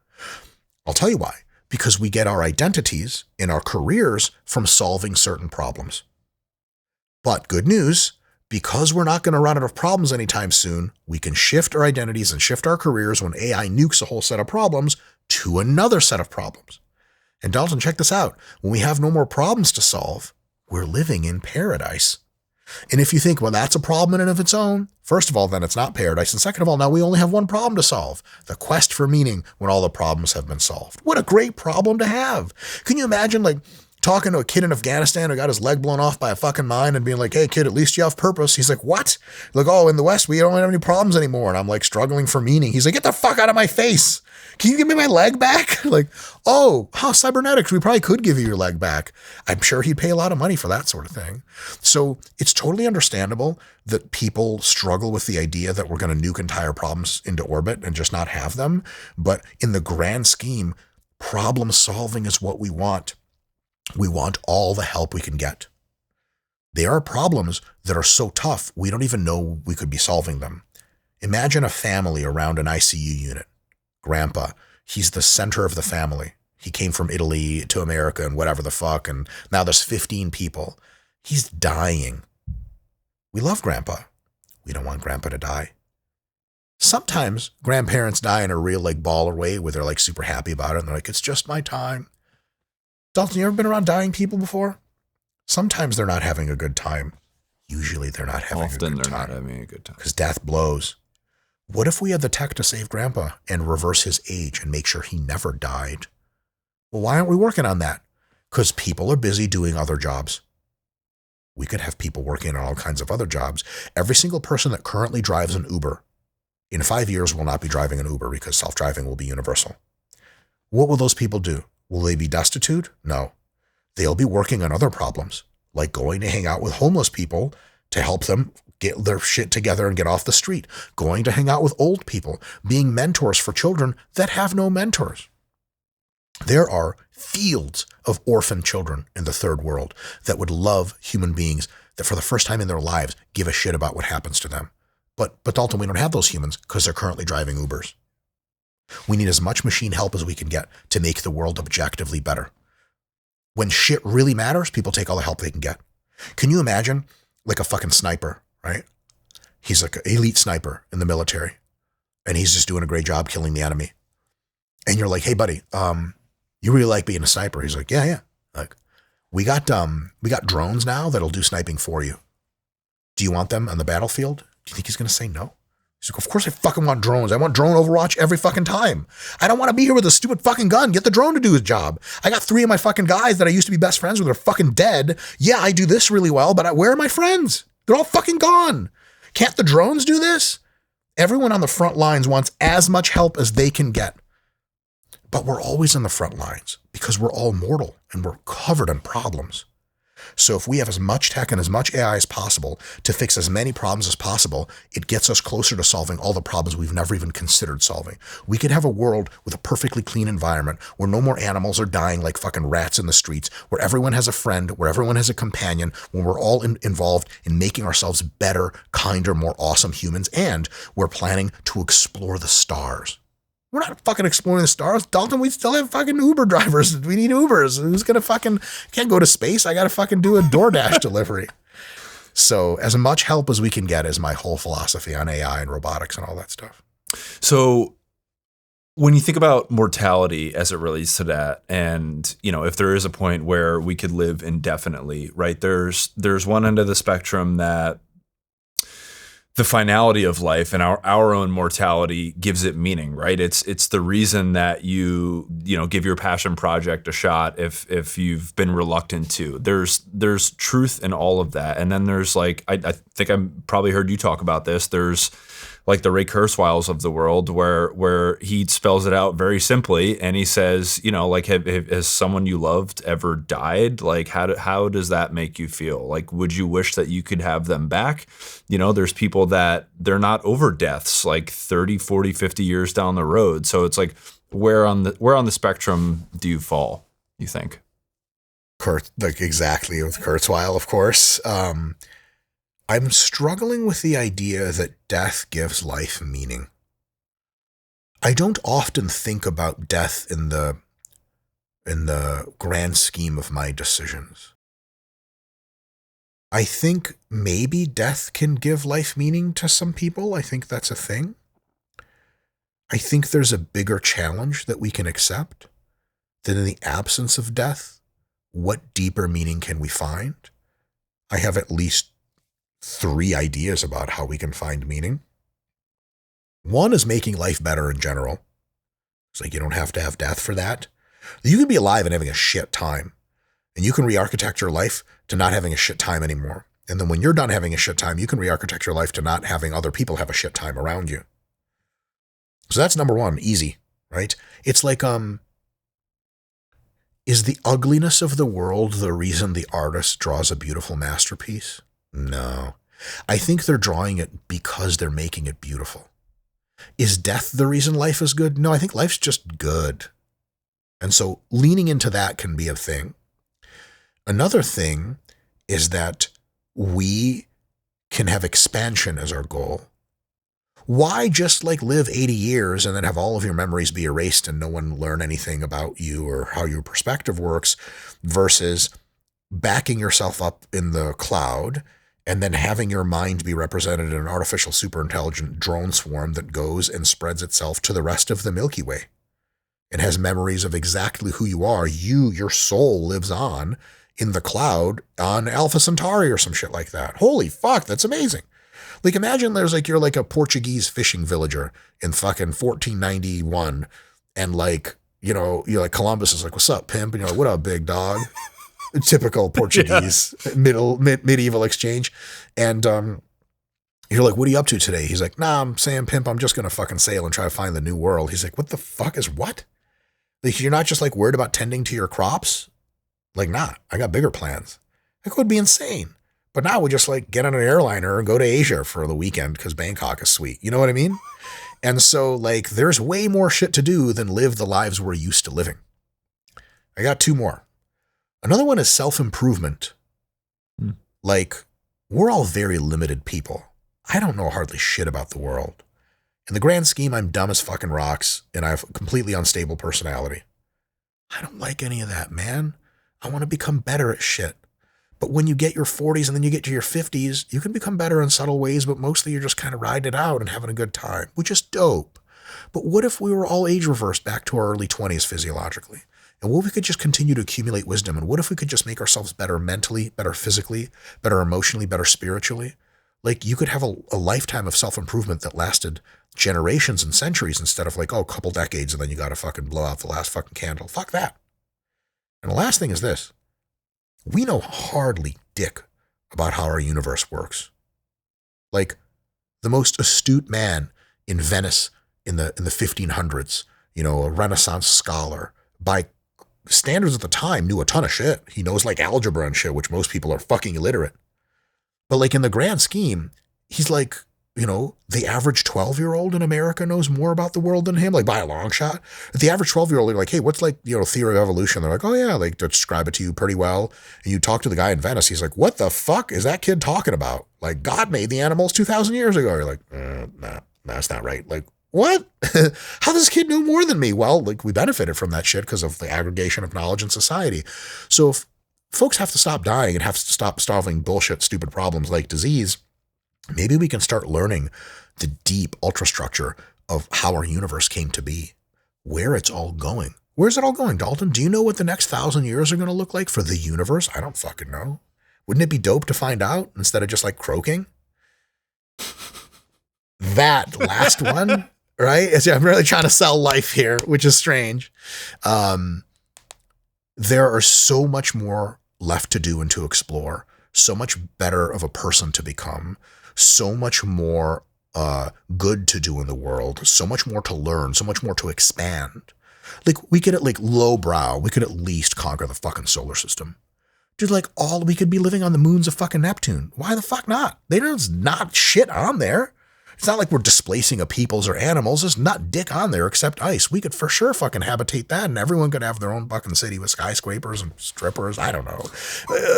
I'll tell you why. Because we get our identities and our careers from solving certain problems. But good news, because we're not going to run out of problems anytime soon, we can shift our identities and shift our careers when AI nukes a whole set of problems to another set of problems. And Dalton, check this out. When we have no more problems to solve, we're living in paradise. And if you think, well, that's a problem in and of its own, first of all, then it's not paradise. And second of all, now we only have one problem to solve, the quest for meaning when all the problems have been solved. What a great problem to have. Can you imagine like talking to a kid in Afghanistan who got his leg blown off by a fucking mine and being like, hey kid, at least you have purpose. He's like, what? Like, oh, in the West, we don't have any problems anymore. And I'm like struggling for meaning. He's like, get the fuck out of my face. Can you give me my leg back? Like, oh, cybernetics, we probably could give you your leg back. I'm sure he'd pay a lot of money for that sort of thing. So it's totally understandable that people struggle with the idea that we're going to nuke entire problems into orbit and just not have them. But in the grand scheme, problem solving is what we want. We want all the help we can get. There are problems that are so tough, we don't even know we could be solving them. Imagine a family around an ICU unit. Grandpa, he's the center of the family. He came from Italy to America and whatever the fuck, and now there's 15 people. He's dying. We love Grandpa. We don't want grandpa to die. Sometimes grandparents die in a real like baller way where they're like super happy about it and they're like, it's just my time. Dalton, you ever been around dying people before? Sometimes they're not having a good time. Usually they're not having a good time. Often they're not having a good time. Because death blows. What if we had the tech to save grandpa and reverse his age and make sure he never died? Well, why aren't we working on that? Because people are busy doing other jobs. We could have people working on all kinds of other jobs. Every single person that currently drives an Uber in 5 years will not be driving an Uber because self-driving will be universal. What will those people do? Will they be destitute? No. They'll be working on other problems, like going to hang out with homeless people to help them get their shit together and get off the street, going to hang out with old people, being mentors for children that have no mentors. There are fields of orphan children in the third world that would love human beings that for the first time in their lives give a shit about what happens to them. But Dalton, we don't have those humans because they're currently driving Ubers. We need as much machine help as we can get to make the world objectively better. When shit really matters, people take all the help they can get. Can you imagine like a fucking sniper, right? He's like an elite sniper in the military and he's just doing a great job killing the enemy. And you're like, hey buddy, you really like being a sniper? He's like, yeah. Like, we got drones now that'll do sniping for you. Do you want them on the battlefield? Do you think he's going to say no? He's like, of course I fucking want drones. I want drone Overwatch every fucking time. I don't want to be here with a stupid fucking gun. Get the drone to do his job. I got 3 of my fucking guys that I used to be best friends with are fucking dead. Yeah, I do this really well, but where are my friends? They're all fucking gone. Can't the drones do this? Everyone on the front lines wants as much help as they can get. But we're always on the front lines because we're all mortal and we're covered in problems. So if we have as much tech and as much AI as possible to fix as many problems as possible, it gets us closer to solving all the problems we've never even considered solving. We could have a world with a perfectly clean environment where no more animals are dying like fucking rats in the streets, where everyone has a friend, where everyone has a companion, when we're all involved in making ourselves better, kinder, more awesome humans, and we're planning to explore the stars. We're not fucking exploring the stars. Dalton, we still have fucking Uber drivers. We need Ubers. Who's going to fucking, can't go to space. I got to fucking do a DoorDash delivery. So as much help as we can get is my whole philosophy on AI and robotics and all that stuff. So when you think about mortality as it relates to that, and, you know, if there is a point where we could live indefinitely, right, there's one end of the spectrum that the finality of life and our own mortality gives it meaning, right? It's the reason that you give your passion project a shot if you've been reluctant to. There's truth in all of that. And then there's like, I think I probably heard you talk about this. There's like the Ray Kurzweils of the world where he spells it out very simply and he says, you know, like, has someone you loved ever died? Like, how does that make you feel? Like, would you wish that you could have them back? You know, there's people that they're not over deaths like 30, 40, 50 years down the road. So it's like, where on the spectrum do you fall, you think? Like exactly with Kurzweil, of course. I'm struggling with the idea that death gives life meaning. I don't often think about death in the grand scheme of my decisions. I think maybe death can give life meaning to some people. I think that's a thing. I think there's a bigger challenge that we can accept that in the absence of death, what deeper meaning can we find? I have at least 3 ideas about how we can find meaning. One is making life better in general. It's like you don't have to have death for that. You can be alive and having a shit time. And you can re-architect your life to not having a shit time anymore. And then when you're done having a shit time, you can re-architect your life to not having other people have a shit time around you. So that's number 1, easy, right? It's like, is the ugliness of the world the reason the artist draws a beautiful masterpiece? No. I think they're drawing it because they're making it beautiful. Is death the reason life is good? No, I think life's just good. And so leaning into that can be a thing. Another thing is that we can have expansion as our goal. Why just like live 80 years and then have all of your memories be erased and no one learn anything about you or how your perspective works versus backing yourself up in the cloud and then having your mind be represented in an artificial superintelligent drone swarm that goes and spreads itself to the rest of the Milky Way and has memories of exactly who you are. Your soul lives on in the cloud on Alpha Centauri or some shit like that. Holy fuck, that's amazing. Like, imagine there's like, you're like a Portuguese fishing villager in fucking 1491, and like, you know, you're like, Columbus is like, what's up, pimp? And you're like, what up, big dog? Typical Portuguese medieval exchange. And you're like, what are you up to today? He's like, nah, I'm saying, pimp, I'm just going to fucking sail and try to find the new world. He's like, what the fuck is what? Like, you're not just like worried about tending to your crops? Like, nah, I got bigger plans. That would be insane. But now we just like get on an airliner and go to Asia for the weekend because Bangkok is sweet. You know what I mean? And so like, there's way more shit to do than live the lives we're used to living. I got two more. Another one is self-improvement. Like, we're all very limited people. I don't know hardly shit about the world. In the grand scheme, I'm dumb as fucking rocks, and I have a completely unstable personality. I don't like any of that, man. I want to become better at shit. But when you get your 40s and then you get to your 50s, you can become better in subtle ways, but mostly you're just kind of riding it out and having a good time, which is dope. But what if we were all age reversed back to our early 20s physiologically? And what if we could just continue to accumulate wisdom? And what if we could just make ourselves better mentally, better physically, better emotionally, better spiritually? Like, you could have a lifetime of self-improvement that lasted generations and centuries instead of like, oh, a couple decades and then you got to fucking blow out the last fucking candle. Fuck that. And the last thing is this. We know hardly dick about how our universe works. Like, the most astute man in Venice in the 1500s, you know, a Renaissance scholar, by standards at the time, knew a ton of shit. He knows like algebra and shit, which most people are fucking illiterate. But like, in the grand scheme, he's like, you know, the average 12-year-old in America knows more about the world than him, like by a long shot. If the average 12-year-old, you're like, hey, what's like, you know, theory of evolution? They're like, oh yeah, like describe it to you pretty well. And you talk to the guy in Venice, he's like, what the fuck is that kid talking about? Like, God made the animals 2,000 years ago. You're like, nah, that's not right. Like, what? How does this kid know more than me? Well, like, we benefited from that shit because of the aggregation of knowledge in society. So if folks have to stop dying and have to stop solving bullshit, stupid problems like disease, maybe we can start learning the deep ultrastructure of how our universe came to be, where it's all going. Where's it all going, Dalton? Do you know what the next 1,000 years are going to look like for the universe? I don't fucking know. Wouldn't it be dope to find out instead of just like croaking? That last one, right? I'm really trying to sell life here, which is strange. There are so much more left to do and to explore, so much better of a person to become, so much more good to do in the world, so much more to learn, so much more to expand. Like, we could at like lowbrow, we could at least conquer the fucking solar system. Dude, like, we could be living on the moons of fucking Neptune. Why the fuck not? There's not shit on there. It's not like we're displacing a peoples or animals. There's not dick on there except ice. We could for sure fucking habitate that, and everyone could have their own fucking city with skyscrapers and strippers. I don't know.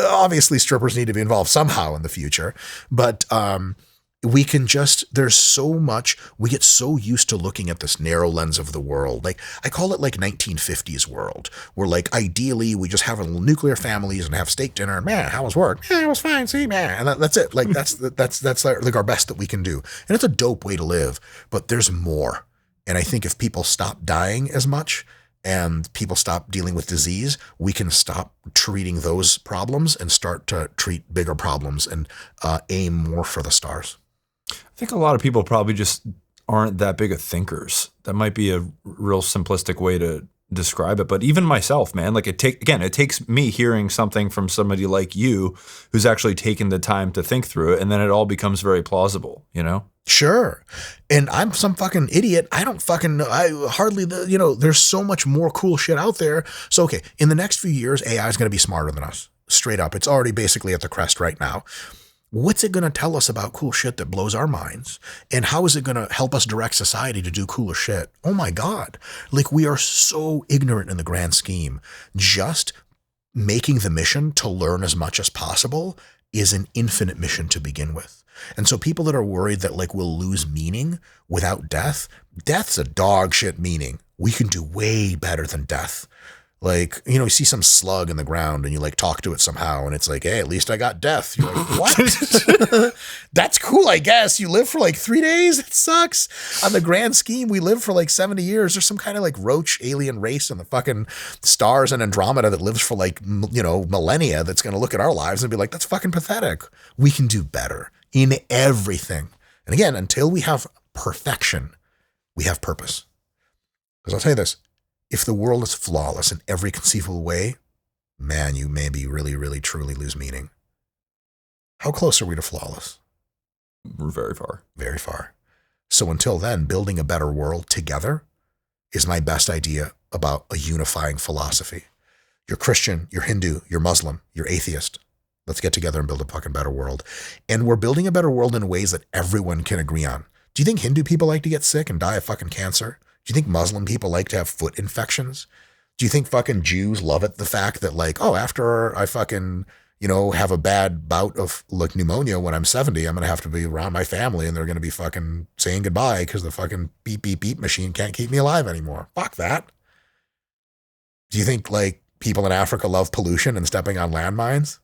Obviously, strippers need to be involved somehow in the future. But we can just, there's so much, we get so used to looking at this narrow lens of the world. Like, I call it like 1950s world, where like ideally we just have nuclear families and have steak dinner and man, how was work? Yeah, it was fine. See, man. And that's it. Like, that's like our best that we can do. And it's a dope way to live, but there's more. And I think if people stop dying as much and people stop dealing with disease, we can stop treating those problems and start to treat bigger problems and aim more for the stars. I think a lot of people probably just aren't that big of thinkers. That might be a real simplistic way to describe it. But even myself, man, like it takes me hearing something from somebody like you who's actually taken the time to think through it. And then it all becomes very plausible, you know? Sure. And I'm some fucking idiot. I don't fucking know. I hardly, there's so much more cool shit out there. So, okay, in the next few years, AI is going to be smarter than us. Straight up. It's already basically at the crest right now. What's it going to tell us about cool shit that blows our minds? And how is it going to help us direct society to do cooler shit? Oh my God. Like, we are so ignorant in the grand scheme. Just making the mission to learn as much as possible is an infinite mission to begin with. And so people that are worried that like we'll lose meaning without death, death's a dog shit meaning. We can do way better than death. Like, you see some slug in the ground and you like talk to it somehow and it's like, hey, at least I got death. You're like, what? That's cool, I guess. You live for like 3 days? It sucks. On the grand scheme, we live for like 70 years. There's some kind of like roach alien race in the fucking stars and Andromeda that lives for like, millennia that's going to look at our lives and be like, that's fucking pathetic. We can do better in everything. And again, until we have perfection, we have purpose. Because I'll tell you this. If the world is flawless in every conceivable way, man, you maybe really, really, truly lose meaning. How close are we to flawless? We're very far. Very far. So until then, building a better world together is my best idea about a unifying philosophy. You're Christian, you're Hindu, you're Muslim, you're atheist. Let's get together and build a fucking better world. And we're building a better world in ways that everyone can agree on. Do you think Hindu people like to get sick and die of fucking cancer? Do you think Muslim people like to have foot infections? Do you think fucking Jews love it, the fact that like, oh, after I fucking, have a bad bout of like pneumonia when I'm 70, I'm going to have to be around my family and they're going to be fucking saying goodbye because the fucking beep, beep, beep machine can't keep me alive anymore. Fuck that. Do you think like people in Africa love pollution and stepping on landmines?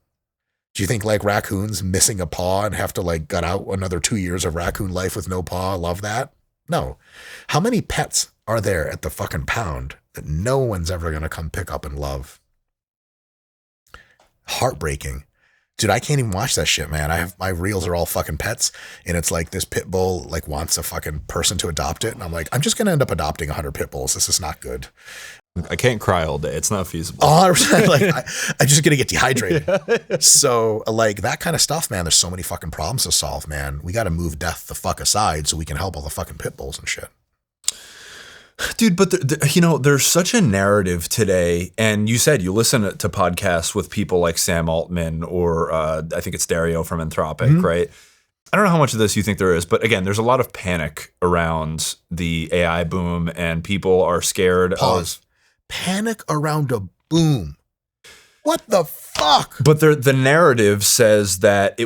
Do you think like raccoons missing a paw and have to like gut out another 2 years of raccoon life with no paw love that? No. How many pets are there at the fucking pound that no one's ever going to come pick up and love? Heartbreaking. Dude, I can't even watch that shit, man. My reels are all fucking pets and it's like this pit bull like wants a fucking person to adopt it. And I'm like, I'm just going to end up adopting 100 pit bulls. This is not good. I can't cry all day. It's not feasible. 100%. Like I'm just going to get dehydrated. Yeah. So like that kind of stuff, man, there's so many fucking problems to solve, man. We got to move death the fuck aside so we can help all the fucking pit bulls and shit. Dude, but there's such a narrative today, and you said you listen to podcasts with people like Sam Altman or I think it's Dario from Anthropic, right? I don't know how much of this you think there is, but again, there's a lot of panic around the AI boom, and people are scared of panic around a boom. What the fuck? But the narrative says that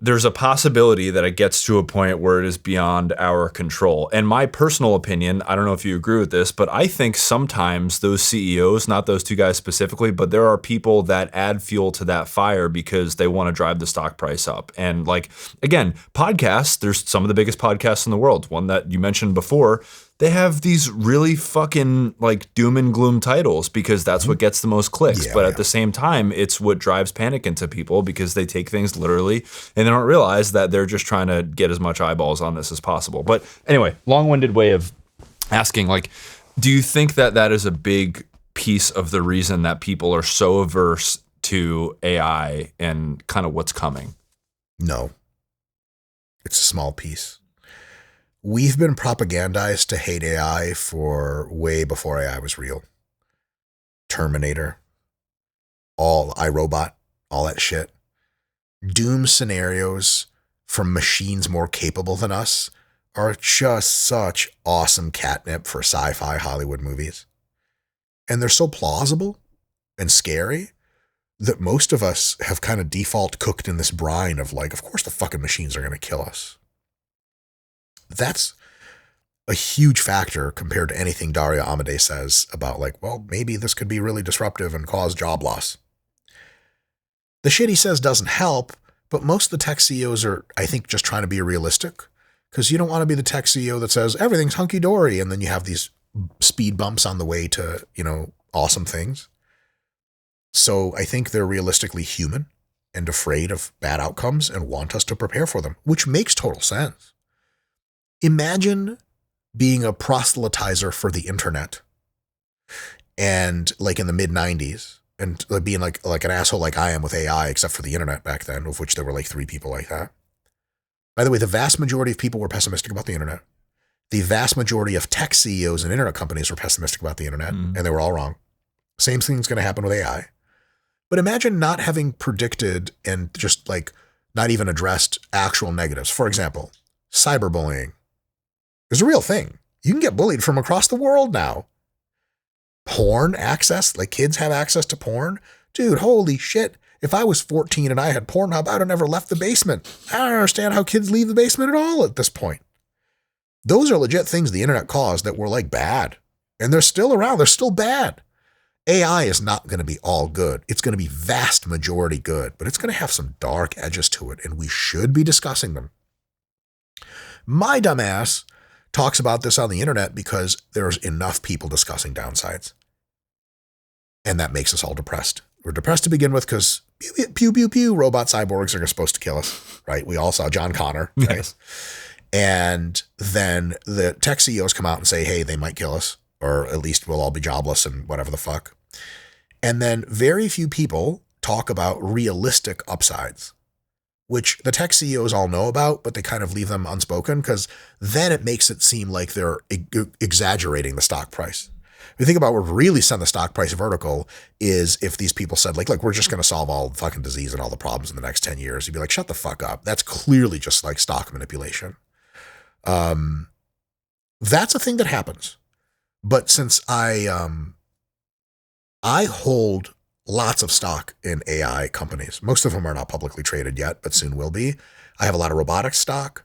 there's a possibility that it gets to a point where it is beyond our control. And my personal opinion, I don't know if you agree with this, but I think sometimes those CEOs, not those two guys specifically, but there are people that add fuel to that fire because they want to drive the stock price up. And like, again, podcasts, there's some of the biggest podcasts in the world. One that you mentioned before, they have these really fucking like doom and gloom titles because that's what gets the most clicks. Yeah, but at the same time, it's what drives panic into people because they take things literally and they don't realize that they're just trying to get as much eyeballs on this as possible. But anyway, long-winded way of asking, like, do you think that that is a big piece of the reason that people are so averse to AI and kind of what's coming? No, it's a small piece. We've been propagandized to hate AI for way before AI was real. Terminator, all iRobot, all that shit. Doom scenarios from machines more capable than us are just such awesome catnip for sci-fi Hollywood movies. And they're so plausible and scary that most of us have kind of default cooked in this brine of like, of course the fucking machines are going to kill us. That's a huge factor compared to anything Dario Amodei says about like, well, maybe this could be really disruptive and cause job loss. The shit he says doesn't help, but most of the tech CEOs are, I think, just trying to be realistic because you don't want to be the tech CEO that says everything's hunky-dory and then you have these speed bumps on the way to, awesome things. So I think they're realistically human and afraid of bad outcomes and want us to prepare for them, which makes total sense. Imagine being a proselytizer for the internet and like in the mid 90s and being like an asshole like I am with AI, except for the internet back then, of which there were like 3 people like that. By the way, the vast majority of people were pessimistic about the internet. The vast majority of tech CEOs and internet companies were pessimistic about the internet, and they were all wrong. Same thing's going to happen with AI. But imagine not having predicted and just like not even addressed actual negatives. For example, cyberbullying. There's a real thing. You can get bullied from across the world now. Porn access, like kids have access to porn. Dude, holy shit. If I was 14 and I had Pornhub, I'd have never left the basement. I don't understand how kids leave the basement at all at this point. Those are legit things the internet caused that were like bad. And they're still around. They're still bad. AI is not going to be all good. It's going to be vast majority good, but it's going to have some dark edges to it, and we should be discussing them. My dumbass talks about this on the internet because there's enough people discussing downsides. And that makes us all depressed. We're depressed to begin with because pew, pew, pew, robot cyborgs are supposed to kill us, right? We all saw John Connor, right? Yes. And then the tech CEOs come out and say, hey, they might kill us, or at least we'll all be jobless and whatever the fuck. And then very few people talk about realistic upsides, which the tech CEOs all know about, but they kind of leave them unspoken because then it makes it seem like they're exaggerating the stock price. If you think about what really sent the stock price vertical is if these people said like, look, we're just going to solve all the fucking disease and all the problems in the next 10 years. You'd be like, shut the fuck up. That's clearly just like stock manipulation. That's a thing that happens. But since I hold lots of stock in AI companies. Most of them are not publicly traded yet, but soon will be. I have a lot of robotics stock.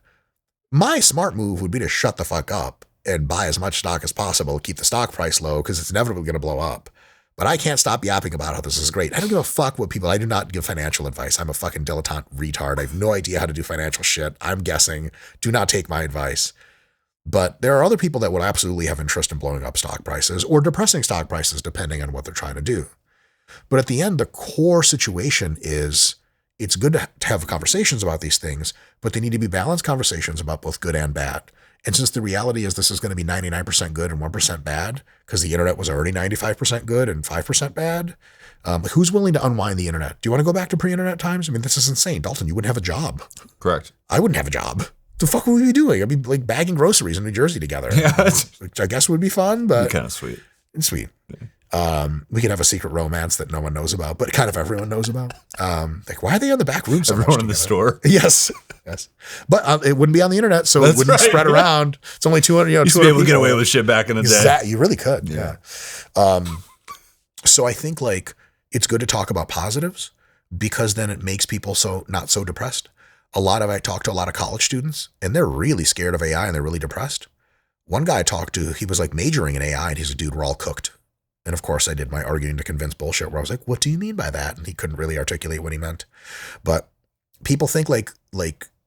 My smart move would be to shut the fuck up and buy as much stock as possible, keep the stock price low because it's inevitably going to blow up. But I can't stop yapping about how this is great. I don't give a fuck what people, I do not give financial advice. I'm a fucking dilettante retard. I have no idea how to do financial shit. I'm guessing. Do not take my advice. But there are other people that would absolutely have interest in blowing up stock prices or depressing stock prices, depending on what they're trying to do. But at the end, the core situation is it's good to have conversations about these things, but they need to be balanced conversations about both good and bad. And since the reality is this is going to be 99% good and 1% bad, because the internet was already 95% good and 5% bad, who's willing to unwind the internet? Do you want to go back to pre-internet times? I mean, this is insane. Dalton, you wouldn't have a job. Correct. I wouldn't have a job. The fuck would we be doing? I'd be like bagging groceries in New Jersey together. Yeah. Which I guess would be fun, but kind of sweet. It's sweet. We could have a secret romance that no one knows about, but kind of everyone knows about. Like, why are they in the back room so Everyone much in the together? store. Yes. Yes. But it wouldn't be on the internet, so That's it wouldn't right. spread around. It's only 200, You used to be 200 able to get people. away with shit back in the day. Exactly. You really could. Yeah. So I think like it's good to talk about positives because then it makes people not so depressed. I talked to a lot of college students and they're really scared of AI and they're really depressed. One guy I talked to, he was like majoring in AI and he's a dude, we're all cooked. And of course I did my arguing to convince bullshit where I was like, what do you mean by that? And he couldn't really articulate what he meant. But people think like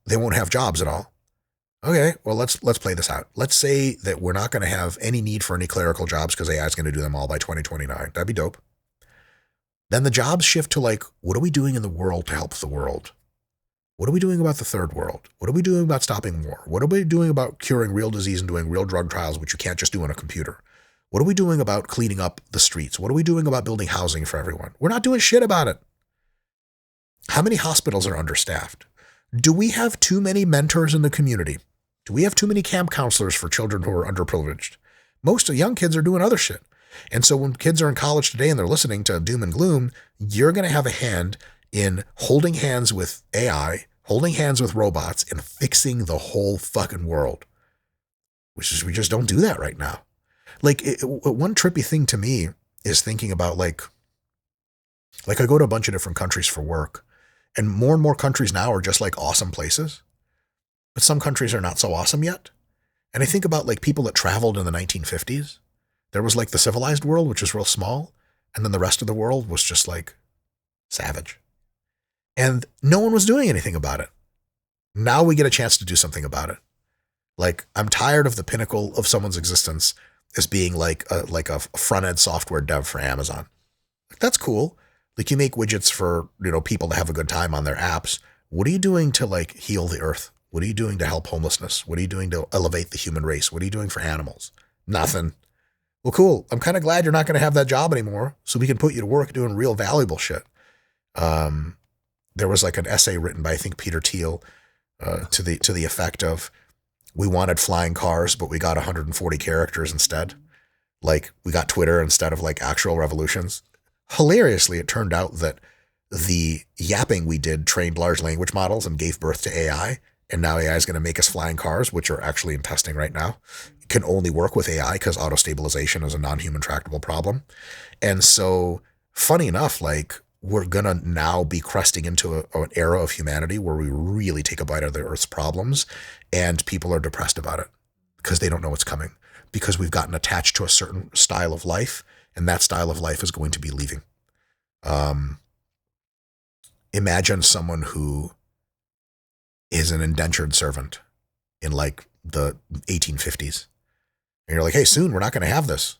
they won't have jobs at all. Okay, well, let's play this out. Let's say that we're not going to have any need for any clerical jobs because AI is going to do them all by 2029. That'd be dope. Then the jobs shift to like, what are we doing in the world to help the world? What are we doing about the third world? What are we doing about stopping war? What are we doing about curing real disease and doing real drug trials, which you can't just do on a computer? What are we doing about cleaning up the streets? What are we doing about building housing for everyone? We're not doing shit about it. How many hospitals are understaffed? Do we have too many mentors in the community? Do we have too many camp counselors for children who are underprivileged? Most of young kids are doing other shit. And so when kids are in college today and they're listening to doom and gloom, you're going to have a hand in holding hands with AI, holding hands with robots, and fixing the whole fucking world. Which is, we just don't do that right now. Like one trippy thing to me is thinking about like I go to a bunch of different countries for work, and more countries now are just like awesome places. But some countries are not so awesome yet. And I think about like people that traveled in the 1950s. There was like the civilized world, which was real small. And then the rest of the world was just like savage. And no one was doing anything about it. Now we get a chance to do something about it. Like I'm tired of the pinnacle of someone's existence as being like a front-end software dev for Amazon. Like, that's cool. Like you make widgets for, people to have a good time on their apps. What are you doing to like heal the earth? What are you doing to help homelessness? What are you doing to elevate the human race? What are you doing for animals? Nothing. Well, cool. I'm kind of glad you're not going to have that job anymore, so we can put you to work doing real valuable shit. There was like an essay written by, I think, Peter Thiel, to the effect of, we wanted flying cars, but we got 140 characters instead. Like we got Twitter instead of like actual revolutions. Hilariously, it turned out that the yapping we did trained large language models and gave birth to AI. And now AI is going to make us flying cars, which are actually in testing right now. It can only work with AI because auto-stabilization is a non-human tractable problem. And so funny enough, like we're going to now be cresting into an era of humanity where we really take a bite of the Earth's problems and people are depressed about it because they don't know what's coming, because we've gotten attached to a certain style of life And that style of life is going to be leaving. Imagine someone who is an indentured servant in like the 1850s. And you're like, hey, soon we're not going to have this.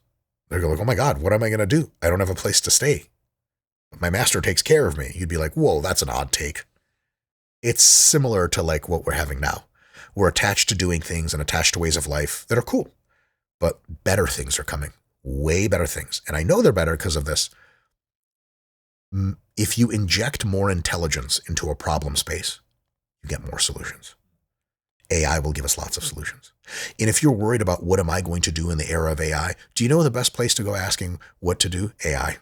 They're like, oh my God, what am I going to do? I don't have a place to stay. My master takes care of me. You'd be like, whoa, that's an odd take. It's similar to like what we're having now. We're attached to doing things and attached to ways of life that are cool, but better things are coming, way better things. And I know they're better because of this. If you inject more intelligence into a problem space, you get more solutions. AI will give us lots of solutions. And if you're worried about what am I going to do in the era of AI, do you know the best place to go asking what to do? AI.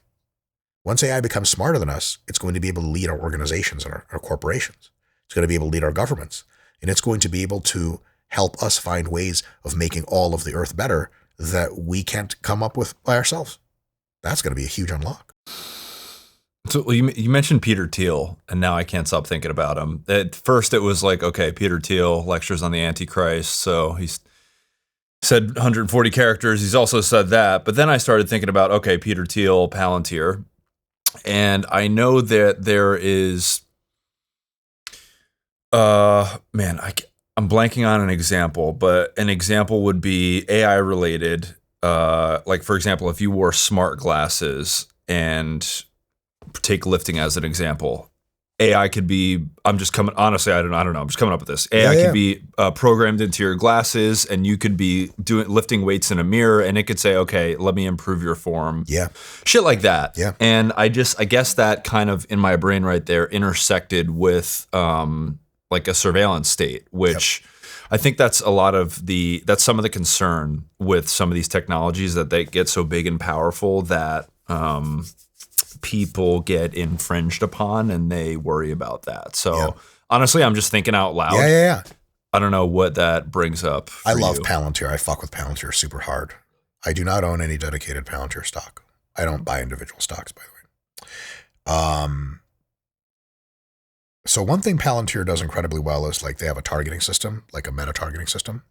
Once AI becomes smarter than us, it's going to be able to lead our organizations and our corporations. It's going to be able to lead our governments. And it's going to be able to help us find ways of making all of the earth better that we can't come up with by ourselves. That's going to be a huge unlock. So you mentioned Peter Thiel, and now I can't stop thinking about him. At first, it was like, okay, Peter Thiel lectures on the Antichrist, so he's said 140 characters. He's also said that. But then I started thinking about, okay, Peter Thiel, Palantir. And I know that there is, I'm blanking on an example, but an example would be AI related. Like, for example, if you wore smart glasses and take lifting as an example, AI could be, honestly, I don't know. I'm just coming up with this. AI could be programmed into your glasses, and you could be lifting weights in a mirror, and it could say, okay, let me improve your form. Yeah. Shit like that. Yeah. And I guess that kind of in my brain right there intersected with like a surveillance state, which I think that's some of the concern with some of these technologies, that they get so big and powerful that people get infringed upon, and they worry about that. So honestly, I'm just thinking out loud. Yeah. I don't know what that brings up. I love Palantir. I fuck with Palantir super hard. I do not own any dedicated Palantir stock. I don't buy individual stocks, by the way. So one thing Palantir does incredibly well is like they have a targeting system, like a meta targeting system.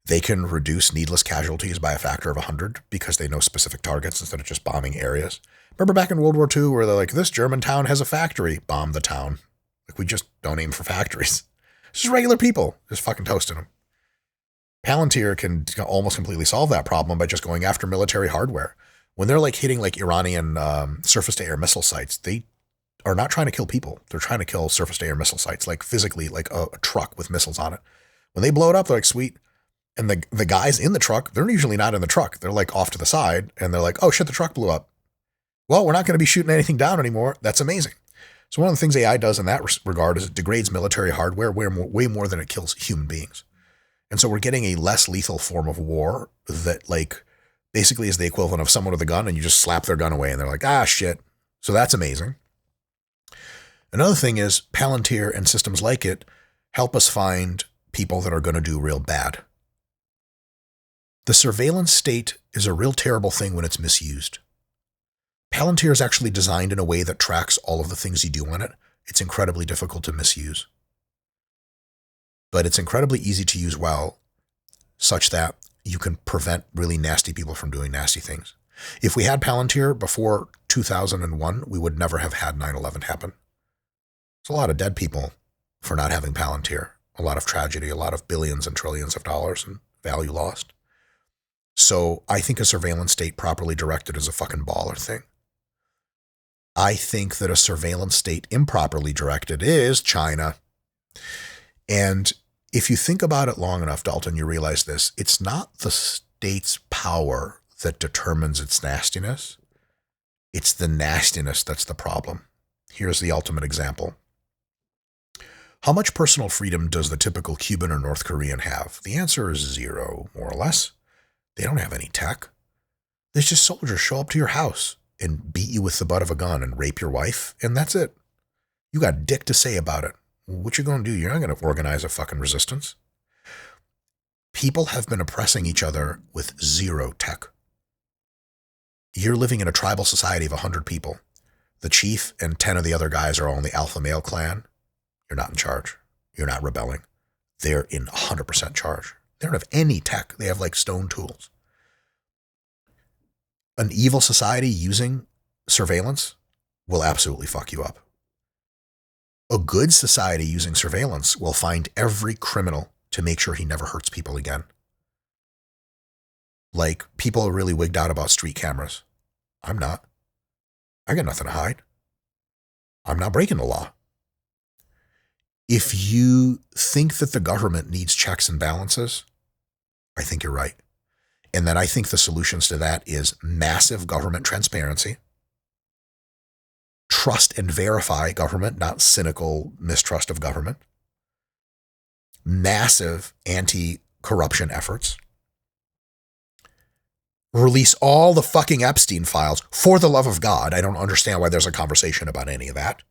They can reduce needless casualties by a factor of 100 because they know specific targets instead of just bombing areas. Remember back in World War II where they're like, this German town has a factory, bomb the town. Like, we just don't aim for factories. It's just regular people, just fucking toasting them. Palantir can almost completely solve that problem by just going after military hardware. When they're like hitting like Iranian surface-to-air missile sites, they are not trying to kill people. They're trying to kill surface-to-air missile sites, like physically, like a truck with missiles on it. When they blow it up, they're like, sweet. And the guys in the truck, they're usually not in the truck. They're like off to the side, and they're like, oh shit, the truck blew up. Well, we're not going to be shooting anything down anymore. That's amazing. So one of the things AI does in that regard is it degrades military hardware way more than it kills human beings. And so we're getting a less lethal form of war that like basically is the equivalent of someone with a gun and you just slap their gun away and they're like, ah, shit. So that's amazing. Another thing is Palantir and systems like it help us find people that are going to do real bad. The surveillance state is a real terrible thing when it's misused. Palantir is actually designed in a way that tracks all of the things you do on it. It's incredibly difficult to misuse. But it's incredibly easy to use well, such that you can prevent really nasty people from doing nasty things. If we had Palantir before 2001, we would never have had 9/11 happen. It's a lot of dead people for not having Palantir, a lot of tragedy, a lot of billions and trillions of dollars in value lost. So I think a surveillance state properly directed is a fucking baller thing. I think that a surveillance state improperly directed is China. And if you think about it long enough, Dalton, you realize this. It's not the state's power that determines its nastiness. It's the nastiness that's the problem. Here's the ultimate example. How much personal freedom does the typical Cuban or North Korean have? The answer is 0, more or less. They don't have any tech. There's just soldiers show up to your house and beat you with the butt of a gun and rape your wife, and that's it. You got dick to say about it. What you going to do? You're not going to organize a fucking resistance. People have been oppressing each other with 0 tech. You're living in a tribal society of 100 people. The chief and 10 of the other guys are all in the alpha male clan. You're not in charge. You're not rebelling. They're in 100% charge. They don't have any tech. They have like stone tools. an evil society using surveillance will absolutely fuck you up. A good society using surveillance will find every criminal to make sure he never hurts people again. Like, people are really wigged out about street cameras. I'm not. I got nothing to hide. I'm not breaking the law. If you think that the government needs checks and balances, I think you're right. And then I think the solutions to that is massive government transparency, trust and verify government, not cynical mistrust of government, massive anti-corruption efforts, release all the fucking Epstein files. For the love of God, I don't understand why there's a conversation about any of that.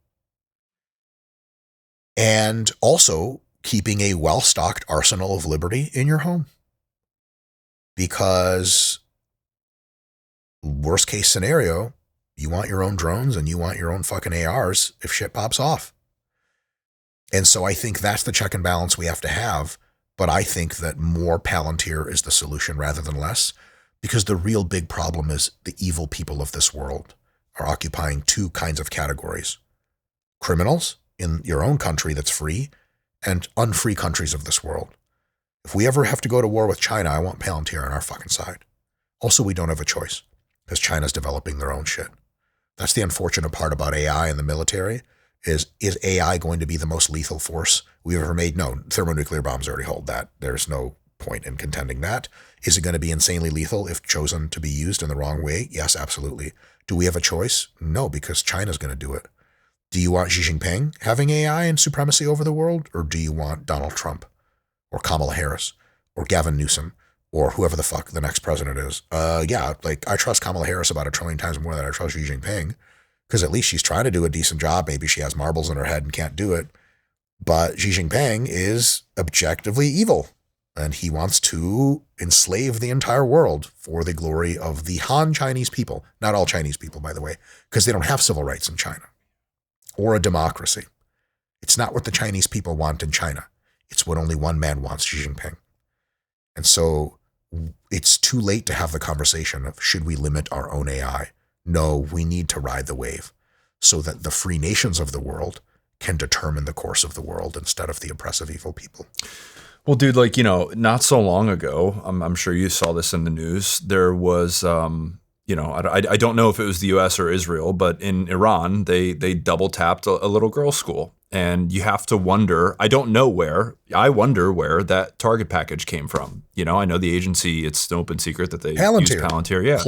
And also keeping a well-stocked arsenal of liberty in your home. Because worst case scenario, you want your own drones and you want your own fucking ARs if shit pops off. And so I think that's the check and balance we have to have. But I think that more Palantir is the solution rather than less, because the real big problem is the evil people of this world are occupying two kinds of categories: criminals in your own country that's free, and unfree countries of this world. If we ever have to go to war with China, I want Palantir on our fucking side. Also, we don't have a choice because China's developing their own shit. That's the unfortunate part about AI in the military is AI going to be the most lethal force we've ever made? No, thermonuclear bombs already hold that. There's no point in contending that. Is it going to be insanely lethal if chosen to be used in the wrong way? Yes, absolutely. Do we have a choice? No, because China's going to do it. Do you want Xi Jinping having AI and supremacy over the world? Or do you want Donald Trump or Kamala Harris or Gavin Newsom or whoever the fuck the next president is? Yeah, like I trust Kamala Harris about 1 trillion times more than I trust Xi Jinping, because at least she's trying to do a decent job. Maybe she has marbles in her head and can't do it. But Xi Jinping is objectively evil, and he wants to enslave the entire world for the glory of the Han Chinese people. Not all Chinese people, by the way, because they don't have civil rights in China or a democracy. It's not what the Chinese people want in China. It's what only one man wants, Xi Jinping. And so it's too late to have the conversation of should we limit our own AI? No, we need to ride the wave so that the free nations of the world can determine the course of the world instead of the oppressive evil people. Well, dude, like, you know, not so long ago, I'm sure you saw this in the news. There was, you know, I don't know if it was the U.S. or Israel, but in Iran, they double tapped a little girls' school. And you have to wonder, I wonder where that target package came from. You know, I know the agency, it's an open secret that they use Palantir. Yeah.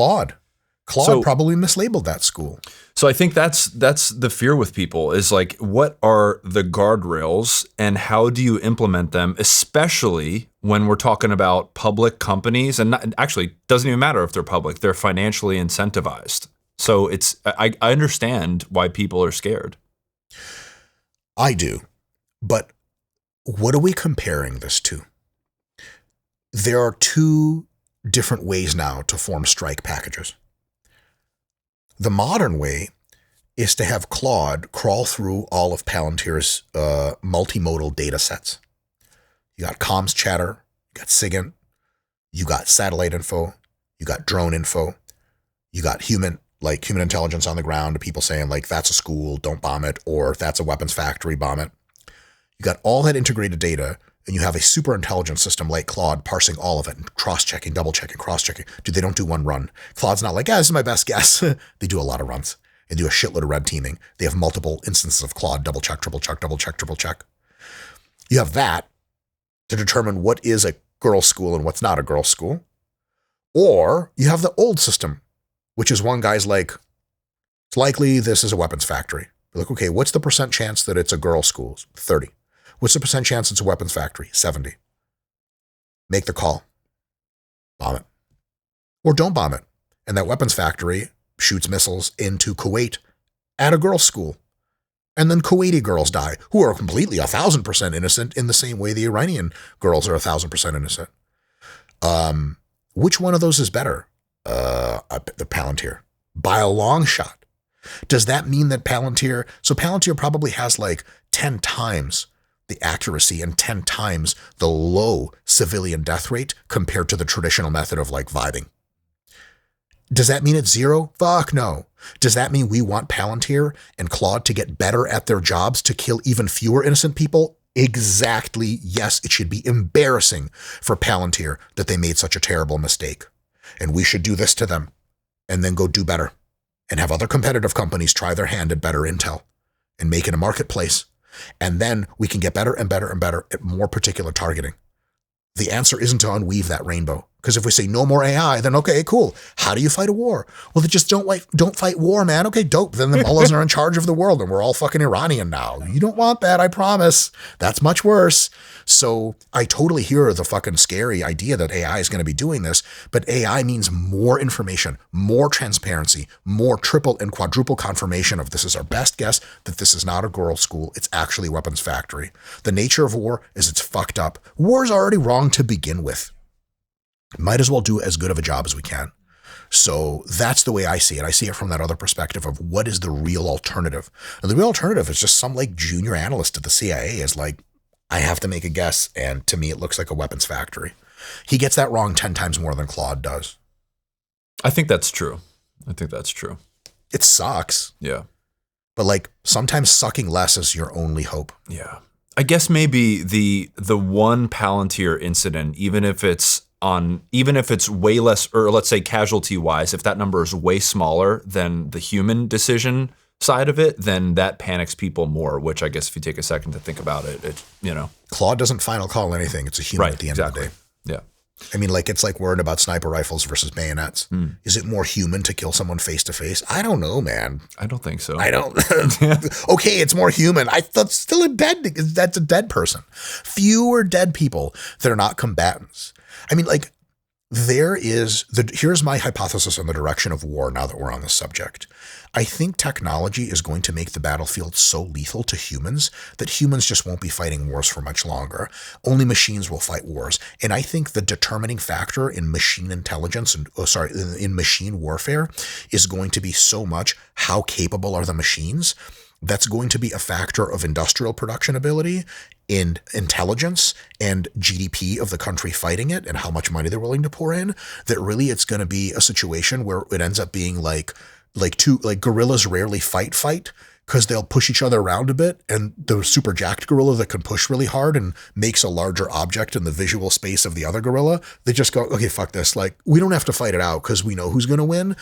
Claude probably mislabeled that school. So I think that's the fear with people is like, what are the guardrails and how do you implement them, especially when we're talking about public companies? And actually, doesn't even matter if they're public, they're financially incentivized. So I understand why people are scared. I do. But what are we comparing this to? There are two different ways now to form strike packages. The modern way is to have Claude crawl through all of Palantir's multimodal data sets. You got comms chatter, you got SIGINT, you got satellite info, you got drone info, you got human intelligence on the ground, people saying like, that's a school, don't bomb it, or that's a weapons factory, bomb it. You got all that integrated data, and you have a super intelligent system like Claude parsing all of it and cross-checking, double-checking, cross-checking. Dude, they don't do one run. Claude's not like, this is my best guess. They do a lot of runs and do a shitload of red teaming. They have multiple instances of Claude, double-check, triple-check, double-check, triple-check. You have that to determine what is a girls' school and what's not a girls' school. Or you have the old system, which is one guy's like, it's likely this is a weapons factory. You're like, okay, what's the % chance that it's a girls' school? 30. What's the % chance it's a weapons factory? 70. Make the call. Bomb it. Or don't bomb it. And that weapons factory shoots missiles into Kuwait at a girls' school. And then Kuwaiti girls die, who are completely 1,000% innocent in the same way the Iranian girls are 1,000% innocent. Which one of those is better? The Palantir. By a long shot. Does that mean that Palantir... So Palantir probably has like 10 times the accuracy and 10 times the low civilian death rate compared to the traditional method of like vibing. Does that mean it's zero? Fuck no. Does that mean we want Palantir and Claude to get better at their jobs to kill even fewer innocent people? Exactly. Yes, it should be embarrassing for Palantir that they made such a terrible mistake. And we should do this to them and then go do better and have other competitive companies try their hand at better intel and make it a marketplace. And then we can get better and better and better at more particular targeting. The answer isn't to unweave that rainbow. Because if we say no more AI, then okay, cool. How do you fight a war? Well, they just don't fight war, man. Okay, dope. Then the mullahs are in charge of the world and we're all fucking Iranian now. You don't want that, I promise. That's much worse. So I totally hear the fucking scary idea that AI is going to be doing this, but AI means more information, more transparency, more triple and quadruple confirmation of this is our best guess that this is not a girls' school. It's actually weapons factory. The nature of war is it's fucked up. War's already wrong to begin with. Might as well do as good of a job as we can. So that's the way I see it. I see it from that other perspective of what is the real alternative. And the real alternative is just some like junior analyst at the CIA is like, I have to make a guess. And to me, it looks like a weapons factory. He gets that wrong 10 times more than Claude does. I think that's true. It sucks. Yeah. But like sometimes sucking less is your only hope. Yeah. I guess maybe the one Palantir incident, even if it's way less, or let's say casualty wise, if that number is way smaller than the human decision side of it, then that panics people more, which I guess if you take a second to think about it, Claude doesn't final call anything. It's a human at the end of the day. Yeah. I mean, like, it's like worrying about sniper rifles versus bayonets. Is it more human to kill someone face to face? I don't know, man. I don't think so. I don't. Okay, it's more human. I thought still a dead. That's a dead person. Fewer dead people that are not combatants. I mean, like, here's my hypothesis on the direction of war now that we're on this subject. I think technology is going to make the battlefield so lethal to humans that humans just won't be fighting wars for much longer. Only machines will fight wars. And I think the determining factor in machine intelligence in machine warfare is going to be so much how capable are the machines. That's going to be a factor of industrial production ability and intelligence and GDP of the country fighting it and how much money they're willing to pour in, that really it's going to be a situation where it ends up being like gorillas rarely fight because they'll push each other around a bit, and the super jacked gorilla that can push really hard and makes a larger object in the visual space of the other gorilla, they just go, okay, fuck this. Like, we don't have to fight it out because we know who's going to win.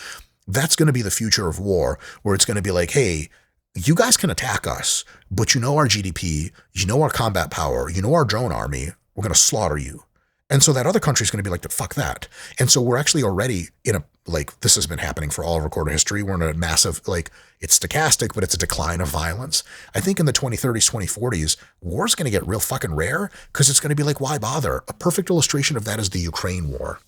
That's going to be the future of war, where it's going to be like, hey, you guys can attack us, but you know our GDP, you know our combat power, you know our drone army, we're going to slaughter you. And so that other country is going to be like, fuck that. And so we're actually already in a, like, this has been happening for all of recorded history. We're in a massive, like, it's stochastic, but it's a decline of violence. I think in the 2030s, 2040s, war's going to get real fucking rare because it's going to be like, why bother? A perfect illustration of that is the Ukraine war.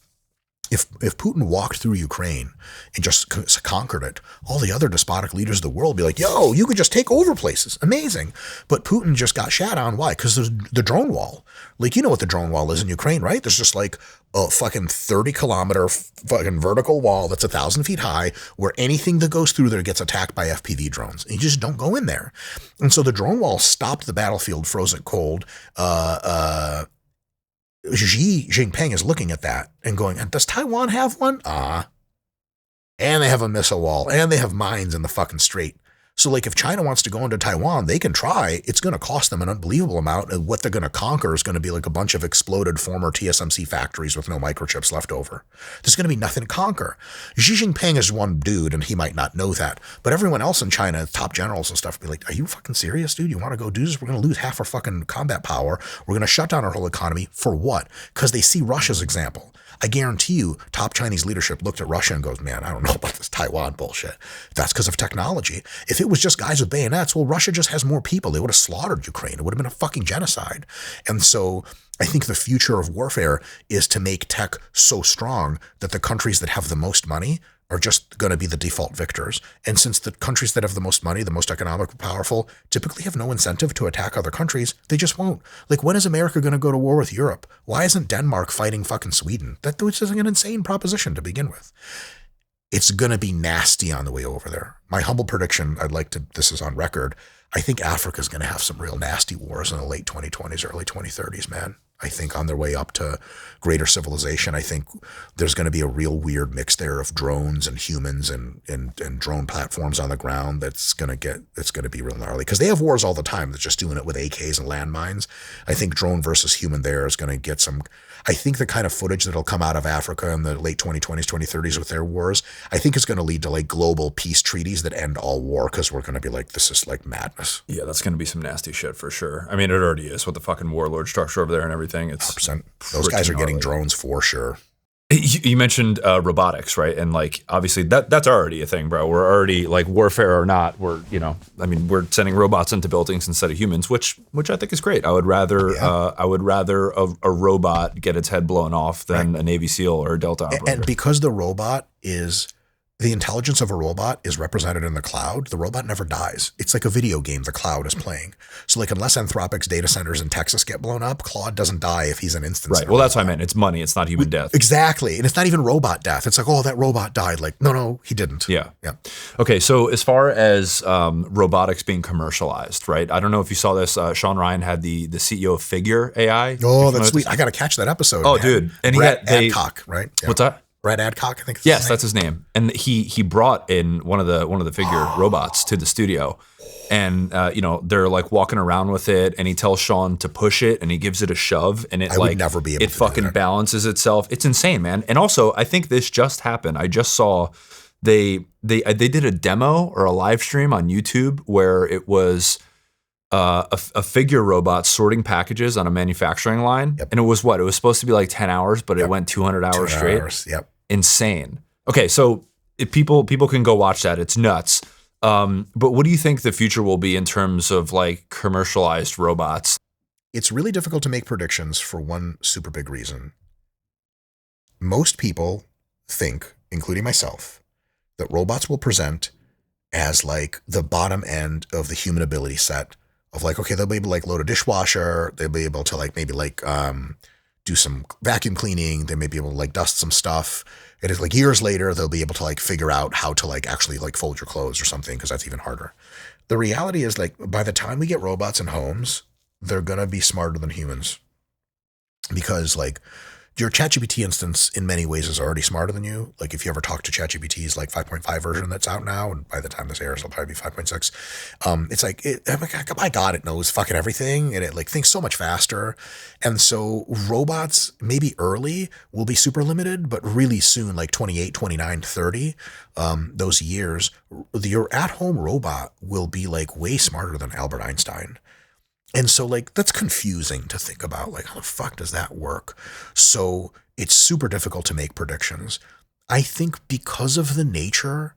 If Putin walked through Ukraine and just conquered it, all the other despotic leaders of the world would be like, yo, you could just take over places. Amazing. But Putin just got shat on. Why? Because there's the drone wall. Like, you know what the drone wall is in Ukraine, right? There's just like a fucking 30-kilometer fucking vertical wall that's 1,000 feet high where anything that goes through there gets attacked by FPV drones. And you just don't go in there. And so the drone wall stopped the battlefield, froze it cold. Xi Jinping is looking at that and going, does Taiwan have one? And they have a missile wall, and they have mines in the fucking strait. So, like, if China wants to go into Taiwan, they can try. It's going to cost them an unbelievable amount, and what they're going to conquer is going to be like a bunch of exploded former TSMC factories with no microchips left over. There's going to be nothing to conquer. Xi Jinping is one dude, and he might not know that, but everyone else in China, top generals and stuff, be like, are you fucking serious, dude? You want to go do this? We're going to lose half our fucking combat power. We're going to shut down our whole economy. For what? Because they see Russia's example. I guarantee you, top Chinese leadership looked at Russia and goes, man, I don't know about this Taiwan bullshit. That's because of technology. If it was just guys with bayonets, well, Russia just has more people. They would have slaughtered Ukraine. It would have been a fucking genocide. And so I think the future of warfare is to make tech so strong that the countries that have the most money are just going to be the default victors. And since the countries that have the most money, the most economically powerful, typically have no incentive to attack other countries, they just won't. Like, when is America going to go to war with Europe? Why isn't Denmark fighting fucking Sweden? That which is an insane proposition to begin with. It's going to be nasty on the way over there. My humble prediction, this is on record, I think Africa is going to have some real nasty wars in the late 2020s, early 2030s, man. I think on their way up to greater civilization. I think there's going to be a real weird mix there of drones and humans and drone platforms on the ground. It's going to be real gnarly because they have wars all the time. They're just doing it with AKs and landmines. I think drone versus human there is going to get some. I think the kind of footage that'll come out of Africa in the late 2020s, 2030s with their wars, I think is going to lead to like global peace treaties that end all war because we're going to be like, this is like madness. Yeah, that's going to be some nasty shit for sure. I mean, it already is with the fucking warlord structure over there and everything. It's 100%. Those guys are getting drones for sure. You mentioned robotics, right? And like, obviously that's already a thing, bro. We're already like warfare or not. We're sending robots into buildings instead of humans, which I think is great. I would rather a robot get its head blown off than a Navy SEAL or a Delta operator. And because the intelligence of a robot is represented in the cloud, the robot never dies. It's like a video game the cloud is playing. So like unless Anthropic's data centers in Texas get blown up, Claude doesn't die if he's an instance. Right. Well, that's what I meant. It's money. It's not human death. Exactly. And it's not even robot death. It's like, oh, that robot died. Like, no, he didn't. Yeah. Okay. So as far as robotics being commercialized, right? I don't know if you saw this. Sean Ryan had the CEO of Figure AI. Oh, that's sweet. I got to catch that episode. Oh, man. Dude. And Brett Adcock, right? Yeah. What's that? Brad Adcock, I think. That's his name. And he brought in one of the Figure robots to the studio, and they're like walking around with it, and he tells Sean to push it, and he gives it a shove, and it would never be able it fucking balances itself. It's insane, man. And also, I think this just happened. I just saw they did a demo or a live stream on YouTube where it was a Figure robot sorting packages on a manufacturing line. Yep. And it was supposed to be like 10 hours, but it went 200 hours straight. Yep. Insane. Okay. So if people can go watch that. It's nuts. But what do you think the future will be in terms of like commercialized robots? It's really difficult to make predictions for one super big reason. Most people think, including myself, that robots will present as like the bottom end of the human ability set. Of like, okay, they'll be able to like load a dishwasher. They'll be able to like maybe like do some vacuum cleaning. They may be able to like dust some stuff. It is like years later, they'll be able to like figure out how to like actually like fold your clothes or something because that's even harder. The reality is like by the time we get robots in homes, they're going to be smarter than humans because like your ChatGPT instance in many ways is already smarter than you. Like if you ever talk to ChatGPT's like 5.5 version that's out now, and by the time this airs, it'll probably be 5.6. It's like, my God, it knows fucking everything, and it like thinks so much faster. And so robots, maybe early, will be super limited, but really soon, like 28, 29, 30, those years, your at-home robot will be like way smarter than Albert Einstein. And so like, that's confusing to think about, like, how the fuck does that work? So it's super difficult to make predictions. I think because of the nature,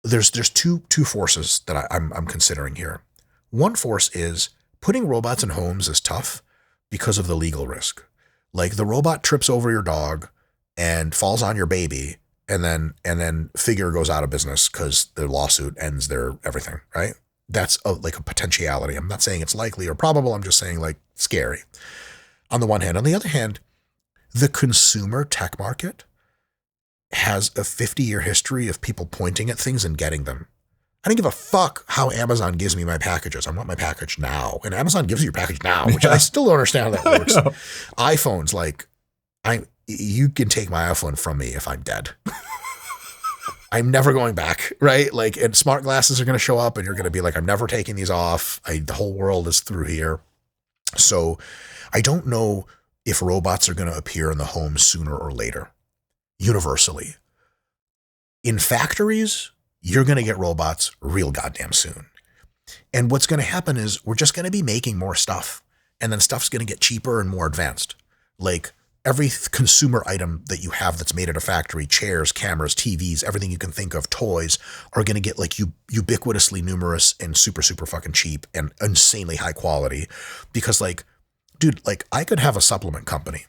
there's two forces that I'm considering here. One force is putting robots in homes is tough because of the legal risk. Like the robot trips over your dog and falls on your baby, and then Figure goes out of business because the lawsuit ends their everything, right? That's like a potentiality. I'm not saying it's likely or probable. I'm just saying like scary on the one hand. On the other hand, the consumer tech market has a 50-year history of people pointing at things and getting them. I don't give a fuck how Amazon gives me my packages. I want my package now. And Amazon gives you your package now, which I still don't understand how that works. iPhones, like you can take my iPhone from me if I'm dead. I'm never going back, right? Like, and smart glasses are going to show up and you're going to be like, I'm never taking these off. The whole world is through here. So I don't know if robots are going to appear in the home sooner or later, universally. In factories, you're going to get robots real goddamn soon. And what's going to happen is we're just going to be making more stuff, and then stuff's going to get cheaper and more advanced. Like, every consumer item that you have that's made at a factory, chairs, cameras, TVs, everything you can think of, toys, are going to get like ubiquitously numerous and super, super fucking cheap and insanely high quality. Because like, dude, like I could have a supplement company.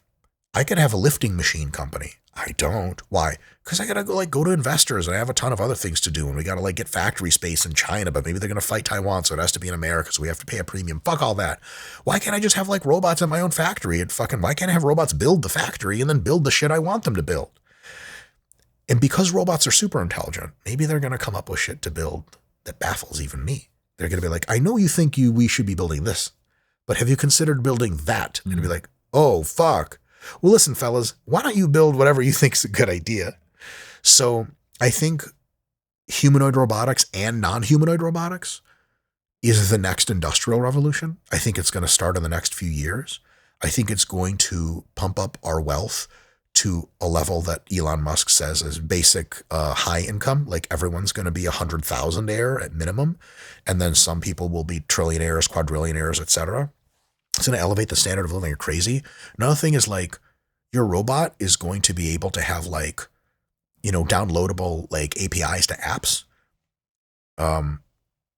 I could have a lifting machine company. I don't. Why? Because I got to go to investors, and I have a ton of other things to do. And we got to like get factory space in China, but maybe they're going to fight Taiwan. So it has to be in America. So we have to pay a premium. Fuck all that. Why can't I just have like robots in my own factory and why can't I have robots build the factory and then build the shit I want them to build? And because robots are super intelligent, maybe they're going to come up with shit to build that baffles even me. They're going to be like, I know you think we should be building this, but have you considered building that? And it'd be like, oh, fuck. Well, listen, fellas, why don't you build whatever you think is a good idea? So I think humanoid robotics and non-humanoid robotics is the next industrial revolution. I think it's going to start in the next few years. I think it's going to pump up our wealth to a level that Elon Musk says is basic high income. Like everyone's going to be 100,000-aire at minimum. And then some people will be trillionaires, quadrillionaires, etc. It's going to elevate the standard of living like crazy. Another thing is like your robot is going to be able to have like, downloadable like APIs to apps.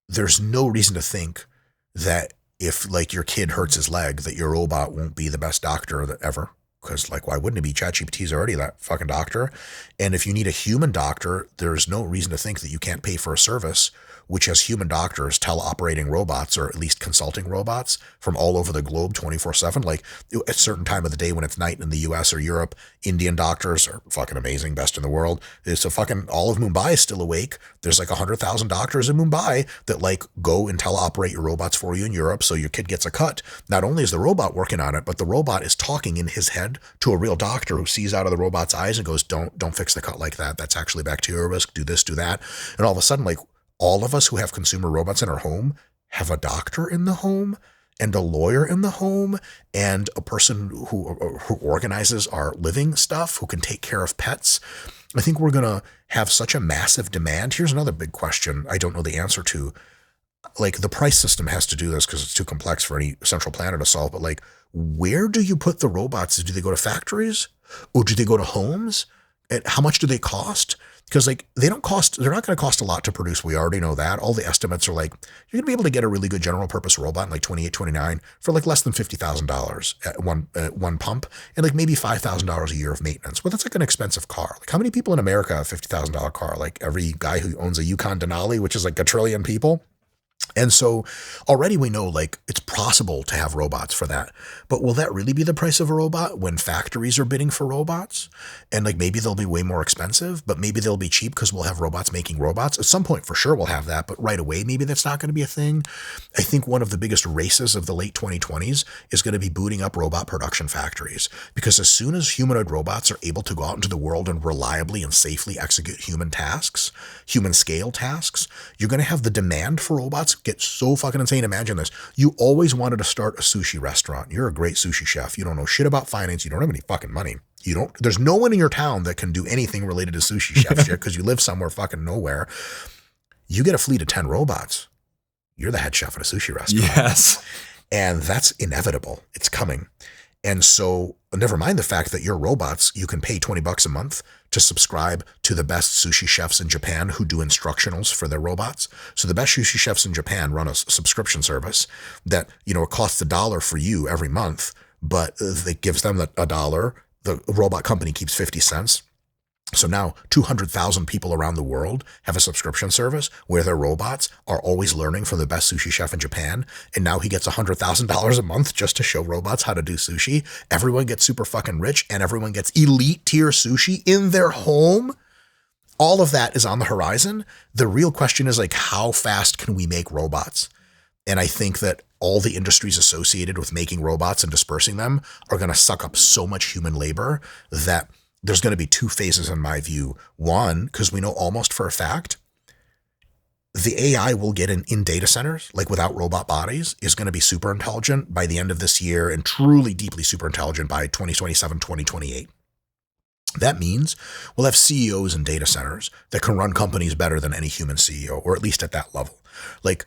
There's no reason to think that if like your kid hurts his leg, that your robot won't be the best doctor that ever. Because like, why wouldn't it be? ChatGPT is already that fucking doctor. And if you need a human doctor, there's no reason to think that you can't pay for a service which has human doctors teleoperating robots, or at least consulting robots from all over the globe 24/7. Like at a certain time of the day when it's night in the US or Europe, Indian doctors are fucking amazing, best in the world. So fucking all of Mumbai is still awake. There's like 100,000 doctors in Mumbai that like go and teleoperate your robots for you in Europe. So your kid gets a cut. Not only is the robot working on it, but the robot is talking in his head to a real doctor who sees out of the robot's eyes and goes, don't fix the cut like that. That's actually bacterial risk. Do this, do that. And all of a sudden, like, all of us who have consumer robots in our home have a doctor in the home and a lawyer in the home and a person who organizes our living stuff, who can take care of pets. I think we're going to have such a massive demand. Here's another big question I don't know the answer to. Like the price system has to do this because it's too complex for any central planner to solve. But like, where do you put the robots? Do they go to factories or do they go to homes? And how much do they cost? Because like they're not going to cost a lot to produce. We already know that. All the estimates are like, you're going to be able to get a really good general purpose robot in like 28, 29 for like less than $50,000 at one pump and like maybe $5,000 a year of maintenance. Well, that's like an expensive car. Like how many people in America have a $50,000 car? Like every guy who owns a Yukon Denali, which is like a trillion people. And so already we know like it's possible to have robots for that. But will that really be the price of a robot when factories are bidding for robots? And like maybe they'll be way more expensive, but maybe they'll be cheap because we'll have robots making robots. At some point for sure we'll have that, but right away maybe that's not going to be a thing. I think one of the biggest races of the late 2020s is going to be booting up robot production factories, because as soon as humanoid robots are able to go out into the world and reliably and safely execute human tasks, human scale tasks, you're going to have the demand for robots get so fucking insane. Imagine this. You always wanted to start a sushi restaurant. You're a great sushi chef. You don't know shit about finance. You don't have any fucking money. There's no one in your town that can do anything related to sushi chef shit because you live somewhere fucking nowhere. You get a fleet of 10 robots. You're the head chef at a sushi restaurant. Yes. And that's inevitable. It's coming. And so never mind the fact that your robots, you can pay $20 a month to subscribe to the best sushi chefs in Japan who do instructionals for their robots. So the best sushi chefs in Japan run a subscription service that, it costs $1 for you every month, but it gives them $1. The robot company keeps 50 cents. So now 200,000 people around the world have a subscription service where their robots are always learning from the best sushi chef in Japan. And now he gets $100,000 a month just to show robots how to do sushi. Everyone gets super fucking rich and everyone gets elite tier sushi in their home. All of that is on the horizon. The real question is like, how fast can we make robots? And I think that all the industries associated with making robots and dispersing them are going to suck up so much human labor that there's going to be two phases in my view. One, because we know almost for a fact, the AI will get in data centers, like without robot bodies, is going to be super intelligent by the end of this year and truly deeply super intelligent by 2027, 2028. That means we'll have CEOs in data centers that can run companies better than any human CEO, or at least at that level. Like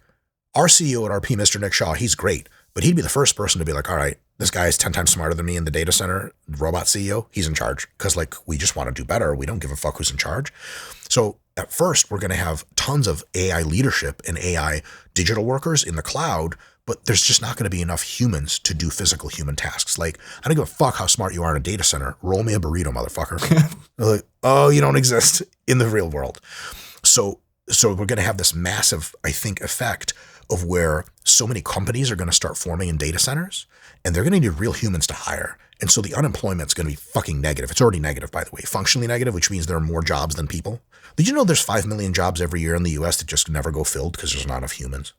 our CEO at RP, Mr. Nick Shaw, he's great, but he'd be the first person to be like, all right, this guy is 10 times smarter than me in the data center, robot CEO, he's in charge. Because like, we just want to do better. We don't give a fuck who's in charge. So at first, we're going to have tons of AI leadership and AI digital workers in the cloud, but there's just not going to be enough humans to do physical human tasks. Like, I don't give a fuck how smart you are in a data center. Roll me a burrito, motherfucker. Like, oh, you don't exist in the real world. So we're going to have this massive, I think, effect of where so many companies are going to start forming in data centers, and they're going to need real humans to hire. And so the unemployment's going to be fucking negative. It's already negative, by the way, functionally negative, which means there are more jobs than people. Did you know there's 5 million jobs every year in the US that just never go filled because there's not enough humans?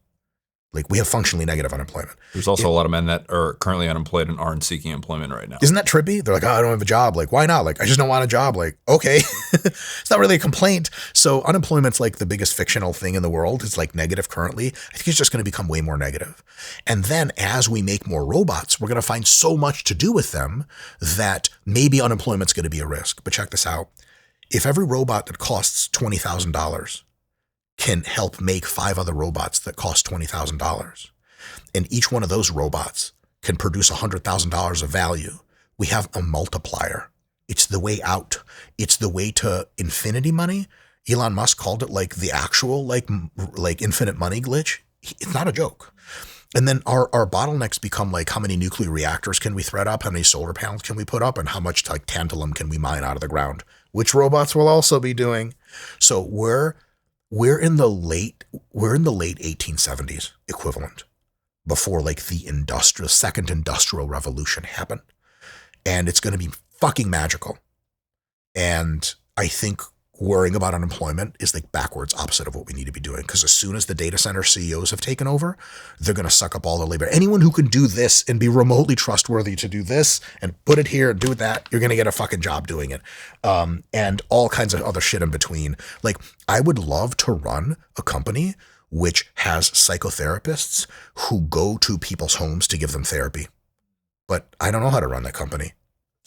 Like we have functionally negative unemployment. There's also a lot of men that are currently unemployed and aren't seeking employment right now. Isn't that trippy? They're like, oh, I don't have a job. Like, why not? Like, I just don't want a job. Like, okay, it's not really a complaint. So unemployment's like the biggest fictional thing in the world. It's like negative currently. I think it's just going to become way more negative. And then as we make more robots, we're going to find so much to do with them that maybe unemployment's going to be a risk. But check this out. If every robot that costs $20,000 can help make 5 other robots that cost $20,000, and each one of those robots can produce $100,000 of value, we have a multiplier. It's the way out. It's the way to infinity money. Elon Musk called it like the actual like infinite money glitch. It's not a joke. And then our bottlenecks become like how many nuclear reactors can we thread up, how many solar panels can we put up, and how much like tantalum can we mine out of the ground, which robots will also be doing. So we're in the late 1870s equivalent, before like the second industrial revolution happened. And it's going to be fucking magical. And I think worrying about unemployment is like backwards opposite of what we need to be doing. Because as soon as the data center CEOs have taken over, they're going to suck up all the labor. Anyone who can do this and be remotely trustworthy to do this and put it here and do that, you're going to get a fucking job doing it. And all kinds of other shit in between. Like, I would love to run a company which has psychotherapists who go to people's homes to give them therapy. But I don't know how to run that company.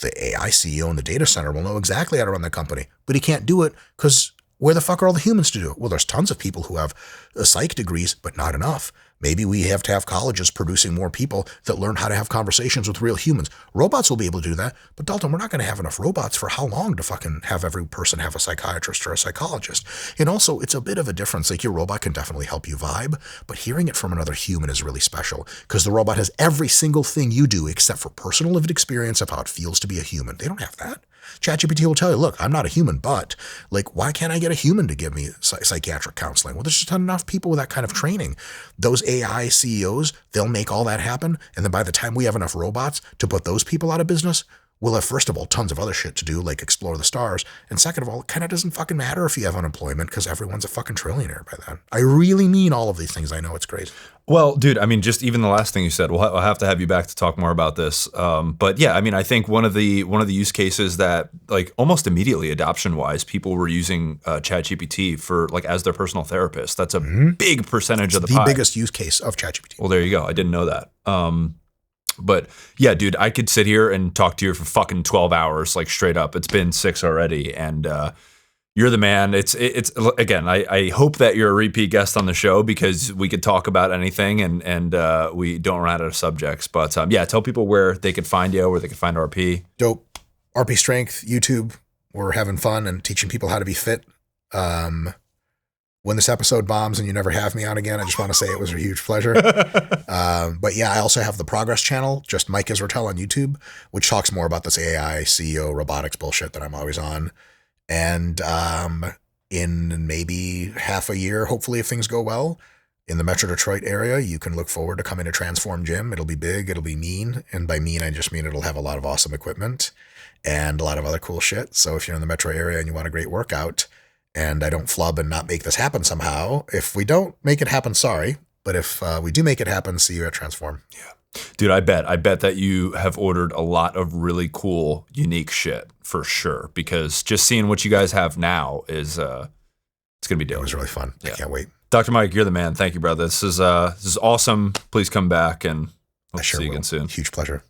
The AI CEO in the data center will know exactly how to run that company, but he can't do it because where the fuck are all the humans to do it? Well, there's tons of people who have psych degrees, but not enough. Maybe we have to have colleges producing more people that learn how to have conversations with real humans. Robots will be able to do that, but Dalton, we're not going to have enough robots for how long to fucking have every person have a psychiatrist or a psychologist. And also, it's a bit of a difference. Like, your robot can definitely help you vibe, but hearing it from another human is really special because the robot has every single thing you do except for personal lived experience of how it feels to be a human. They don't have that. ChatGPT will tell you, look, I'm not a human, but like, why can't I get a human to give me psychiatric counseling? Well, there's just not enough people with that kind of training. Those AI CEOs, they'll make all that happen. And then by the time we have enough robots to put those people out of business, we'll have, first of all, tons of other shit to do, like explore the stars. And second of all, it kind of doesn't fucking matter if you have unemployment because everyone's a fucking trillionaire by then. I really mean all of these things. I know it's crazy. Well, dude, I mean, just even the last thing you said, I'll have to have you back to talk more about this. But yeah, I mean, I think one of the use cases that like almost immediately adoption wise, people were using ChatGPT for like as their personal therapist. That's a big percentage of the pie. Biggest use case of ChatGPT. Well, there you go. I didn't know that. But yeah, dude, I could sit here and talk to you for fucking 12 hours, like straight up. It's been 6 already. And you're the man. It's again, I hope that you're a repeat guest on the show because we could talk about anything and we don't run out of subjects. But yeah, tell people where they could find you, where they could find RP. Dope. RP Strength, YouTube. We're having fun and teaching people how to be fit. When this episode bombs and you never have me on again, I just want to say it was a huge pleasure. But yeah, I also have the Progress channel, just Mike Israetel on YouTube, which talks more about this AI, CEO, robotics bullshit that I'm always on. And in maybe half a year, hopefully if things go well, in the Metro Detroit area, you can look forward to coming to Transform Gym. It'll be big, it'll be mean. And by mean, I just mean it'll have a lot of awesome equipment and a lot of other cool shit. So if you're in the Metro area and you want a great workout, and I don't flub and not make this happen somehow. If we don't make it happen, sorry. But if we do make it happen, see you at Transform. Yeah. Dude, I bet that you have ordered a lot of really cool, unique shit for sure. Because just seeing what you guys have now is, it's going to be dope. It was really fun. Yeah. I can't wait. Dr. Mike, you're the man. Thank you, brother. This is awesome. Please come back and we'll see you again soon. Huge pleasure.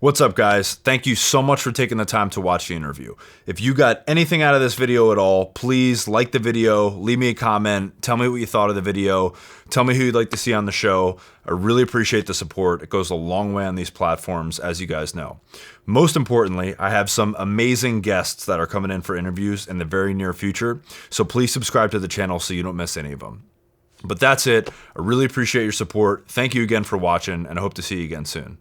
What's up, guys? Thank you so much for taking the time to watch the interview. If you got anything out of this video at all, please like the video, leave me a comment, tell me what you thought of the video, tell me who you'd like to see on the show. I really appreciate the support. It goes a long way on these platforms, as you guys know. Most importantly, I have some amazing guests that are coming in for interviews in the very near future, so please subscribe to the channel so you don't miss any of them. But that's it. I really appreciate your support. Thank you again for watching, and I hope to see you again soon.